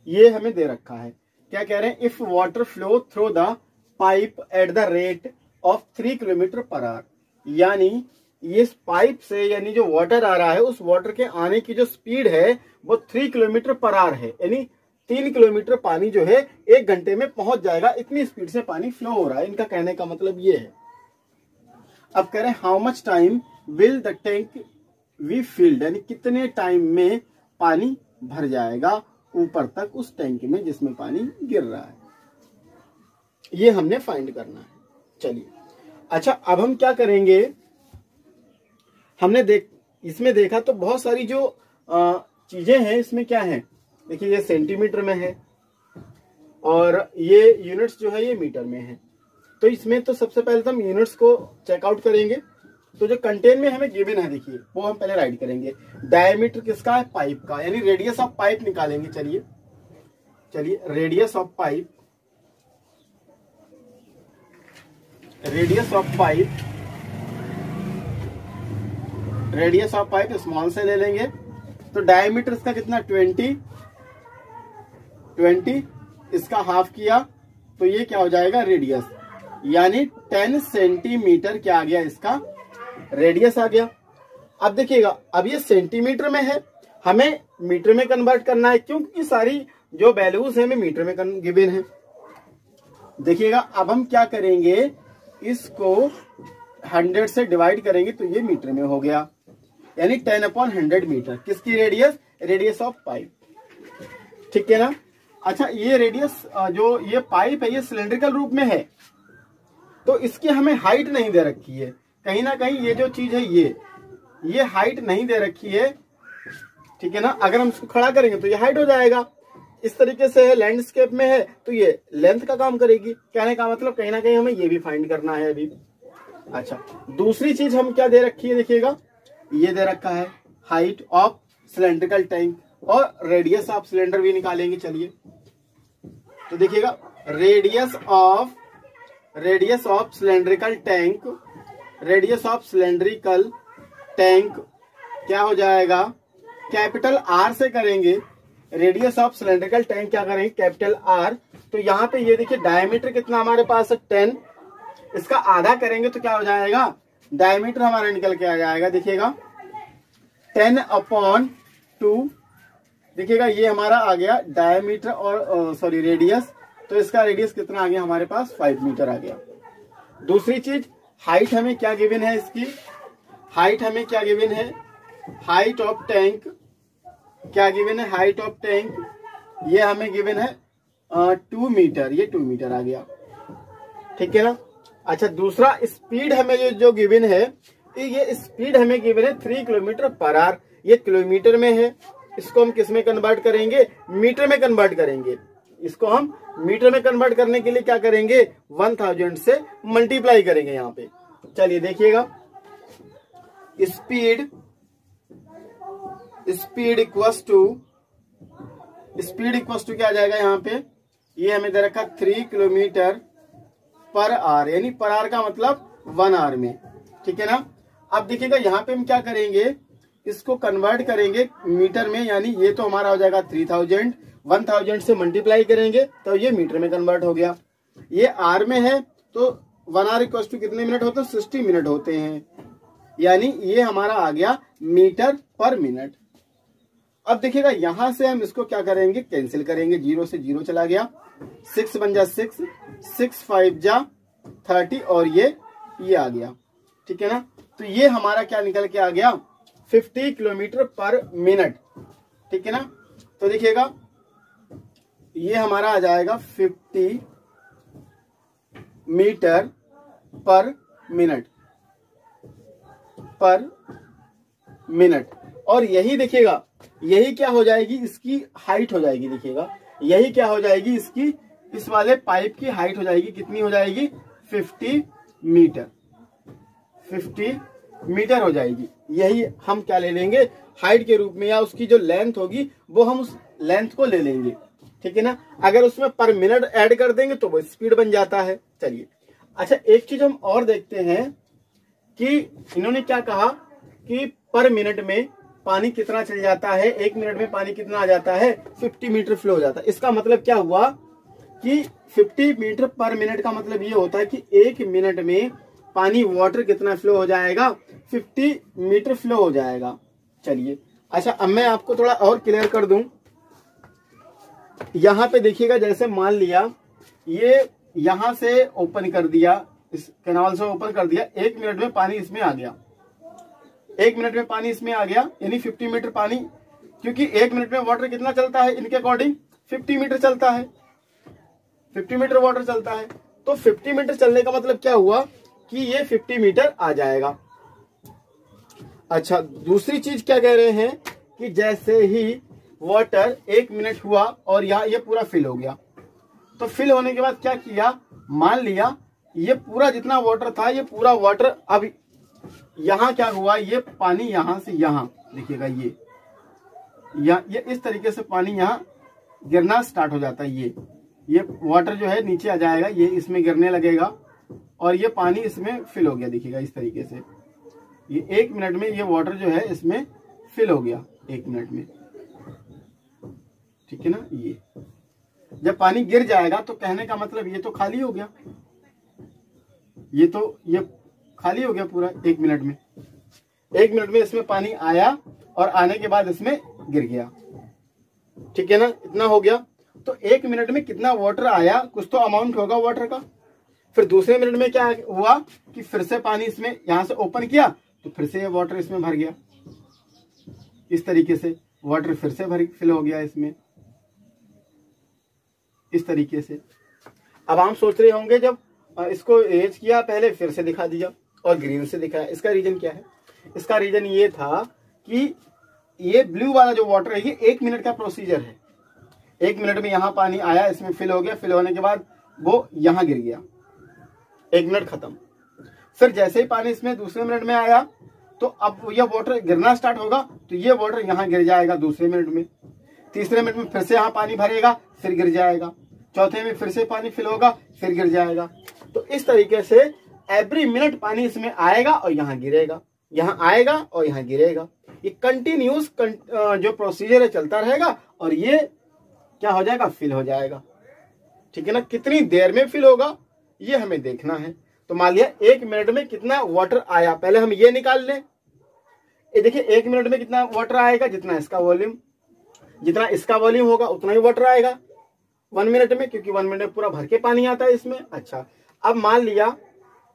ये हमें दे रखा है। क्या कह रहे हैं, if water flow through the pipe at the rate of 3 kilometre per hour, यानी इस पाइप से यानी जो वाटर आ रहा है उस वाटर के आने की जो स्पीड है वो 3 किलोमीटर पर आवर है, यानी 3 किलोमीटर पानी जो है 1 घंटे में पहुंच जाएगा, इतनी स्पीड से पानी फ्लो हो रहा है। इनका कहने का मतलब ये है। अब कह रहे हैं how much time will the tank be filled, यानी कितने टाइम में पानी भर जाएगा ऊपर तक उस टैंक में जिसमें पानी गिर रहा है। ये हमने फाइंड करना है। चलिए अच्छा, अब हम क्या करेंगे, हमने इसमें देखा तो बहुत सारी जो चीजें हैं इसमें क्या है, देखिए ये सेंटीमीटर में है और ये यूनिट्स जो है ये मीटर में है। तो इसमें तो सबसे पहले तो हम यूनिट्स को चेकआउट करेंगे। तो जो कंटेन में हमें गिवन है देखिए वो हम पहले राइट करेंगे। डायमीटर किसका है, पाइप का, यानी रेडियस ऑफ पाइप निकालेंगे। चलिए radius of pipe, radius of pipe small से ले लेंगे। तो डायमीटर इसका कितना 20, इसका हाफ किया तो ये क्या हो जाएगा रेडियस, यानी 10 सेंटीमीटर क्या आ गया, इसका रेडियस आ गया। अब देखिएगा अब ये सेंटीमीटर में है, हमें मीटर में कन्वर्ट करना है क्योंकि सारी जो वैल्यूज है हमें मीटर में गिवन है। देखिएगा अब हम क्या करेंगे, इसको 100 से डिवाइड करेंगे तो ये मीटर में हो गया, यानी 10/100 मीटर। किसकी रेडियस, रेडियस ऑफ पाइप, ठीक है ना। अच्छा ये रेडियस जो ये पाइप है ये सिलेंड्रिकल रूप में है तो इसकी हमें हाइट नहीं दे रखी है, कहीं ना कहीं ये जो चीज है ये हाइट नहीं दे रखी है, ठीक है ना। अगर हम इसको खड़ा करेंगे तो ये हाइट हो जाएगा। इस तरीके से लैंडस्केप में है तो ये लेंथ का काम करेगी। कहने का मतलब कहीं ना कहीं हमें ये भी फाइंड करना है अभी। अच्छा दूसरी चीज हम क्या दे रखी है, देखिएगा ये दे रखा है हाइट ऑफ सिलेंड्रिकल टैंक और रेडियस ऑफ सिलेंडर भी निकालेंगे। चलिए तो देखिएगा रेडियस ऑफ सिलेंड्रिकल टैंक क्या हो जाएगा, कैपिटल आर से करेंगे। रेडियस ऑफ सिलेंड्रिकल टैंक क्या करेंगे, कैपिटल आर। तो यहाँ पे ये देखिए डायमीटर कितना हमारे पास है 10, इसका आधा करेंगे तो क्या हो जाएगा, डायमीटर हमारा निकल के आ जाएगा। देखिएगा 10/2, देखिएगा ये हमारा आ गया डायमीटर और रेडियस। तो इसका रेडियस कितना आ गया हमारे पास, 5 मीटर आ गया। दूसरी चीज हाइट हमें क्या गिवन है, इसकी हाइट हमें क्या गिवन है, हाइट ऑफ टैंक क्या गिवन है, हाइट ऑफ टैंक ये हमें गिवन है 2 मीटर, ये 2 मीटर आ गया, ठीक है ना। अच्छा दूसरा स्पीड हमें जो गिवन है, ये स्पीड हमें गिवन है 3 किलोमीटर पर आवर। ये किलोमीटर में है, इसको हम किस में कन्वर्ट करेंगे, मीटर में कन्वर्ट करेंगे। इसको हम मीटर में कन्वर्ट करने के लिए क्या करेंगे, 1000 से मल्टीप्लाई करेंगे यहाँ पे। चलिए देखिएगा स्पीड इक्वस टू क्या आ जाएगा यहाँ पे, ये हमें दे रखा 3 किलोमीटर पर आवर, यानी पर आवर का मतलब 1 आवर में, ठीक है ना। अब देखिएगा यहाँ पे हम क्या करेंगे, इसको कन्वर्ट करेंगे मीटर में, यानी ये तो हमारा हो जाएगा 3000, 1000 से मल्टीप्लाई करेंगे तो ये मीटर में कन्वर्ट हो गया। ये आर में है तो 1 आवर इक्वल टू कितने मिनट होते हैं, 60 मिनट होते हैं, यानी ये हमारा आ गया मीटर पर मिनट। अब देखिएगा यहां से हम इसको क्या करेंगे, कैंसिल करेंगे, 0 से 0 चला गया, 6 बन जा 6, 6 5 जा 30 और ये आ गया, ठीक है ना। तो ये हमारा क्या निकल के आ गया, 50 किलोमीटर पर मिनट, ठीक है ना। तो देखिएगा ये हमारा आ जाएगा 50 मीटर पर मिनट। और यही देखिएगा यही क्या हो जाएगी, इसकी हाइट हो जाएगी। देखिएगा यही क्या हो जाएगी, इसकी इस वाले पाइप की हाइट हो जाएगी, कितनी हो जाएगी, 50 मीटर हो जाएगी। यही हम क्या ले लेंगे हाइट के रूप में, या उसकी जो लेंथ होगी वो हम उस लेंथ को ले लेंगे, ठीक है ना। अगर उसमें पर मिनट ऐड कर देंगे तो वो स्पीड बन जाता है। चलिए अच्छा एक चीज हम और देखते हैं कि इन्होंने क्या कहा कि पर मिनट में पानी कितना चल जाता है, 1 मिनट में पानी कितना आ जाता है, 50 मीटर फ्लो हो जाता है। इसका मतलब क्या हुआ कि 50 मीटर पर मिनट का मतलब ये होता है कि 1 मिनट में पानी वाटर कितना फ्लो हो जाएगा, 50 मीटर फ्लो हो जाएगा। चलिए अच्छा अब मैं आपको थोड़ा और क्लियर कर दूं। यहां पे देखिएगा जैसे मान लिया ये यहां से ओपन कर दिया, इस कैनाल से ओपन कर दिया, 1 मिनट में पानी इसमें आ गया, 1 मिनट में पानी इसमें आ गया, यानी 50 मीटर पानी क्योंकि 1 मिनट में वाटर कितना चलता है इनके अकॉर्डिंग 50 मीटर चलता है, 50 मीटर वाटर चलता है। तो 50 मीटर चलने का मतलब क्या हुआ कि ये 50 मीटर आ जाएगा। अच्छा, दूसरी चीज क्या कह रहे हैं कि जैसे ही वाटर 1 मिनट हुआ और यहाँ ये पूरा फिल हो गया, तो फिल होने के बाद क्या किया, मान लिया ये पूरा जितना वाटर था, ये पूरा वाटर अब यहाँ क्या हुआ, ये पानी यहाँ से यहाँ देखिएगा, ये इस तरीके से पानी यहाँ गिरना स्टार्ट हो जाता है। ये वाटर जो है नीचे आ जाएगा, ये इसमें गिरने लगेगा और ये पानी इसमें फिल हो गया। देखिएगा इस तरीके से ये 1 मिनट में ये वाटर जो है इसमें फिल हो गया 1 मिनट में, ठीक है ना। ये जब पानी गिर जाएगा तो कहने का मतलब ये तो खाली हो गया, ये खाली हो गया पूरा 1 मिनट में। 1 मिनट में इसमें पानी आया और आने के बाद इसमें गिर गया, ठीक है ना, इतना हो गया। तो 1 मिनट में कितना वाटर आया, कुछ तो अमाउंट होगा वाटर का। फिर दूसरे मिनट में क्या हुआ कि फिर से पानी इसमें यहां से ओपन किया तो फिर से ये वाटर इसमें भर गया, इस तरीके से वाटर फिर से फिल हो गया इसमें, इस तरीके से। अब आप सोच रहे होंगे जब इसको रेज किया पहले फिर से दिखा दिया और ग्रीन से दिखाया, इसका रीजन क्या है? इसका रीजन ये था कि ये ब्लू वाला जो वाटर है ये 1 मिनट का प्रोसीजर है। 1 मिनट में यहाँ पानी आया, इसमें फिल हो गया, फिल होने के बाद वो यहाँ गिर गया, 1 मिनट खत्म। फिर जैसे ही पानी इसमें दूसरे मिनट में आया तो अब यह वाटर गिरना स्टार्ट होगा, तो ये वाटर यहाँ गिर जाएगा दूसरे मिनट में, तीसरे मिनट में फिर से यहाँ पानी भरेगा, फिर गिर जाएगा, चौथे में फिर से पानी फिल होगा, फिर गिर जाएगा। तो इस तरीके से एवरी मिनट पानी इसमें आएगा और यहाँ गिरेगा, यहाँ आएगा और यहाँ गिरेगा। ये कंटिन्यूस जो प्रोसीजर है चलता रहेगा और ये क्या हो जाएगा, फिल हो जाएगा, ठीक है ना। कितनी देर में फिल होगा ये हमें देखना है। तो मान लिया 1 मिनट में कितना वाटर आया, पहले हम ये निकाल लें। ये देखिए 1 मिनट में कितना वाटर आएगा, जितना इसका वॉल्यूम, जितना इसका वॉल्यूम होगा उतना ही वाटर आएगा 1 मिनट में, क्योंकि 1 मिनट में पूरा भर के पानी आता है इसमें। अच्छा, अब मान लिया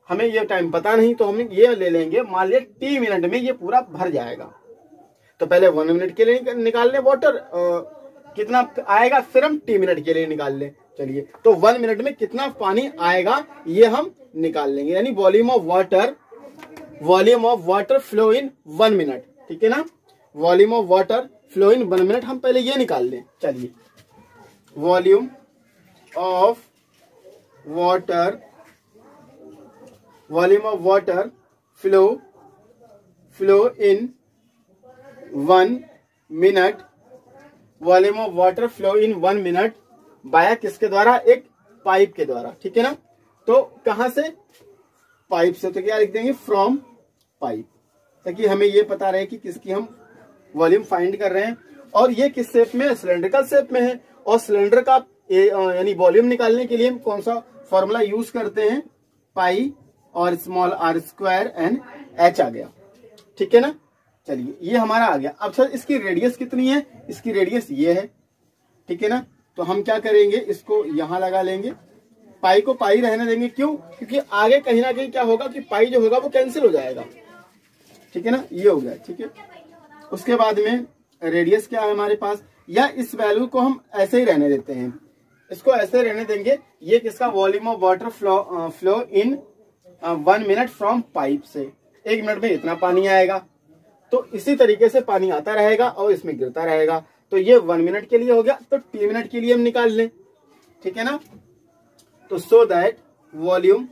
हमें ये टाइम पता नहीं तो हम ये ले लेंगे, मान लिया T मिनट में ये पूरा भर जाएगा। तो पहले 1 मिनट के लिए निकाल लें वाटर कितना आएगा, फिर हम T मिनट के लिए निकाल लें। चलिए, तो 1 मिनट में कितना पानी आएगा ये हम निकाल लेंगे, यानी volume of water flow in 1 minute, ठीक है ना। Volume of water flow in 1 minute हम पहले ये निकाल लें। चलिए, volume of water flow in 1 minute, volume of water flow in 1 minute बाया किसके द्वारा, एक पाइप के द्वारा, ठीक है ना। तो कहां से, पाइप से। तो क्या लिख देंगे, फ्रॉम पाइप, ताकि हमें ये पता रहे कि किसकी हम वॉल्यूम फाइंड कर रहे हैं। और ये किस शेप में, सिलेंड्रिकल शेप में है। और सिलेंडर का यानी वॉल्यूम निकालने के लिए हम कौन सा फॉर्मूला यूज करते हैं, पाई और small r square and h आ गया, ठीक है ना। चलिए, ये हमारा आ गया। अब सर इसकी रेडियस कितनी है, इसकी रेडियस ये है, ठीक है ना। तो हम क्या करेंगे, इसको यहां लगा लेंगे, पाई को पाई रहने देंगे। क्यों, क्योंकि आगे कहीं ना कहीं क्या होगा कि पाई जो होगा वो कैंसिल हो जाएगा, ठीक है ना। ये हो गया, ठीक है। उसके बाद में रेडियस क्या है हमारे पास, या इस वैल्यू को हम ऐसे ही रहने देते हैं, इसको ऐसे रहने देंगे। ये किसका, volume of water flow in 1 minute from pipe से। 1 मिनट में इतना पानी आएगा, तो इसी तरीके से पानी आता रहेगा और इसमें गिरता रहेगा। तो ये 1 मिनट के लिए हो गया। तो T मिनट के लिए हम निकाल लें, ठीक है ना। तो so that volume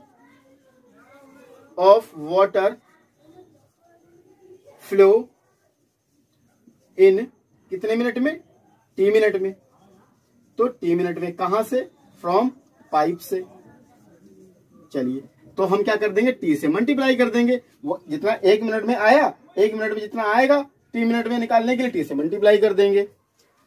of water flow in कितने मिनट में, T मिनट में। तो T मिनट में कहां से, फ्रॉम पाइप से। चलिए, तो हम क्या कर देंगे, T से मल्टीप्लाई कर देंगे। जितना 1 मिनट में आया, 1 मिनट में जितना आएगा T मिनट में निकालने के लिए T से मल्टीप्लाई कर देंगे।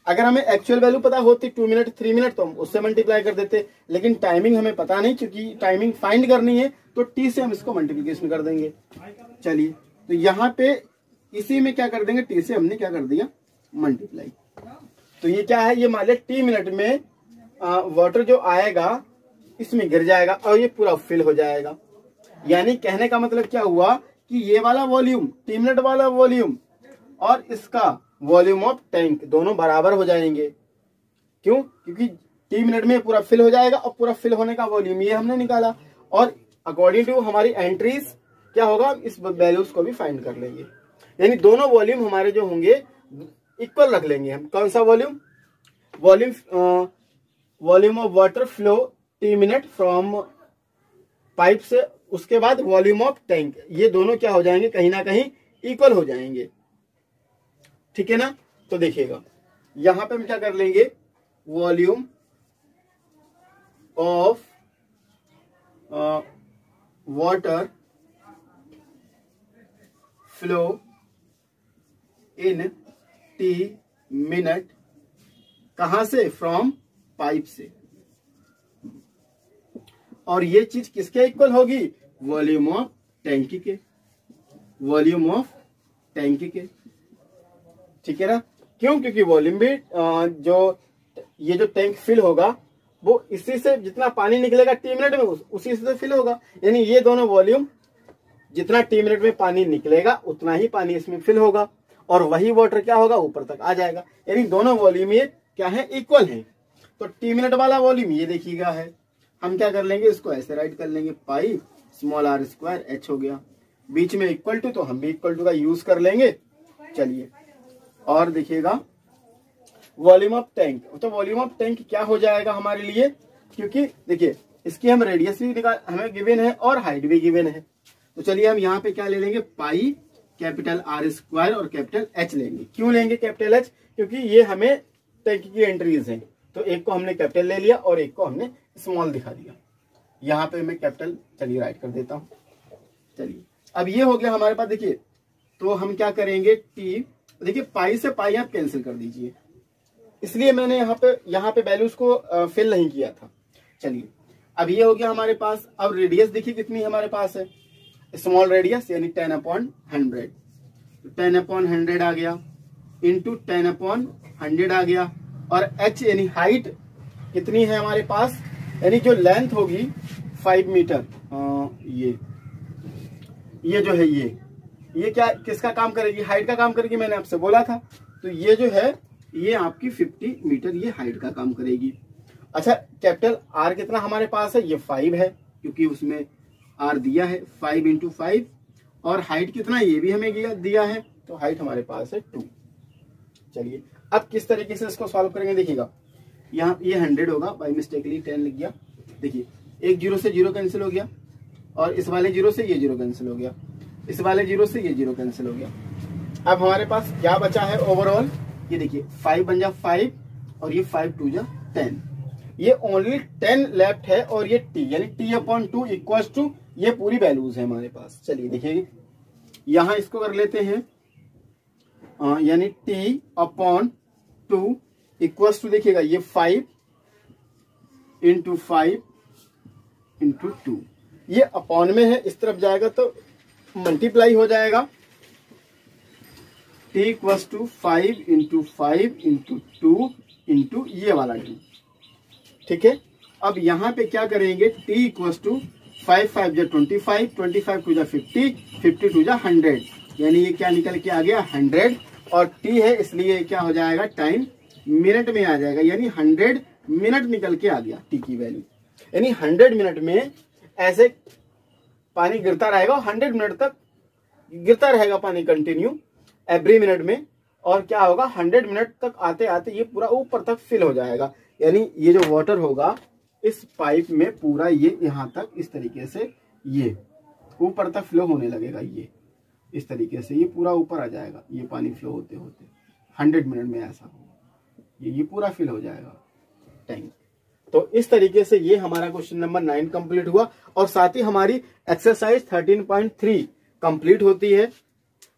अगर हमें एक्चुअल वैल्यू पता होती 2 मिनट 3 मिनट तो हम उससे मल्टीप्लाई कर देते, लेकिन टाइमिंग हमें पता नहीं, क्योंकि टाइमिंग फाइंड करनी है तो T से हम इसको मल्टीप्लिकेशन कर देंगे। चलिए, तो यहाँ पे इसी में क्या कर देंगे, T से हमने क्या कर दिया, मल्टीप्लाई। तो ये क्या है, ये मान लिया T मिनट में वाटर जो आएगा इसमें गिर जाएगा और ये पूरा फिल हो जाएगा। यानी कहने का मतलब क्या हुआ कि ये वाला वॉल्यूम, T मिनट वाला वॉल्यूम और इसका वॉल्यूम ऑफ टैंक, दोनों बराबर हो जाएंगे। क्यों? क्योंकि t मिनट में पूरा फिल हो जाएगा और पूरा फिल होने का वॉल्यूम ये हमने निकाला, और अकॉर्डिंग टू हमारी एंट्रीज क्या होगा, इस वैल्यूज को भी फाइंड कर लेंगे। यानी दोनों वॉल्यूम हमारे जो होंगे इक्वल रख लेंगे हम। कौन सा volume? Volume of water flow t minute from pipe से, उसके बाद वॉल्यूम ऑफ टैंक, ये दोनों क्या हो जाएंगे, कहीं ना कहीं इक्वल हो जाएंगे। ठीक है ना? तो देखिएगा यहां पे हम क्या कर लेंगे, volume of water flow in t minute, कहां से? फ्रॉम पाइप से। और ये चीज किसके इक्वल होगी? वॉल्यूम ऑफ टैंक के, वॉल्यूम ऑफ टैंक के। ठीक है ना? क्यों? क्योंकि वॉल्यूम भी जो ये जो टैंक फिल होगा वो इसी से, जितना पानी निकलेगा t मिनट में उसी से फिल होगा। यानी ये दोनों वॉल्यूम, जितना t मिनट में पानी निकलेगा उतना ही पानी इसमें फिल होगा, और वही वाटर क्या होगा, ऊपर तक आ जाएगा। यानी दोनों वॉल्यूम ये क्या है, इक्वल है। तो t मिनट वाला वॉल्यूम ये देखिएगा है, हम क्या कर लेंगे, इसको ऐसे राइट कर लेंगे, पाई स्मॉल r स्क्वायर h हो गया, बीच में इक्वल टू, तो हम भी इक्वल टू का यूज कर लेंगे। चलिए और देखिएगा वॉल्यूम ऑफ टैंक, तो वॉल्यूम ऑफ टैंक क्या हो जाएगा हमारे लिए, क्योंकि देखिए इसकी हम रेडियस भी हमें गिवन है और हाइट भी गिवन है। तो चलिए हम यहाँ पे क्या ले लेंगे, पाई कैपिटल R स्क्वायर और कैपिटल H लेंगे। क्यों लेंगे कैपिटल H? क्योंकि ये हमें टैंक की एंट्रीज हैं, तो एक को हमने कैपिटल ले लिया और एक को हमने स्मॉल दिखा दिया। यहाँ पे मैं कैपिटल चलिए राइट कर देता हूँ। चलिए अब ये हो गया हमारे पास। देखिए तो हम क्या करेंगे, t, देखिए पाई से पाई आप कैंसिल कर दीजिए, इसलिए मैंने यहाँ पे वैल्यूज को फिल नहीं किया था। चलिए अब ये हो गया हमारे पास। अब रेडियस देखिए कितनी हमारे पास है, स्मॉल रेडियस यानी 10/100, तो 10/100 आ गया, इंटू 10/100 आ गया, और h यानी हाइट कितनी है हमारे पास, यानी जो लेंथ होगी 5 मीटर। ये जो है ये क्या किसका काम करेगी, हाइट का काम करेगी, मैंने आपसे बोला था। तो ये जो है ये आपकी 50 मीटर ये हाइट का काम करेगी। अच्छा कैपिटल R कितना हमारे पास है, ये 5 है, क्योंकि उसमें R दिया है 5 × 5, और हाइट कितना ये भी हमें दिया है, तो हाइट हमारे पास है 2। चलिए अब किस तरीके से इसको सॉल्व करेंगे, देखिएगा यहाँ ये 100 होगा, बाई मिस्टेकली 10 लिख गया। देखिए एक 0 से 0 कैंसिल हो गया, और इस वाले 0 से ये 0 कैंसिल हो गया, इस वाले 0 से ये 0 कैंसिल हो गया। अब हमारे पास क्या बचा है ओवरऑल, ये देखिए 5 बन जा 5, और ये 5 2 जा 10, ये ओनली 10 लेफ्ट है, और ये t यानी t/2 इक्वल्स टू ये पूरी वैल्यूज है हमारे पास। चलिए देखिए यहाँ इसको कर लेते हैं, यानी t/2 इक्वल्स टू, देखिएगा ये 5 × 5 × 2, ये अपॉन में है, इस तरफ जाएगा तो मल्टीप्लाई हो जाएगा, t इक्वल्स टू 5 × 5 × 2 × ये वाला 2। ठीक है, अब यहाँ पे क्या करेंगे, t इक्वल्स टू 5 5 जा 25, 25 2 जा 50, 50 2 जा 100, यानी ये क्या निकल के आ गया 100, और t है इसलिए क्या हो जाएगा, टाइम मिनट में आ जाएगा, यानी 100 मिनट निकल के आ गया t की वैल्यू। यानी 100 मिनट में ऐसे पानी गिरता रहेगा, 100 मिनट तक गिरता रहेगा पानी कंटिन्यू एवरी मिनट में, और क्या होगा 100 मिनट तक आते आते ये पूरा ऊपर तक फिल हो जाएगा। यानी ये जो वाटर होगा इस पाइप में पूरा ये यहाँ तक इस तरीके से ये ऊपर तक फ्लो होने लगेगा, ये इस तरीके से ये पूरा ऊपर आ जाएगा, ये पानी फ्लो होते होते 100 मिनट में ऐसा होगा, ये पूरा फिल हो जाएगा टैंक। तो इस तरीके से ये हमारा क्वेश्चन नंबर 9 कंप्लीट हुआ, और साथ ही हमारी एक्सरसाइज 13.3 कंप्लीट होती है।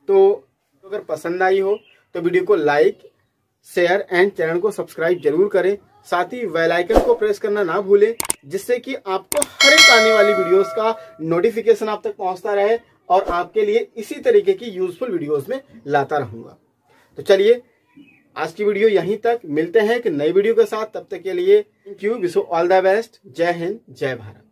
तो अगर पसंद आई हो तो वीडियो को लाइक, शेयर एंड चैनल को सब्सक्राइब जरूर करें, साथ ही बेल आइकन को प्रेस करना ना भूलें, जिससे कि आपको हर एक आने वाली वीडियोस का नोटिफिकेशन आप तक पहुंचता रहे, और आपके लिए इसी तरीके की यूजफुल वीडियोस में लाता रहूंगा। तो चलिए आज की वीडियो यहीं तक, मिलते हैं एक नई वीडियो के साथ, तब तक के लिए thank you, wish you all the best, जय हिंद जय भारत।